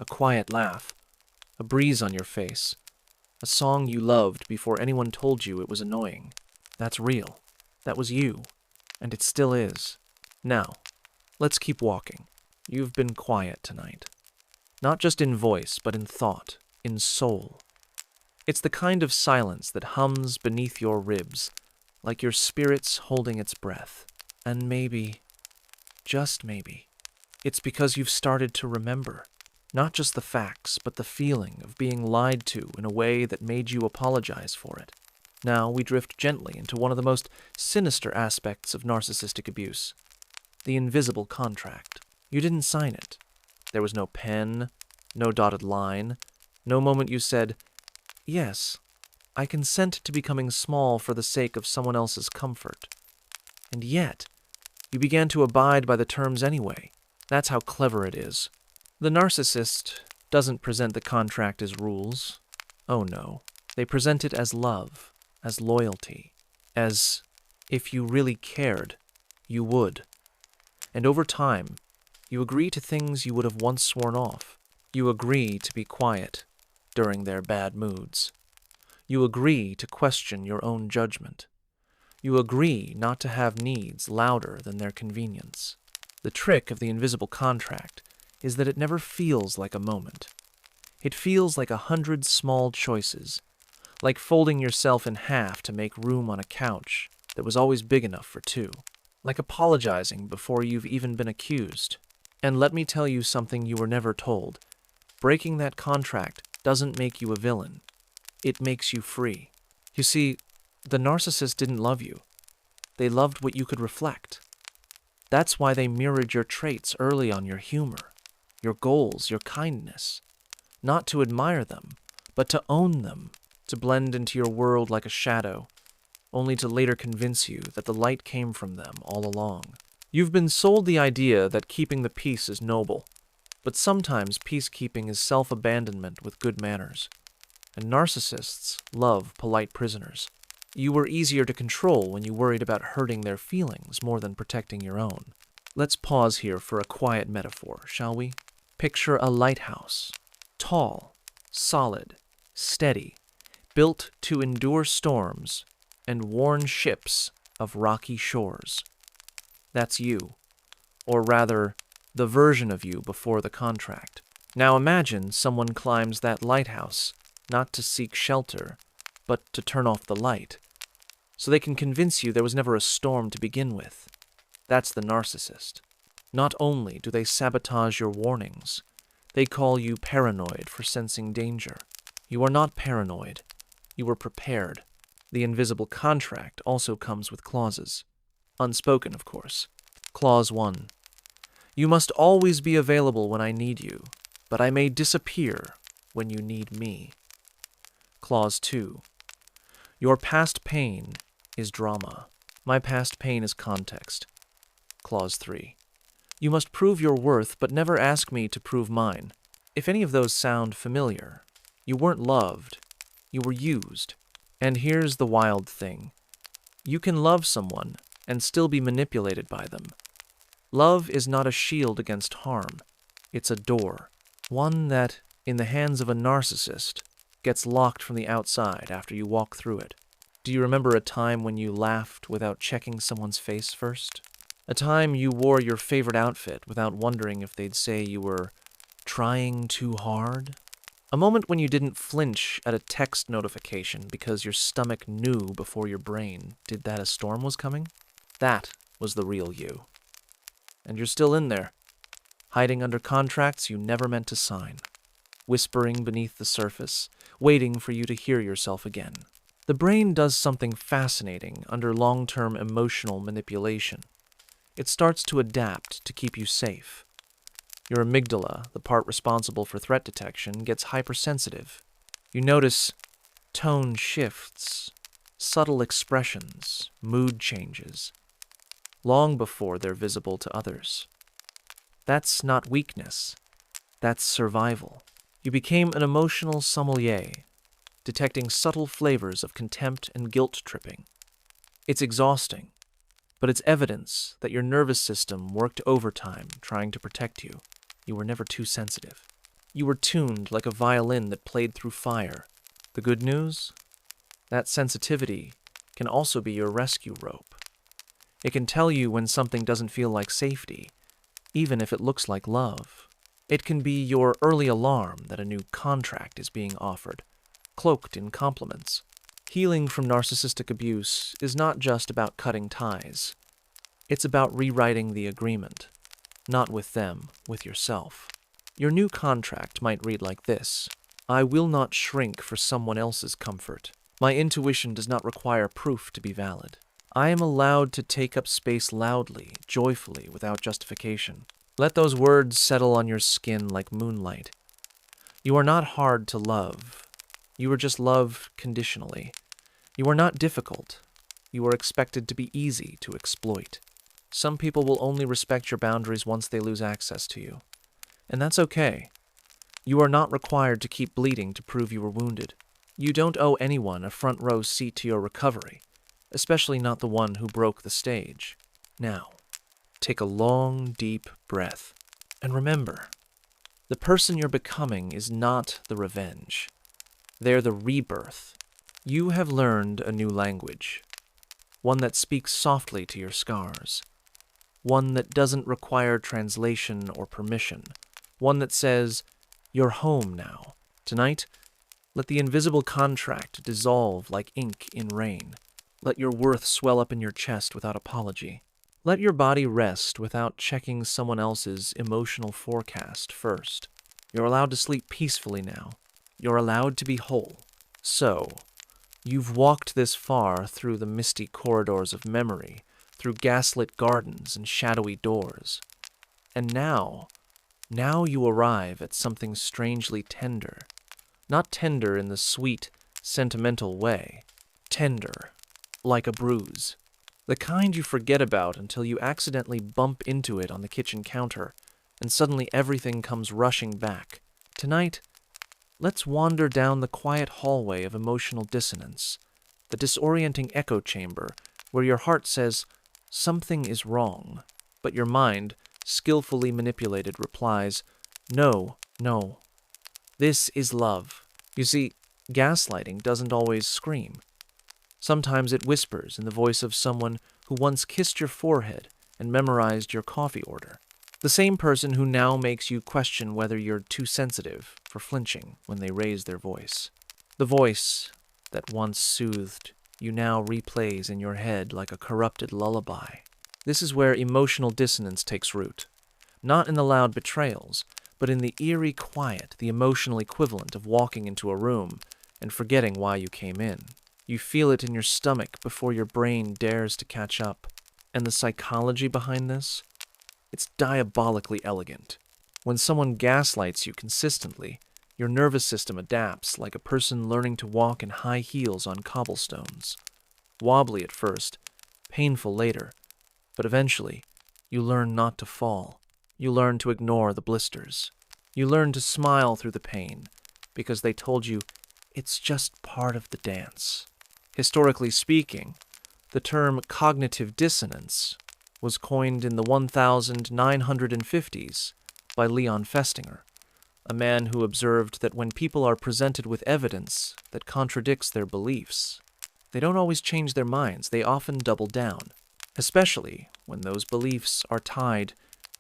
A quiet laugh. A breeze on your face. A song you loved before anyone told you it was annoying. That's real. That was you. And it still is. Now, let's keep walking. You've been quiet tonight. Not just in voice, but in thought, in soul. It's the kind of silence that hums beneath your ribs, like your spirit's holding its breath. And maybe, just maybe, it's because you've started to remember. Not just the facts, but the feeling of being lied to in a way that made you apologize for it. Now we drift gently into one of the most sinister aspects of narcissistic abuse. The invisible contract. You didn't sign it. There was no pen, no dotted line, no moment you said, "Yes, I consent to becoming small for the sake of someone else's comfort." And yet, you began to abide by the terms anyway. That's how clever it is. The narcissist doesn't present the contract as rules. Oh no, they present it as love, as loyalty, as If you really cared, you would. And over time, you agree to things you would have once sworn off. You agree to be quiet during their bad moods. You agree to question your own judgment. You agree not to have needs louder than their convenience. The trick of the invisible contract is that it never feels like a moment. It feels like 100 small choices, like folding yourself in half to make room on a couch that was always big enough for two, like apologizing before you've even been accused. And let me tell you something you were never told. Breaking that contract doesn't make you a villain. It makes you free. You see, the narcissist didn't love you. They loved what you could reflect. That's why they mirrored your traits early on, your humor, your goals, your kindness. Not to admire them, but to own them, to blend into your world like a shadow, only to later convince you that the light came from them all along. You've been sold the idea that keeping the peace is noble, but sometimes peacekeeping is self-abandonment with good manners. And narcissists love polite prisoners. You were easier to control when you worried about hurting their feelings more than protecting your own. Let's pause here for a quiet metaphor, shall we? Picture a lighthouse. Tall, solid, steady, built to endure storms and warn ships of rocky shores. That's you, or rather, the version of you before the contract. Now imagine someone climbs that lighthouse, not to seek shelter, but to turn off the light, so they can convince you there was never a storm to begin with. That's the narcissist. Not only do they sabotage your warnings, they call you paranoid for sensing danger. You are not paranoid. You are prepared. The invisible contract also comes with clauses. Unspoken, of course. Clause 1. You must always be available when I need you, but I may disappear when you need me. Clause 2. Your past pain is drama. My past pain is context. Clause 3. You must prove your worth, but never ask me to prove mine. If any of those sound familiar, you weren't loved. You were used. And here's the wild thing. You can love someone and still be manipulated by them. Love is not a shield against harm. It's a door. One that, in the hands of a narcissist, gets locked from the outside after you walk through it. Do you remember a time when you laughed without checking someone's face first? A time you wore your favorite outfit without wondering if they'd say you were trying too hard? A moment when you didn't flinch at a text notification because your stomach knew before your brain did that a storm was coming? That was the real you. And you're still in there, hiding under contracts you never meant to sign, whispering beneath the surface, waiting for you to hear yourself again. The brain does something fascinating under long-term emotional manipulation. It starts to adapt to keep you safe. Your amygdala, the part responsible for threat detection, gets hypersensitive. You notice tone shifts, subtle expressions, mood changes, long before they're visible to others. That's not weakness. That's survival. You became an emotional sommelier, detecting subtle flavors of contempt and guilt-tripping. It's exhausting, but it's evidence that your nervous system worked overtime trying to protect you. You were never too sensitive. You were tuned like a violin that played through fire. The good news? That sensitivity can also be your rescue rope. It can tell you when something doesn't feel like safety, even if it looks like love. It can be your early alarm that a new contract is being offered, cloaked in compliments. Healing from narcissistic abuse is not just about cutting ties. It's about rewriting the agreement. Not with them, with yourself. Your new contract might read like this: I will not shrink for someone else's comfort. My intuition does not require proof to be valid. I am allowed to take up space loudly, joyfully, without justification. Let those words settle on your skin like moonlight. You are not hard to love. You are just loved conditionally. You are not difficult. You are expected to be easy to exploit. Some people will only respect your boundaries once they lose access to you. And that's okay. You are not required to keep bleeding to prove you were wounded. You don't owe anyone a front row seat to your recovery. especially not the one who broke the stage. Now, take a long, deep breath. And remember, the person you're becoming is not the revenge. They're the rebirth. You have learned a new language, one that speaks softly to your scars, one that doesn't require translation or permission, one that says, "You're home now." Tonight, let the invisible contract dissolve like ink in rain. Let your worth swell up in your chest without apology. Let your body rest without checking someone else's emotional forecast first. You're allowed to sleep peacefully now. You're allowed to be whole. So, you've walked this far through the misty corridors of memory, through gaslit gardens and shadowy doors. And now you arrive at something strangely tender. Not tender in the sweet, sentimental way. Tender, like a bruise. The kind you forget about until you accidentally bump into it on the kitchen counter, and suddenly everything comes rushing back. Tonight, let's wander down the quiet hallway of emotional dissonance, the disorienting echo chamber where your heart says, "Something is wrong," but your mind, skillfully manipulated, replies, "No, no. This is love." You see, gaslighting doesn't always scream. Sometimes it whispers in the voice of someone who once kissed your forehead and memorized your coffee order. The same person who now makes you question whether you're too sensitive for flinching when they raise their voice. The voice that once soothed you now replays in your head like a corrupted lullaby. This is where emotional dissonance takes root. Not in the loud betrayals, but in the eerie quiet, the emotional equivalent of walking into a room and forgetting why you came in. You feel it in your stomach before your brain dares to catch up. And the psychology behind this? It's diabolically elegant. When someone gaslights you consistently, your nervous system adapts like a person learning to walk in high heels on cobblestones. Wobbly at first, painful later, but eventually, you learn not to fall. You learn to ignore the blisters. You learn to smile through the pain, because they told you it's just part of the dance. Historically speaking, the term cognitive dissonance was coined in the 1950s by Leon Festinger, a man who observed that when people are presented with evidence that contradicts their beliefs, they don't always change their minds, they often double down, especially when those beliefs are tied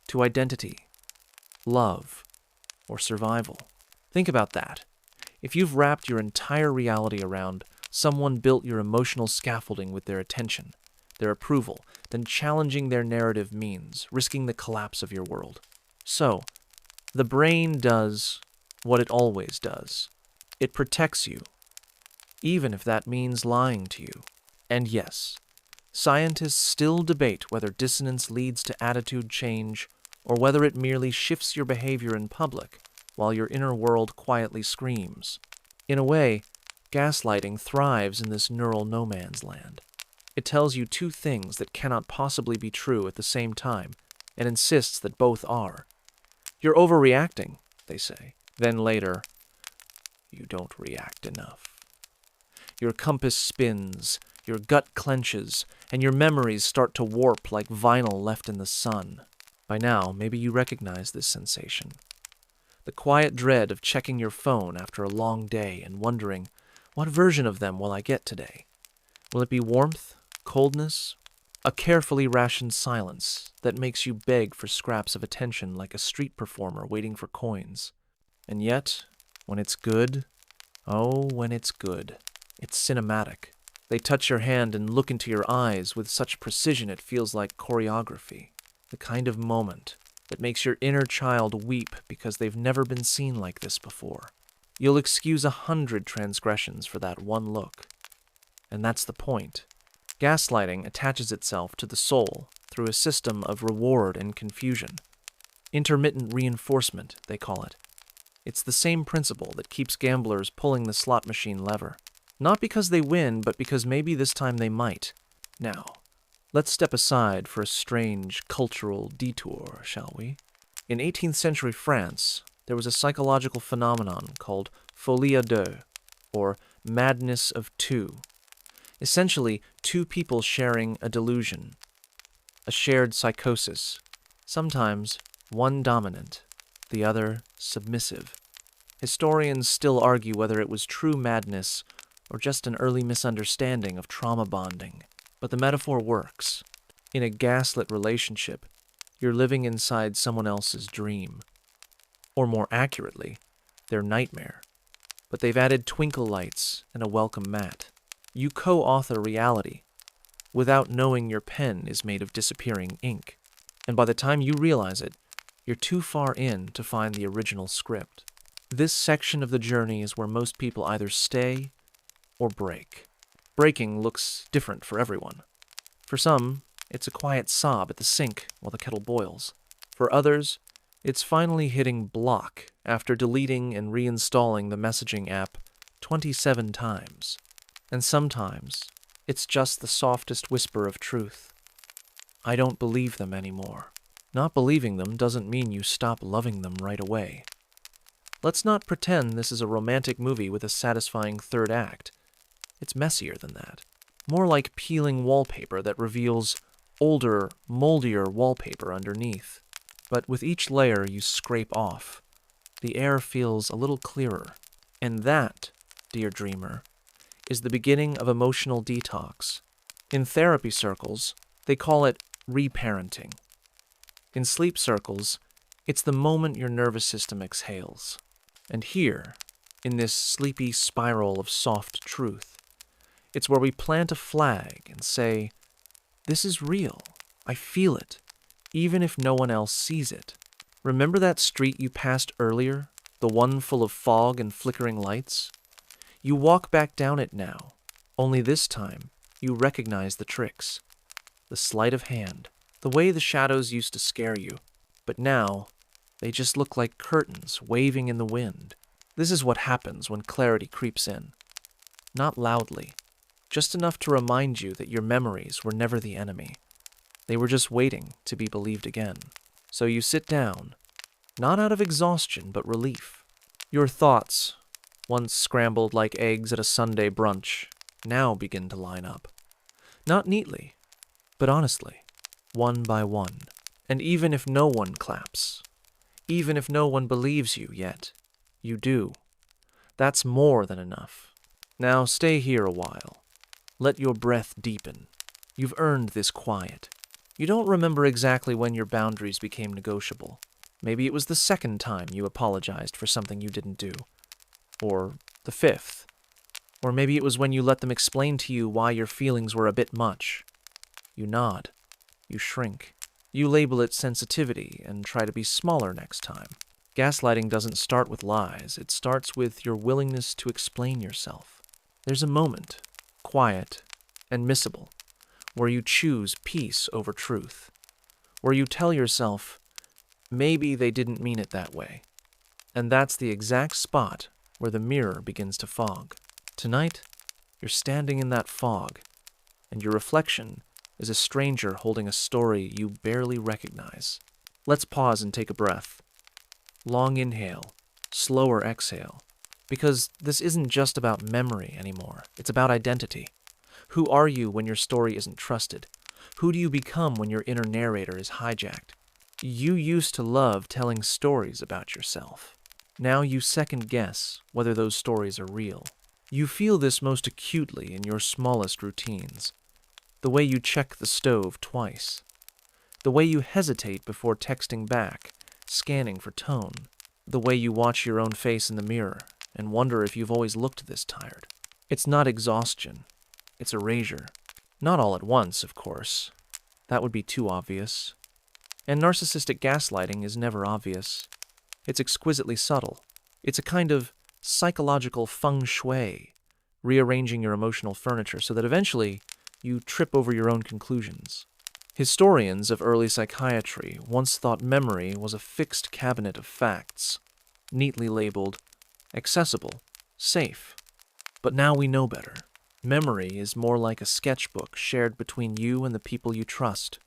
to identity, love, or survival. Think about that. If you've wrapped your entire reality around someone built your emotional scaffolding with their attention, their approval, then challenging their narrative means risking the collapse of your world. So, the brain does what it always does. It protects you, even if that means lying to you. And yes, scientists still debate whether dissonance leads to attitude change or whether it merely shifts your behavior in public while your inner world quietly screams. In a way, gaslighting thrives in this neural no man's land. It tells you two things that cannot possibly be true at the same time and insists that both are. You're overreacting, they say. Then later, you don't react enough. Your compass spins, your gut clenches, and your memories start to warp like vinyl left in the sun. By now, maybe you recognize this sensation. The quiet dread of checking your phone after a long day and wondering, what version of them will I get today? Will it be warmth, coldness, a carefully rationed silence that makes you beg for scraps of attention like a street performer waiting for coins? And yet, when it's good, when it's good, it's cinematic. They touch your hand and look into your eyes with such precision it feels like choreography. The kind of moment that makes your inner child weep because they've never been seen like this before. You'll excuse 100 transgressions for that one look. And that's the point. Gaslighting attaches itself to the soul through a system of reward and confusion. Intermittent reinforcement, they call it. It's the same principle that keeps gamblers pulling the slot machine lever. Not because they win, but because maybe this time they might. Now, let's step aside for a strange cultural detour, shall we? In 18th century France, there was a psychological phenomenon called folie à deux, or madness of two. Essentially, two people sharing a delusion, a shared psychosis, sometimes one dominant, the other submissive. Historians still argue whether it was true madness or just an early misunderstanding of trauma bonding, but the metaphor works. In a gaslit relationship, you're living inside someone else's dream, or more accurately, their nightmare. But they've added twinkle lights and a welcome mat. You co-author reality without knowing your pen is made of disappearing ink. And by the time you realize it, you're too far in to find the original script. This section of the journey is where most people either stay or break. Breaking looks different for everyone. For some, it's a quiet sob at the sink while the kettle boils. For others, it's finally hitting block after deleting and reinstalling the messaging app 27 times. And sometimes, it's just the softest whisper of truth. I don't believe them anymore. Not believing them doesn't mean you stop loving them right away. Let's not pretend this is a romantic movie with a satisfying third act. It's messier than that. More like peeling wallpaper that reveals older, moldier wallpaper underneath. But with each layer you scrape off, the air feels a little clearer. And that, dear dreamer, is the beginning of emotional detox. In therapy circles, they call it reparenting. In sleep circles, it's the moment your nervous system exhales. And here, in this sleepy spiral of soft truth, it's where we plant a flag and say, this is real. I feel it, even if no one else sees it. Remember that street you passed earlier, the one full of fog and flickering lights? You walk back down it now, only this time you recognize the tricks. The sleight of hand, the way the shadows used to scare you, but now they just look like curtains waving in the wind. This is what happens when clarity creeps in. Not loudly, just enough to remind you that your memories were never the enemy. They were just waiting to be believed again. So you sit down, not out of exhaustion but relief. Your thoughts, once scrambled like eggs at a Sunday brunch, now begin to line up. Not neatly, but honestly, one by one. And even if no one claps, even if no one believes you yet, you do. That's more than enough. Now stay here a while. Let your breath deepen. You've earned this quiet. You don't remember exactly when your boundaries became negotiable. Maybe it was the second time you apologized for something you didn't do. Or the fifth. Or maybe it was when you let them explain to you why your feelings were a bit much. You nod. You shrink. You label it sensitivity and try to be smaller next time. Gaslighting doesn't start with lies. It starts with your willingness to explain yourself. There's a moment, quiet and missable, where you choose peace over truth, where you tell yourself, maybe they didn't mean it that way. And that's the exact spot where the mirror begins to fog. Tonight, you're standing in that fog, and your reflection is a stranger holding a story you barely recognize. Let's pause and take a breath. Long inhale, slower exhale, because this isn't just about memory anymore. It's about identity. Who are you when your story isn't trusted? Who do you become when your inner narrator is hijacked? You used to love telling stories about yourself. Now you second guess whether those stories are real. You feel this most acutely in your smallest routines. The way you check the stove twice. The way you hesitate before texting back, scanning for tone. The way you watch your own face in the mirror and wonder if you've always looked this tired. It's not exhaustion. It's erasure. Not all at once, of course. That would be too obvious. And narcissistic gaslighting is never obvious. It's exquisitely subtle. It's a kind of psychological feng shui, rearranging your emotional furniture so that eventually you trip over your own conclusions. Historians of early psychiatry once thought memory was a fixed cabinet of facts, neatly labeled, accessible, safe. But now we know better. Memory is more like a sketchbook shared between you and the people you trust.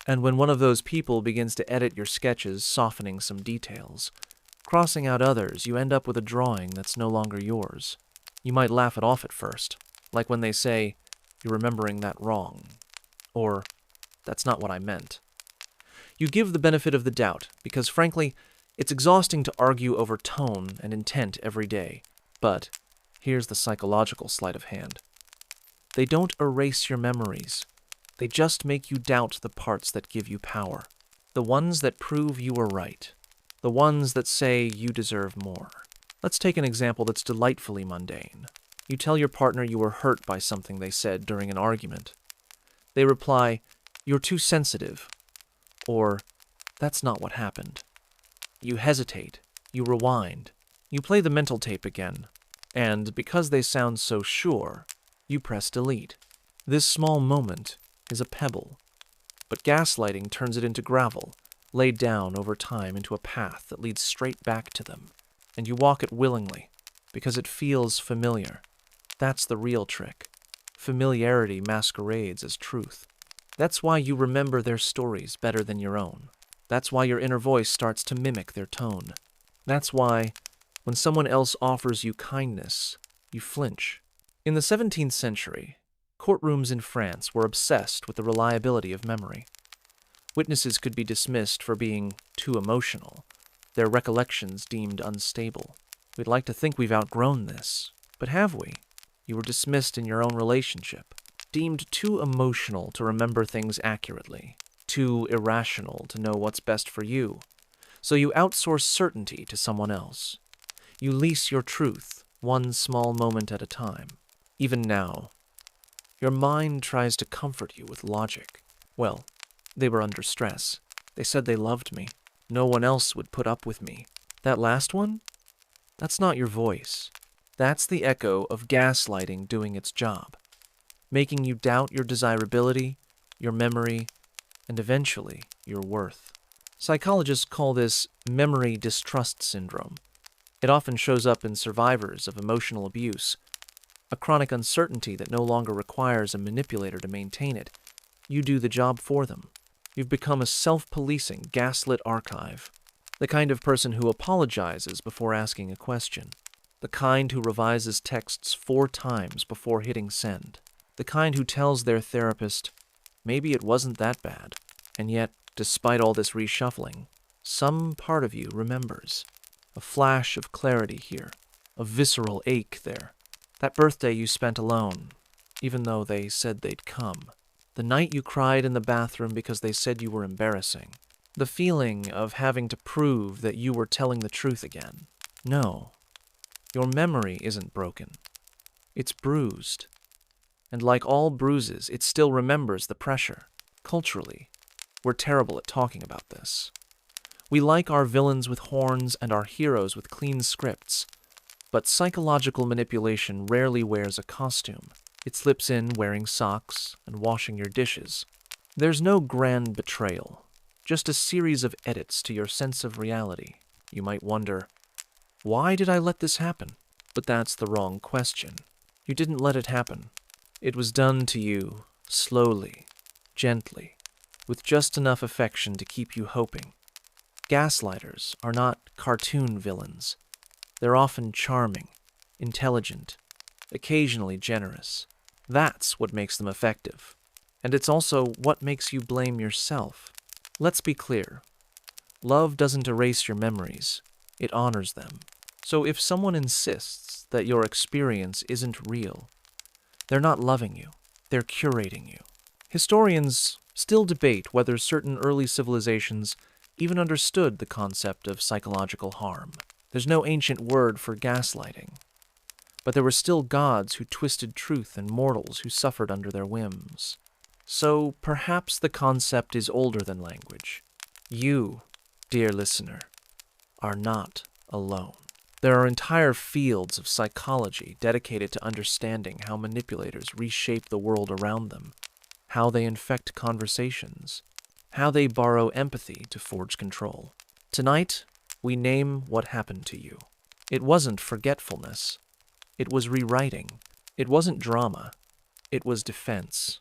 And when one of those people begins to edit your sketches, softening some details, crossing out others, you end up with a drawing that's no longer yours. You might laugh it off at first, like when they say, you're remembering that wrong. Or, that's not what I meant. You give the benefit of the doubt, because frankly, it's exhausting to argue over tone and intent every day. But here's the psychological sleight of hand. They don't erase your memories. They just make you doubt the parts that give you power. The ones that prove you were right. The ones that say you deserve more. Let's take an example that's delightfully mundane. You tell your partner you were hurt by something they said during an argument. They reply, "You're too sensitive," or "That's not what happened." You hesitate, you rewind, you play the mental tape again, and because they sound so sure, you press delete. This small moment is a pebble, but gaslighting turns it into gravel, laid down over time into a path that leads straight back to them, and you walk it willingly, because it feels familiar. That's the real trick. Familiarity masquerades as truth. That's why you remember their stories better than your own. That's why your inner voice starts to mimic their tone. That's why, when someone else offers you kindness, you flinch. In the 17th century, courtrooms in France were obsessed with the reliability of memory. Witnesses could be dismissed for being too emotional, their recollections deemed unstable. We'd like to think we've outgrown this, but have we? You were dismissed in your own relationship, deemed too emotional to remember things accurately, too irrational to know what's best for you. So you outsource certainty to someone else. You lease your truth, one small moment at a time. Even now, your mind tries to comfort you with logic. Well, they were under stress. They said they loved me. No one else would put up with me. That last one? That's not your voice. That's the echo of gaslighting doing its job, making you doubt your desirability, your memory, and eventually your worth. Psychologists call this memory distrust syndrome. It often shows up in survivors of emotional abuse, a chronic uncertainty that no longer requires a manipulator to maintain it. You do the job for them. You've become a self-policing, gaslit archive, the kind of person who apologizes before asking a question, the kind who revises texts 4 times before hitting send, the kind who tells their therapist, maybe it wasn't that bad. And yet, despite all this reshuffling, some part of you remembers. A flash of clarity here, a visceral ache there. That birthday you spent alone, even though they said they'd come. The night you cried in the bathroom because they said you were embarrassing. The feeling of having to prove that you were telling the truth again. No, your memory isn't broken. It's bruised. And like all bruises, it still remembers the pressure. Culturally, we're terrible at talking about this. We like our villains with horns and our heroes with clean scripts. But psychological manipulation rarely wears a costume. It slips in wearing socks and washing your dishes. There's no grand betrayal, just a series of edits to your sense of reality. You might wonder, why did I let this happen? But that's the wrong question. You didn't let it happen. It was done to you, slowly, gently, with just enough affection to keep you hoping. Gaslighters are not cartoon villains. They're often charming, intelligent, occasionally generous. That's what makes them effective. And it's also what makes you blame yourself. Let's be clear. Love doesn't erase your memories. It honors them. So if someone insists that your experience isn't real, they're not loving you. They're curating you. Historians still debate whether certain early civilizations even understood the concept of psychological harm. There's no ancient word for gaslighting. But there were still gods who twisted truth and mortals who suffered under their whims. So perhaps the concept is older than language. You, dear listener, are not alone. There are entire fields of psychology dedicated to understanding how manipulators reshape the world around them, how they infect conversations, how they borrow empathy to forge control. Tonight, we name what happened to you. It wasn't forgetfulness. It was rewriting. It wasn't drama. It was defense.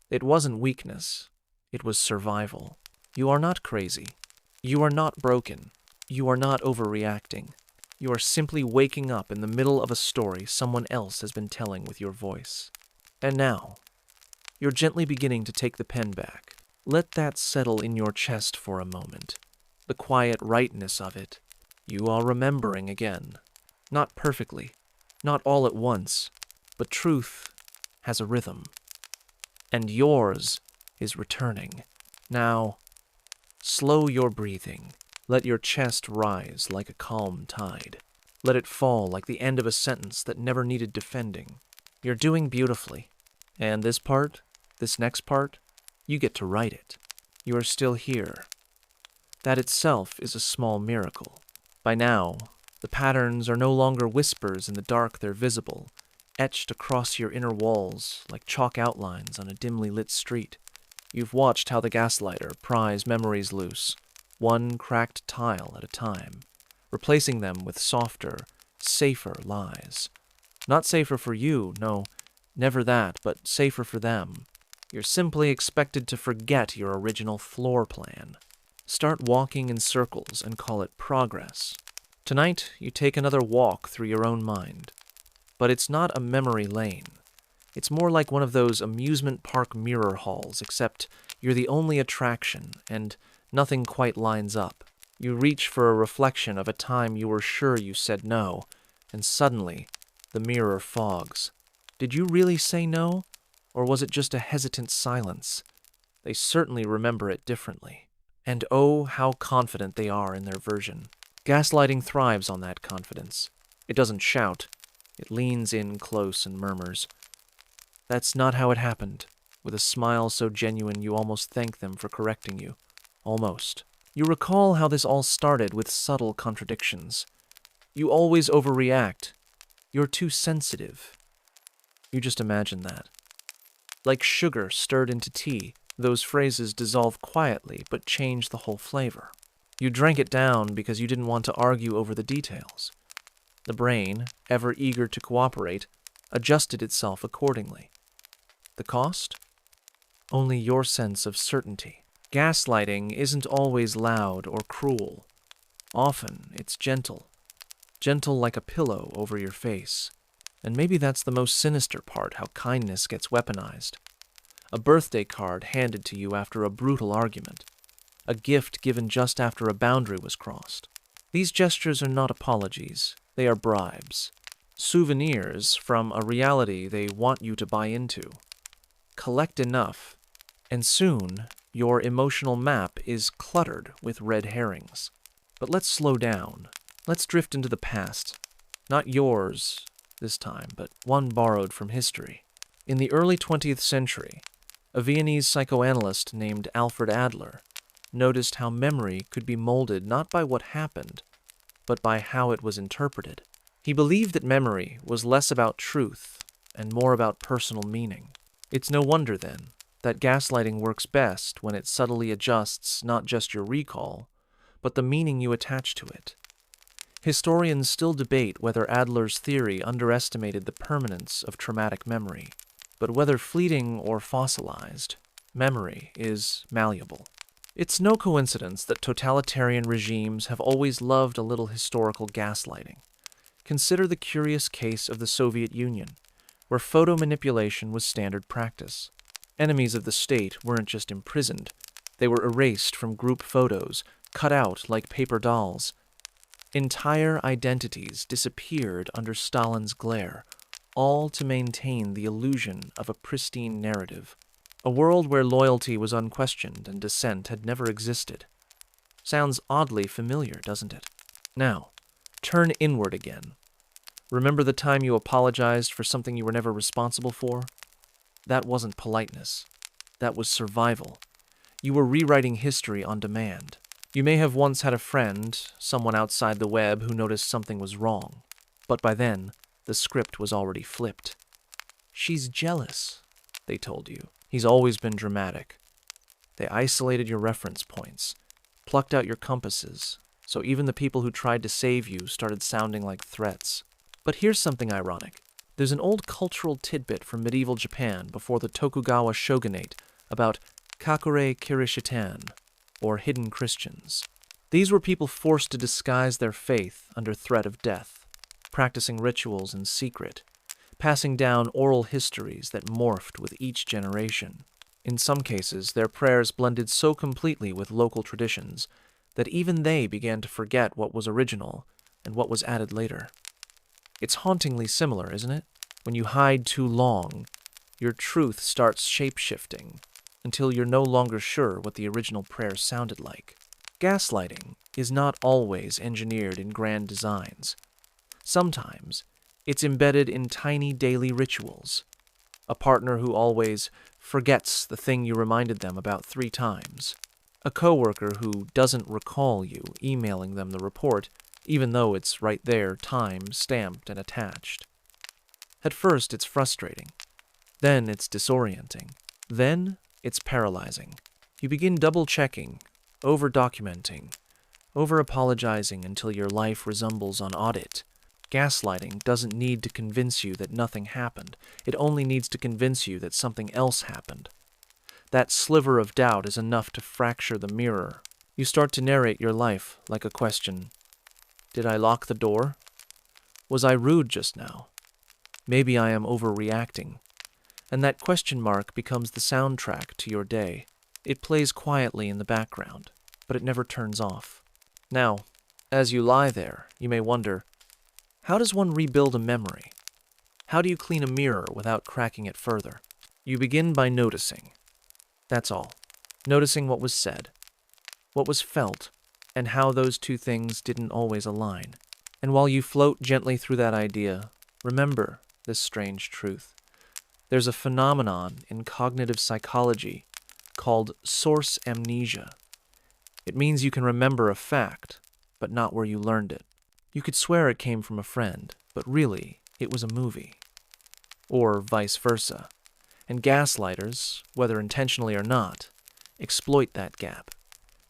It wasn't weakness. It was survival. You are not crazy. You are not broken. You are not overreacting. You are simply waking up in the middle of a story someone else has been telling with your voice. And now, You're gently beginning to take the pen back. Let that settle in your chest for a moment. The quiet rightness of it. You are remembering again. Not perfectly, not all at once, but truth has a rhythm. And yours is returning. Now, slow your breathing. Let your chest rise like a calm tide. Let it fall like the end of a sentence that never needed defending. You're doing beautifully. And this next part, you get to write it. You are still here. That itself is a small miracle. By now, the patterns are no longer whispers in the dark, they're visible, etched across your inner walls like chalk outlines on a dimly lit street. You've watched how the gaslighter pries memories loose, one cracked tile at a time, replacing them with softer, safer lies. Not safer for you, no, never that, but safer for them. You're simply expected to forget your original floor plan. Start walking in circles and call it progress. Tonight, you take another walk through your own mind. But it's not a memory lane. It's more like one of those amusement park mirror halls, except you're the only attraction, and nothing quite lines up. You reach for a reflection of a time you were sure you said no, and suddenly, the mirror fogs. Did you really say no? Or was it just a hesitant silence? They certainly remember it differently. And oh, how confident they are in their version. Gaslighting thrives on that confidence. It doesn't shout. It leans in close and murmurs. That's not how it happened, with a smile so genuine you almost thank them for correcting you. Almost. You recall how this all started with subtle contradictions. You always overreact. You're too sensitive. You just imagine that. Like sugar stirred into tea, those phrases dissolve quietly but change the whole flavor. You drank it down because you didn't want to argue over the details. The brain, ever eager to cooperate, adjusted itself accordingly. The cost? Only your sense of certainty. Gaslighting isn't always loud or cruel. Often it's gentle. Gentle like a pillow over your face. And maybe that's the most sinister part, how kindness gets weaponized. A birthday card handed to you after a brutal argument. A gift given just after a boundary was crossed. These gestures are not apologies. They are bribes. Souvenirs from a reality they want you to buy into. Collect enough, and soon your emotional map is cluttered with red herrings. But let's slow down. Let's drift into the past. Not yours this time, but one borrowed from history. In the early 20th century, a Viennese psychoanalyst named Alfred Adler noticed how memory could be molded not by what happened, but by how it was interpreted. He believed that memory was less about truth and more about personal meaning. It's no wonder, then, that gaslighting works best when it subtly adjusts not just your recall, but the meaning you attach to it. Historians still debate whether Adler's theory underestimated the permanence of traumatic memory, but whether fleeting or fossilized, memory is malleable. It's no coincidence that totalitarian regimes have always loved a little historical gaslighting. Consider the curious case of the Soviet Union, where photo manipulation was standard practice. Enemies of the state weren't just imprisoned, they were erased from group photos, cut out like paper dolls. Entire identities disappeared under Stalin's glare, all to maintain the illusion of a pristine narrative. A world where loyalty was unquestioned and dissent had never existed. Sounds oddly familiar, doesn't it? Now, turn inward again. Remember the time you apologized for something you were never responsible for? That wasn't politeness. That was survival. You were rewriting history on demand. You may have once had a friend, someone outside the web, who noticed something was wrong. But by then, the script was already flipped. She's jealous, they told you. He's always been dramatic. They isolated your reference points, plucked out your compasses, so even the people who tried to save you started sounding like threats. But here's something ironic. There's an old cultural tidbit from medieval Japan before the Tokugawa shogunate about kakure kirishitan, or hidden Christians. These were people forced to disguise their faith under threat of death, practicing rituals in secret, passing down oral histories that morphed with each generation. In some cases, their prayers blended so completely with local traditions that even they began to forget what was original and what was added later. It's hauntingly similar, isn't it? When you hide too long, your truth starts shape-shifting until you're no longer sure what the original prayer sounded like. Gaslighting is not always engineered in grand designs. Sometimes it's embedded in tiny daily rituals. A partner who always forgets the thing you reminded them about 3 times. A coworker who doesn't recall you emailing them the report, even though it's right there, timed, stamped, and attached. At first, it's frustrating. Then it's disorienting. Then it's paralyzing. You begin double-checking, over-documenting, over-apologizing until your life resembles on audit. Gaslighting doesn't need to convince you that nothing happened. It only needs to convince you that something else happened. That sliver of doubt is enough to fracture the mirror. You start to narrate your life like a question. Did I lock the door? Was I rude just now? Maybe I am overreacting. And that question mark becomes the soundtrack to your day. It plays quietly in the background, but it never turns off. Now, as you lie there, you may wonder, how does one rebuild a memory? How do you clean a mirror without cracking it further? You begin by noticing. That's all. Noticing what was said, what was felt, and how those 2 things didn't always align. And while you float gently through that idea, remember this strange truth. There's a phenomenon in cognitive psychology called source amnesia. It means you can remember a fact, but not where you learned it. You could swear it came from a friend, but really, it was a movie. Or vice versa. And gaslighters, whether intentionally or not, exploit that gap.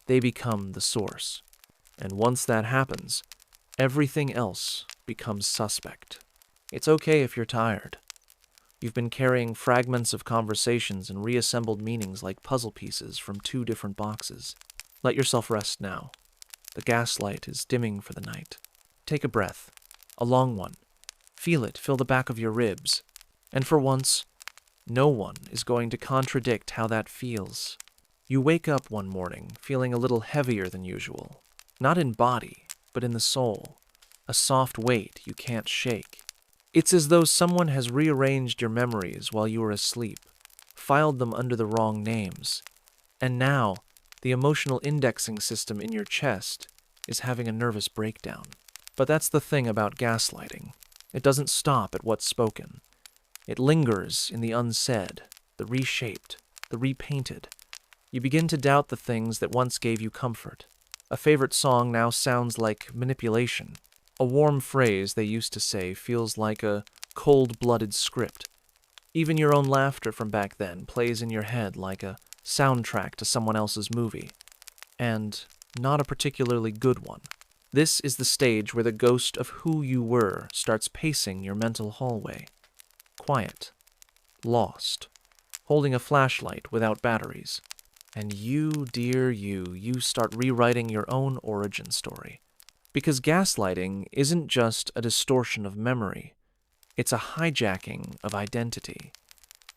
They become the source. And once that happens, everything else becomes suspect. It's okay if you're tired. You've been carrying fragments of conversations and reassembled meanings like puzzle pieces from 2 different boxes. Let yourself rest now. The gaslight is dimming for the night. Take a breath, a long one. Feel it fill the back of your ribs. And for once, no one is going to contradict how that feels. You wake up one morning feeling a little heavier than usual. Not in body, but in the soul. A soft weight you can't shake. It's as though someone has rearranged your memories while you were asleep, filed them under the wrong names. And now, the emotional indexing system in your chest is having a nervous breakdown. But that's the thing about gaslighting. It doesn't stop at what's spoken. It lingers in the unsaid, the reshaped, the repainted. You begin to doubt the things that once gave you comfort. A favorite song now sounds like manipulation. A warm phrase they used to say feels like a cold-blooded script. Even your own laughter from back then plays in your head like a soundtrack to someone else's movie. And not a particularly good one. This is the stage where the ghost of who you were starts pacing your mental hallway. Quiet. Lost. Holding a flashlight without batteries. And you, dear you start rewriting your own origin story. Because gaslighting isn't just a distortion of memory. It's a hijacking of identity.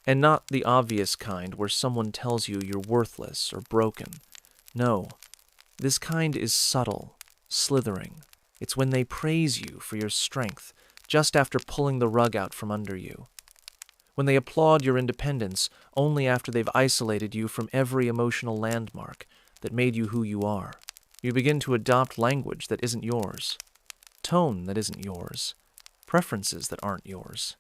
And not the obvious kind where someone tells you you're worthless or broken. No, this kind is subtle, slithering. It's when they praise you for your strength just after pulling the rug out from under you. When they applaud your independence only after they've isolated you from every emotional landmark that made you who you are. You begin to adopt language that isn't yours, tone that isn't yours, preferences that aren't yours.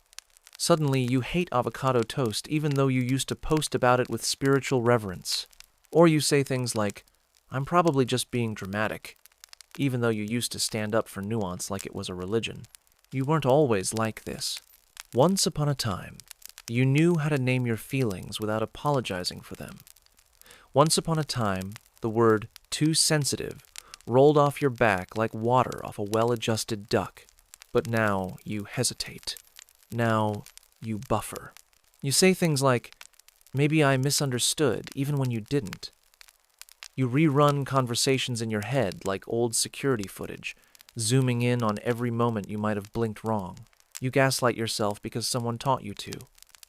Suddenly, you hate avocado toast even though you used to post about it with spiritual reverence. Or you say things like, I'm probably just being dramatic, even though you used to stand up for nuance like it was a religion. You weren't always like this. Once upon a time, you knew how to name your feelings without apologizing for them. Once upon a time, the word too sensitive rolled off your back like water off a well-adjusted duck. But now you hesitate. Now you buffer. You say things like, maybe I misunderstood even when you didn't. You rerun conversations in your head like old security footage, zooming in on every moment you might have blinked wrong. You gaslight yourself because someone taught you to.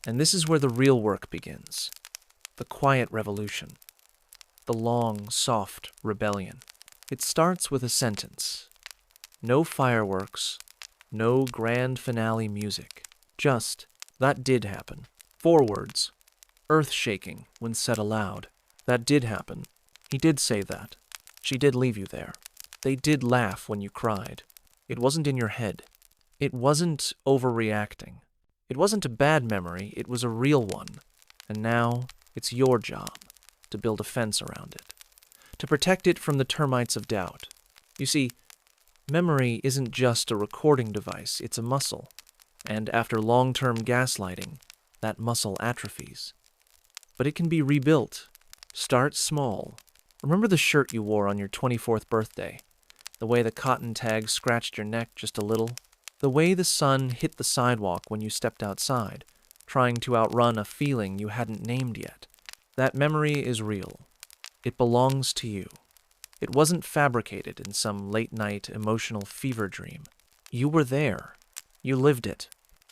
And this is where the real work begins. The quiet revolution. The long, soft rebellion. It starts with a sentence. No fireworks. No grand finale music. Just, that did happen. 4 words. Earth-shaking when said aloud. That did happen. He did say that. She did leave you there. They did laugh when you cried. It wasn't in your head. It wasn't overreacting. It wasn't a bad memory, it was a real one. And now, it's your job to build a fence around it. To protect it from the termites of doubt. You see, memory isn't just a recording device, it's a muscle. And after long-term gaslighting, that muscle atrophies. But it can be rebuilt. Start small. Remember the shirt you wore on your 24th birthday? The way the cotton tag scratched your neck just a little? The way the sun hit the sidewalk when you stepped outside, trying to outrun a feeling you hadn't named yet? That memory is real. It belongs to you. It wasn't fabricated in some late-night emotional fever dream. You were there. You lived it.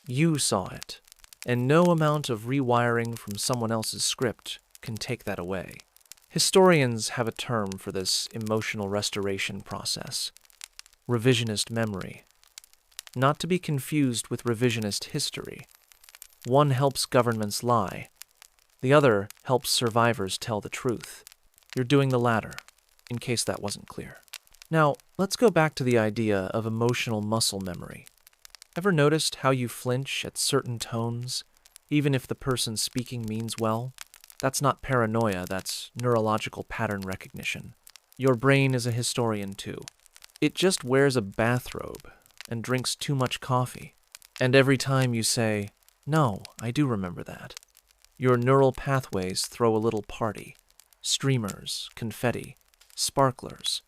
You saw it. And no amount of rewiring from someone else's script can take that away. Historians have a term for this emotional restoration process. Revisionist memory. Not to be confused with revisionist history. One helps governments lie. The other helps survivors tell the truth. You're doing the latter, in case that wasn't clear. Now, let's go back to the idea of emotional muscle memory. Ever noticed how you flinch at certain tones, even if the person speaking means well? That's not paranoia, that's neurological pattern recognition. Your brain is a historian too. It just wears a bathrobe and drinks too much coffee. And every time you say, "No, I do remember that," your neural pathways throw a little party. Streamers, confetti, sparklers.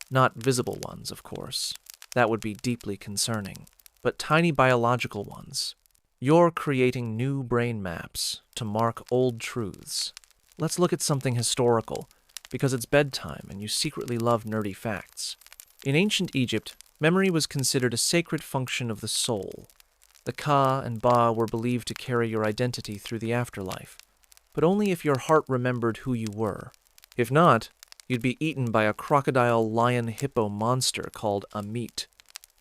Not visible ones, of course. That would be deeply concerning. But tiny biological ones. You're creating new brain maps to mark old truths. Let's look at something historical, because it's bedtime and you secretly love nerdy facts. In ancient Egypt, memory was considered a sacred function of the soul. The Ka and Ba were believed to carry your identity through the afterlife, but only if your heart remembered who you were. If not, you'd be eaten by a crocodile, lion, hippo monster called Amit,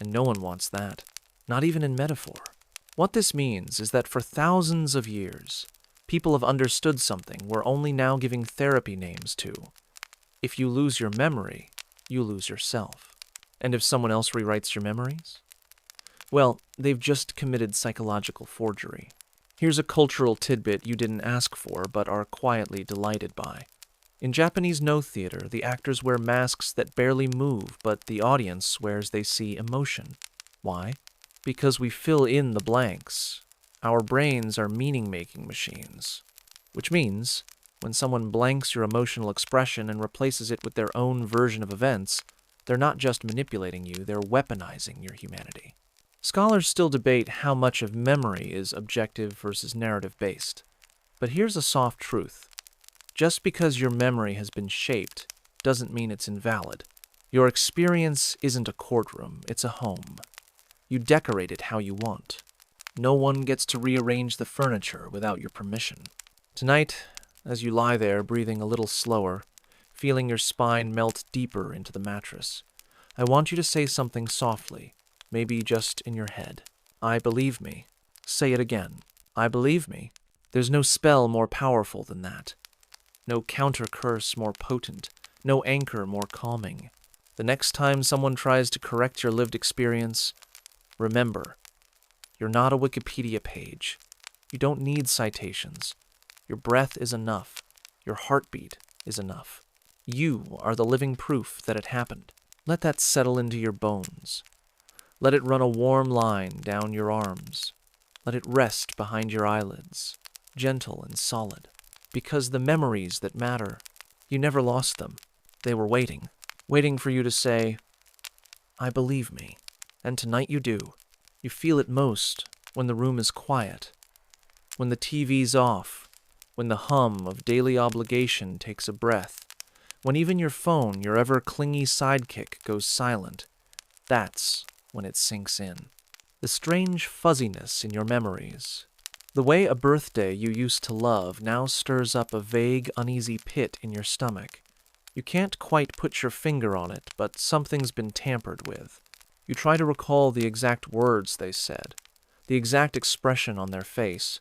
and no one wants that, not even in metaphor. What this means is that for thousands of years, people have understood something we're only now giving therapy names to. If you lose your memory, you lose yourself. And if someone else rewrites your memories? Well, they've just committed psychological forgery. Here's a cultural tidbit you didn't ask for but are quietly delighted by. In Japanese no theater, the actors wear masks that barely move, but the audience swears they see emotion. Why? Because we fill in the blanks. Our brains are meaning-making machines. Which means, when someone blanks your emotional expression and replaces it with their own version of events, they're not just manipulating you, they're weaponizing your humanity. Scholars still debate how much of memory is objective versus narrative-based. But here's a soft truth. Just because your memory has been shaped doesn't mean it's invalid. Your experience isn't a courtroom, it's a home. You decorate it how you want. No one gets to rearrange the furniture without your permission. Tonight, as you lie there breathing a little slower, feeling your spine melt deeper into the mattress, I want you to say something softly, maybe just in your head. I believe me. Say it again. I believe me. There's no spell more powerful than that. No counter-curse more potent. No anchor more calming. The next time someone tries to correct your lived experience, remember, you're not a Wikipedia page. You don't need citations. Your breath is enough. Your heartbeat is enough. You are the living proof that it happened. Let that settle into your bones. Let it run a warm line down your arms. Let it rest behind your eyelids, gentle and solid. Because the memories that matter, you never lost them. They were waiting for you to say, I believe me. And tonight you do. You feel it most when the room is quiet, when the TV's off, when the hum of daily obligation takes a breath, when even your phone, your ever-clingy sidekick, goes silent. That's when it sinks in. the strange fuzziness in your memories. The way a birthday you used to love now stirs up a vague, uneasy pit in your stomach. You can't quite put your finger on it, but something's been tampered with. You try to recall the exact words they said, the exact expression on their face,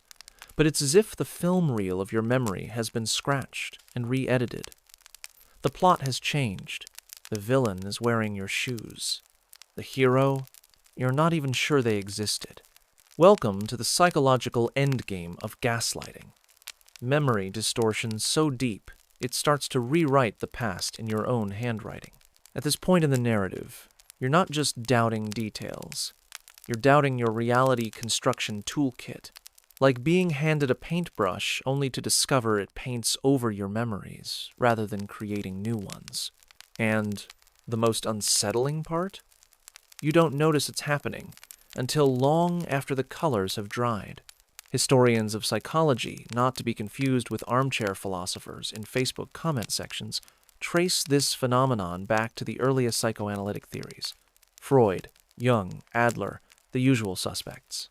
but it's as if the film reel of your memory has been scratched and re-edited. The plot has changed. The villain is wearing your shoes. The hero, you're not even sure they existed. Welcome to the psychological endgame of gaslighting. Memory distortion so deep, it starts to rewrite the past in your own handwriting. At this point in the narrative, you're not just doubting details. You're doubting your reality construction toolkit, like being handed a paintbrush only to discover it paints over your memories rather than creating new ones. And the most unsettling part? You don't notice it's happening until long after the colors have dried. Historians of psychology, not to be confused with armchair philosophers in Facebook comment sections, trace this phenomenon back to the earliest psychoanalytic theories: Freud, Jung, Adler, the usual suspects.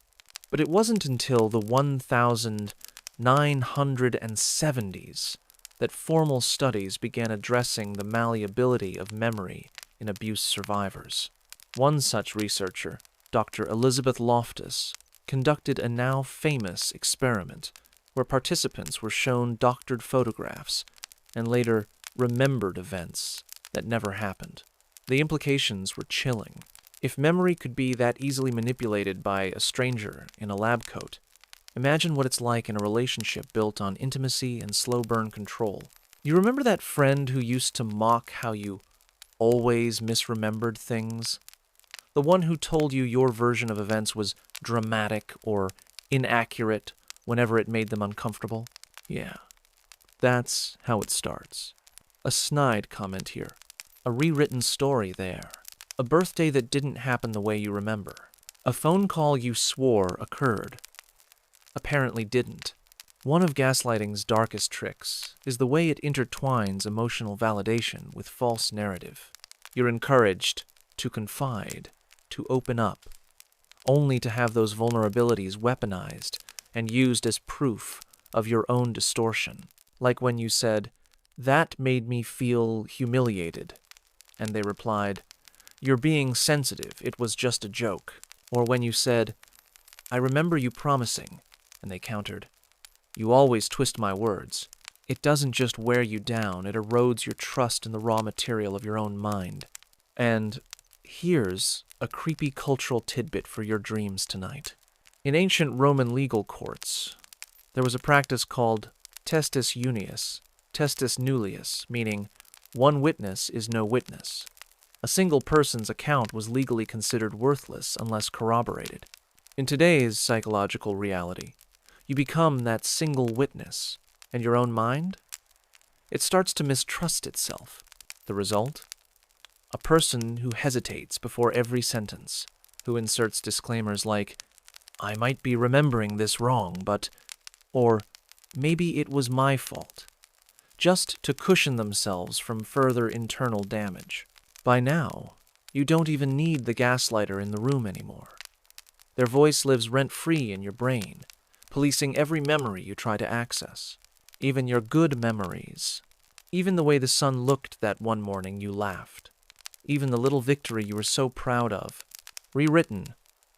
But it wasn't until the 1970s that formal studies began addressing the malleability of memory in abuse survivors. One such researcher, Dr. Elizabeth Loftus, conducted a now famous experiment where participants were shown doctored photographs and later remembered events that never happened. The implications were chilling. If memory could be that easily manipulated by a stranger in a lab coat, imagine what it's like in a relationship built on intimacy and slow burn control. You remember that friend who used to mock how you always misremembered things? The one who told you your version of events was dramatic or inaccurate whenever it made them uncomfortable? Yeah, that's how it starts. A snide comment here. A rewritten story there. A birthday that didn't happen the way you remember. A phone call you swore occurred. Apparently didn't. One of gaslighting's darkest tricks is the way it intertwines emotional validation with false narrative. You're encouraged to confide, to open up, only to have those vulnerabilities weaponized and used as proof of your own distortion. Like when you said, "That made me feel humiliated," and they replied, "You're being sensitive, it was just a joke." Or when you said, "I remember you promising," and they countered, "You always twist my words." It doesn't just wear you down, it erodes your trust in the raw material of your own mind. And here's a creepy cultural tidbit for your dreams tonight. In ancient Roman legal courts, there was a practice called testis unius, testis nullius, meaning one witness is no witness. A single person's account was legally considered worthless unless corroborated. In today's psychological reality, you become that single witness, and your own mind? It starts to mistrust itself. The result? A person who hesitates before every sentence, who inserts disclaimers like, "I might be remembering this wrong, but," or "maybe it was my fault," just to cushion themselves from further internal damage. By now, you don't even need the gaslighter in the room anymore. Their voice lives rent-free in your brain, policing every memory you try to access, even your good memories, even the way the sun looked that one morning you laughed, even the little victory you were so proud of. Rewritten,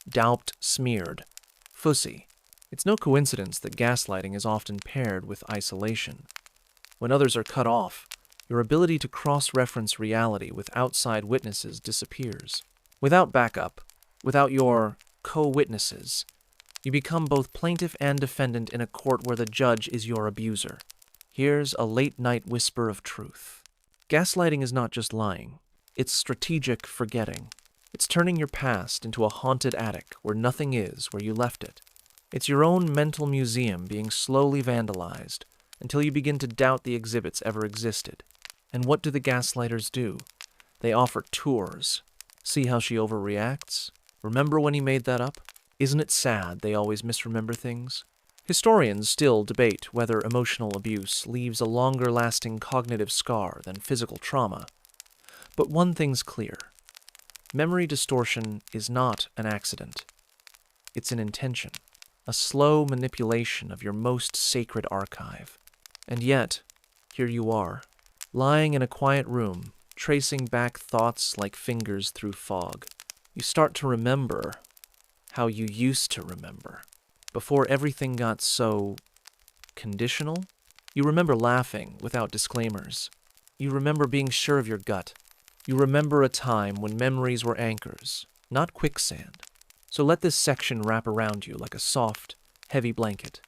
daubed, smeared, fussy. It's no coincidence that gaslighting is often paired with isolation. When others are cut off, your ability to cross-reference reality with outside witnesses disappears. Without backup, without your co-witnesses, you become both plaintiff and defendant in a court where the judge is your abuser. Here's a late-night whisper of truth. Gaslighting is not just lying. It's strategic forgetting. It's turning your past into a haunted attic where nothing is where you left it. It's your own mental museum being slowly vandalized until you begin to doubt the exhibits ever existed. And what do the gaslighters do? They offer tours. See how she overreacts? Remember when he made that up? Isn't it sad they always misremember things? Historians still debate whether emotional abuse leaves a longer-lasting cognitive scar than physical trauma. But one thing's clear. Memory distortion is not an accident. It's an intention, a slow manipulation of your most sacred archive. And yet, here you are, lying in a quiet room, tracing back thoughts like fingers through fog. You start to remember how you used to remember, before everything got so conditional. You remember laughing without disclaimers. You remember being sure of your gut. You remember a time when memories were anchors, not quicksand. So let this section wrap around you like a soft, heavy blanket.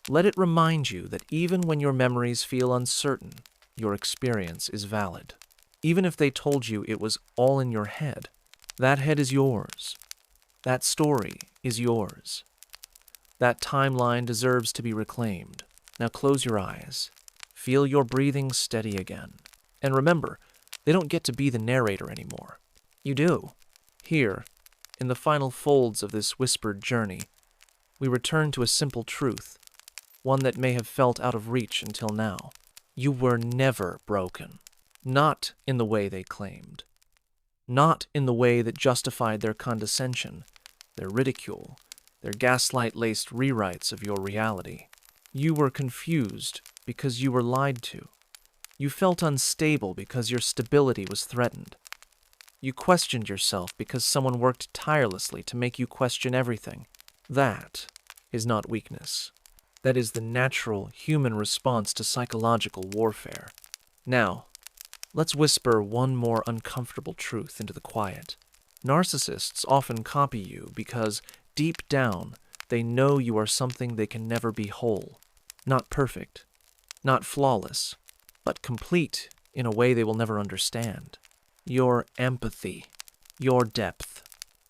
Let it remind you that even when your memories feel uncertain, your experience is valid. Even if they told you it was all in your head, that head is yours. That story is yours. That timeline deserves to be reclaimed. Now close your eyes. Feel your breathing steady again. And remember, they don't get to be the narrator anymore. You do. Here, in the final folds of this whispered journey, we return to a simple truth, one that may have felt out of reach until now. You were never broken. Not in the way they claimed. Not in the way that justified their condescension, their ridicule, their gaslight-laced rewrites of your reality. You were confused because you were lied to. You felt unstable because your stability was threatened. You questioned yourself because someone worked tirelessly to make you question everything. That is not weakness. That is the natural human response to psychological warfare. Now, let's whisper one more uncomfortable truth into the quiet. Narcissists often copy you because, deep down, they know you are something they can never be whole. Not perfect, not flawless, but complete in a way they will never understand. Your empathy, your depth,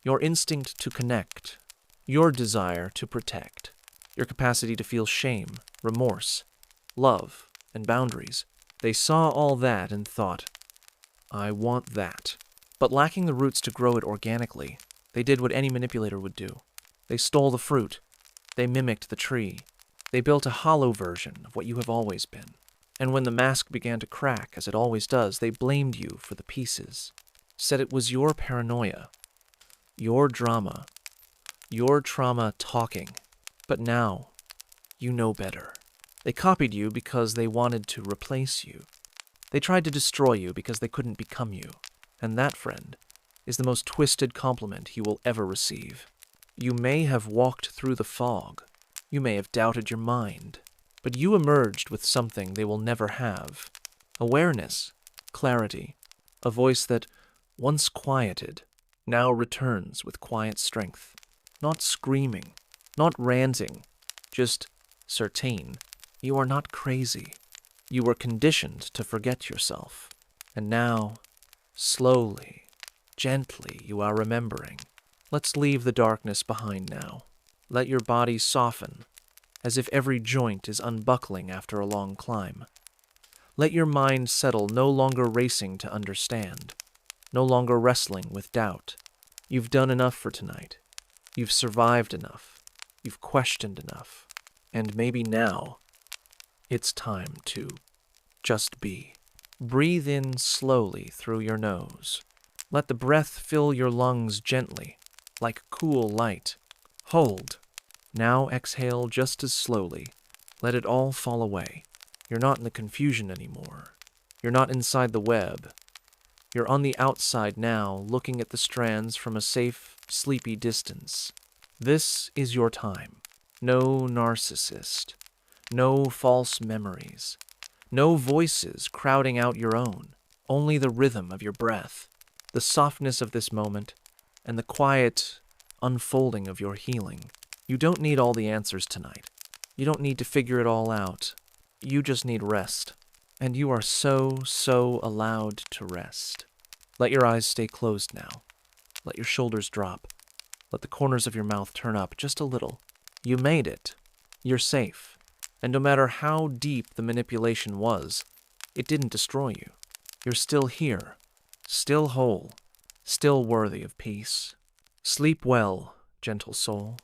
your instinct to connect, your desire to protect, your capacity to feel shame, remorse, love, and boundaries. They saw all that and thought, I want that. But lacking the roots to grow it organically, they did what any manipulator would do. They stole the fruit. They mimicked the tree. They built a hollow version of what you have always been. And when the mask began to crack, as it always does, they blamed you for the pieces. Said it was your paranoia, your drama, your trauma talking. But now, you know better. They copied you because they wanted to replace you. They tried to destroy you because they couldn't become you. And that, friend, is the most twisted compliment you will ever receive. You may have walked through the fog. You may have doubted your mind. But you emerged with something they will never have. Awareness, clarity, a voice that, once quieted, now returns with quiet strength. Not screaming, not ranting, just certain. You are not crazy. You were conditioned to forget yourself. And now, slowly, gently, you are remembering. Let's leave the darkness behind now. Let your body soften, as if every joint is unbuckling after a long climb. Let your mind settle, no longer racing to understand, no longer wrestling with doubt. You've done enough for tonight. You've survived enough. You've questioned enough. And maybe now, it's time to just be. Breathe in slowly through your nose. Let the breath fill your lungs gently, like cool light. Hold. Now exhale just as slowly. Let it all fall away. You're not in the confusion anymore. You're not inside the web. You're on the outside now, looking at the strands from a safe, sleepy distance. This is your time. No narcissist. No false memories. No voices crowding out your own. Only the rhythm of your breath, the softness of this moment, and the quiet unfolding of your healing. You don't need all the answers tonight. You don't need to figure it all out. You just need rest. And you are so allowed to rest. Let your eyes stay closed now. Let your shoulders drop. Let the corners of your mouth turn up just a little. You made it. You're safe. And no matter how deep the manipulation was, it didn't destroy you. You're still here. Still whole. Still worthy of peace. Sleep well, gentle soul.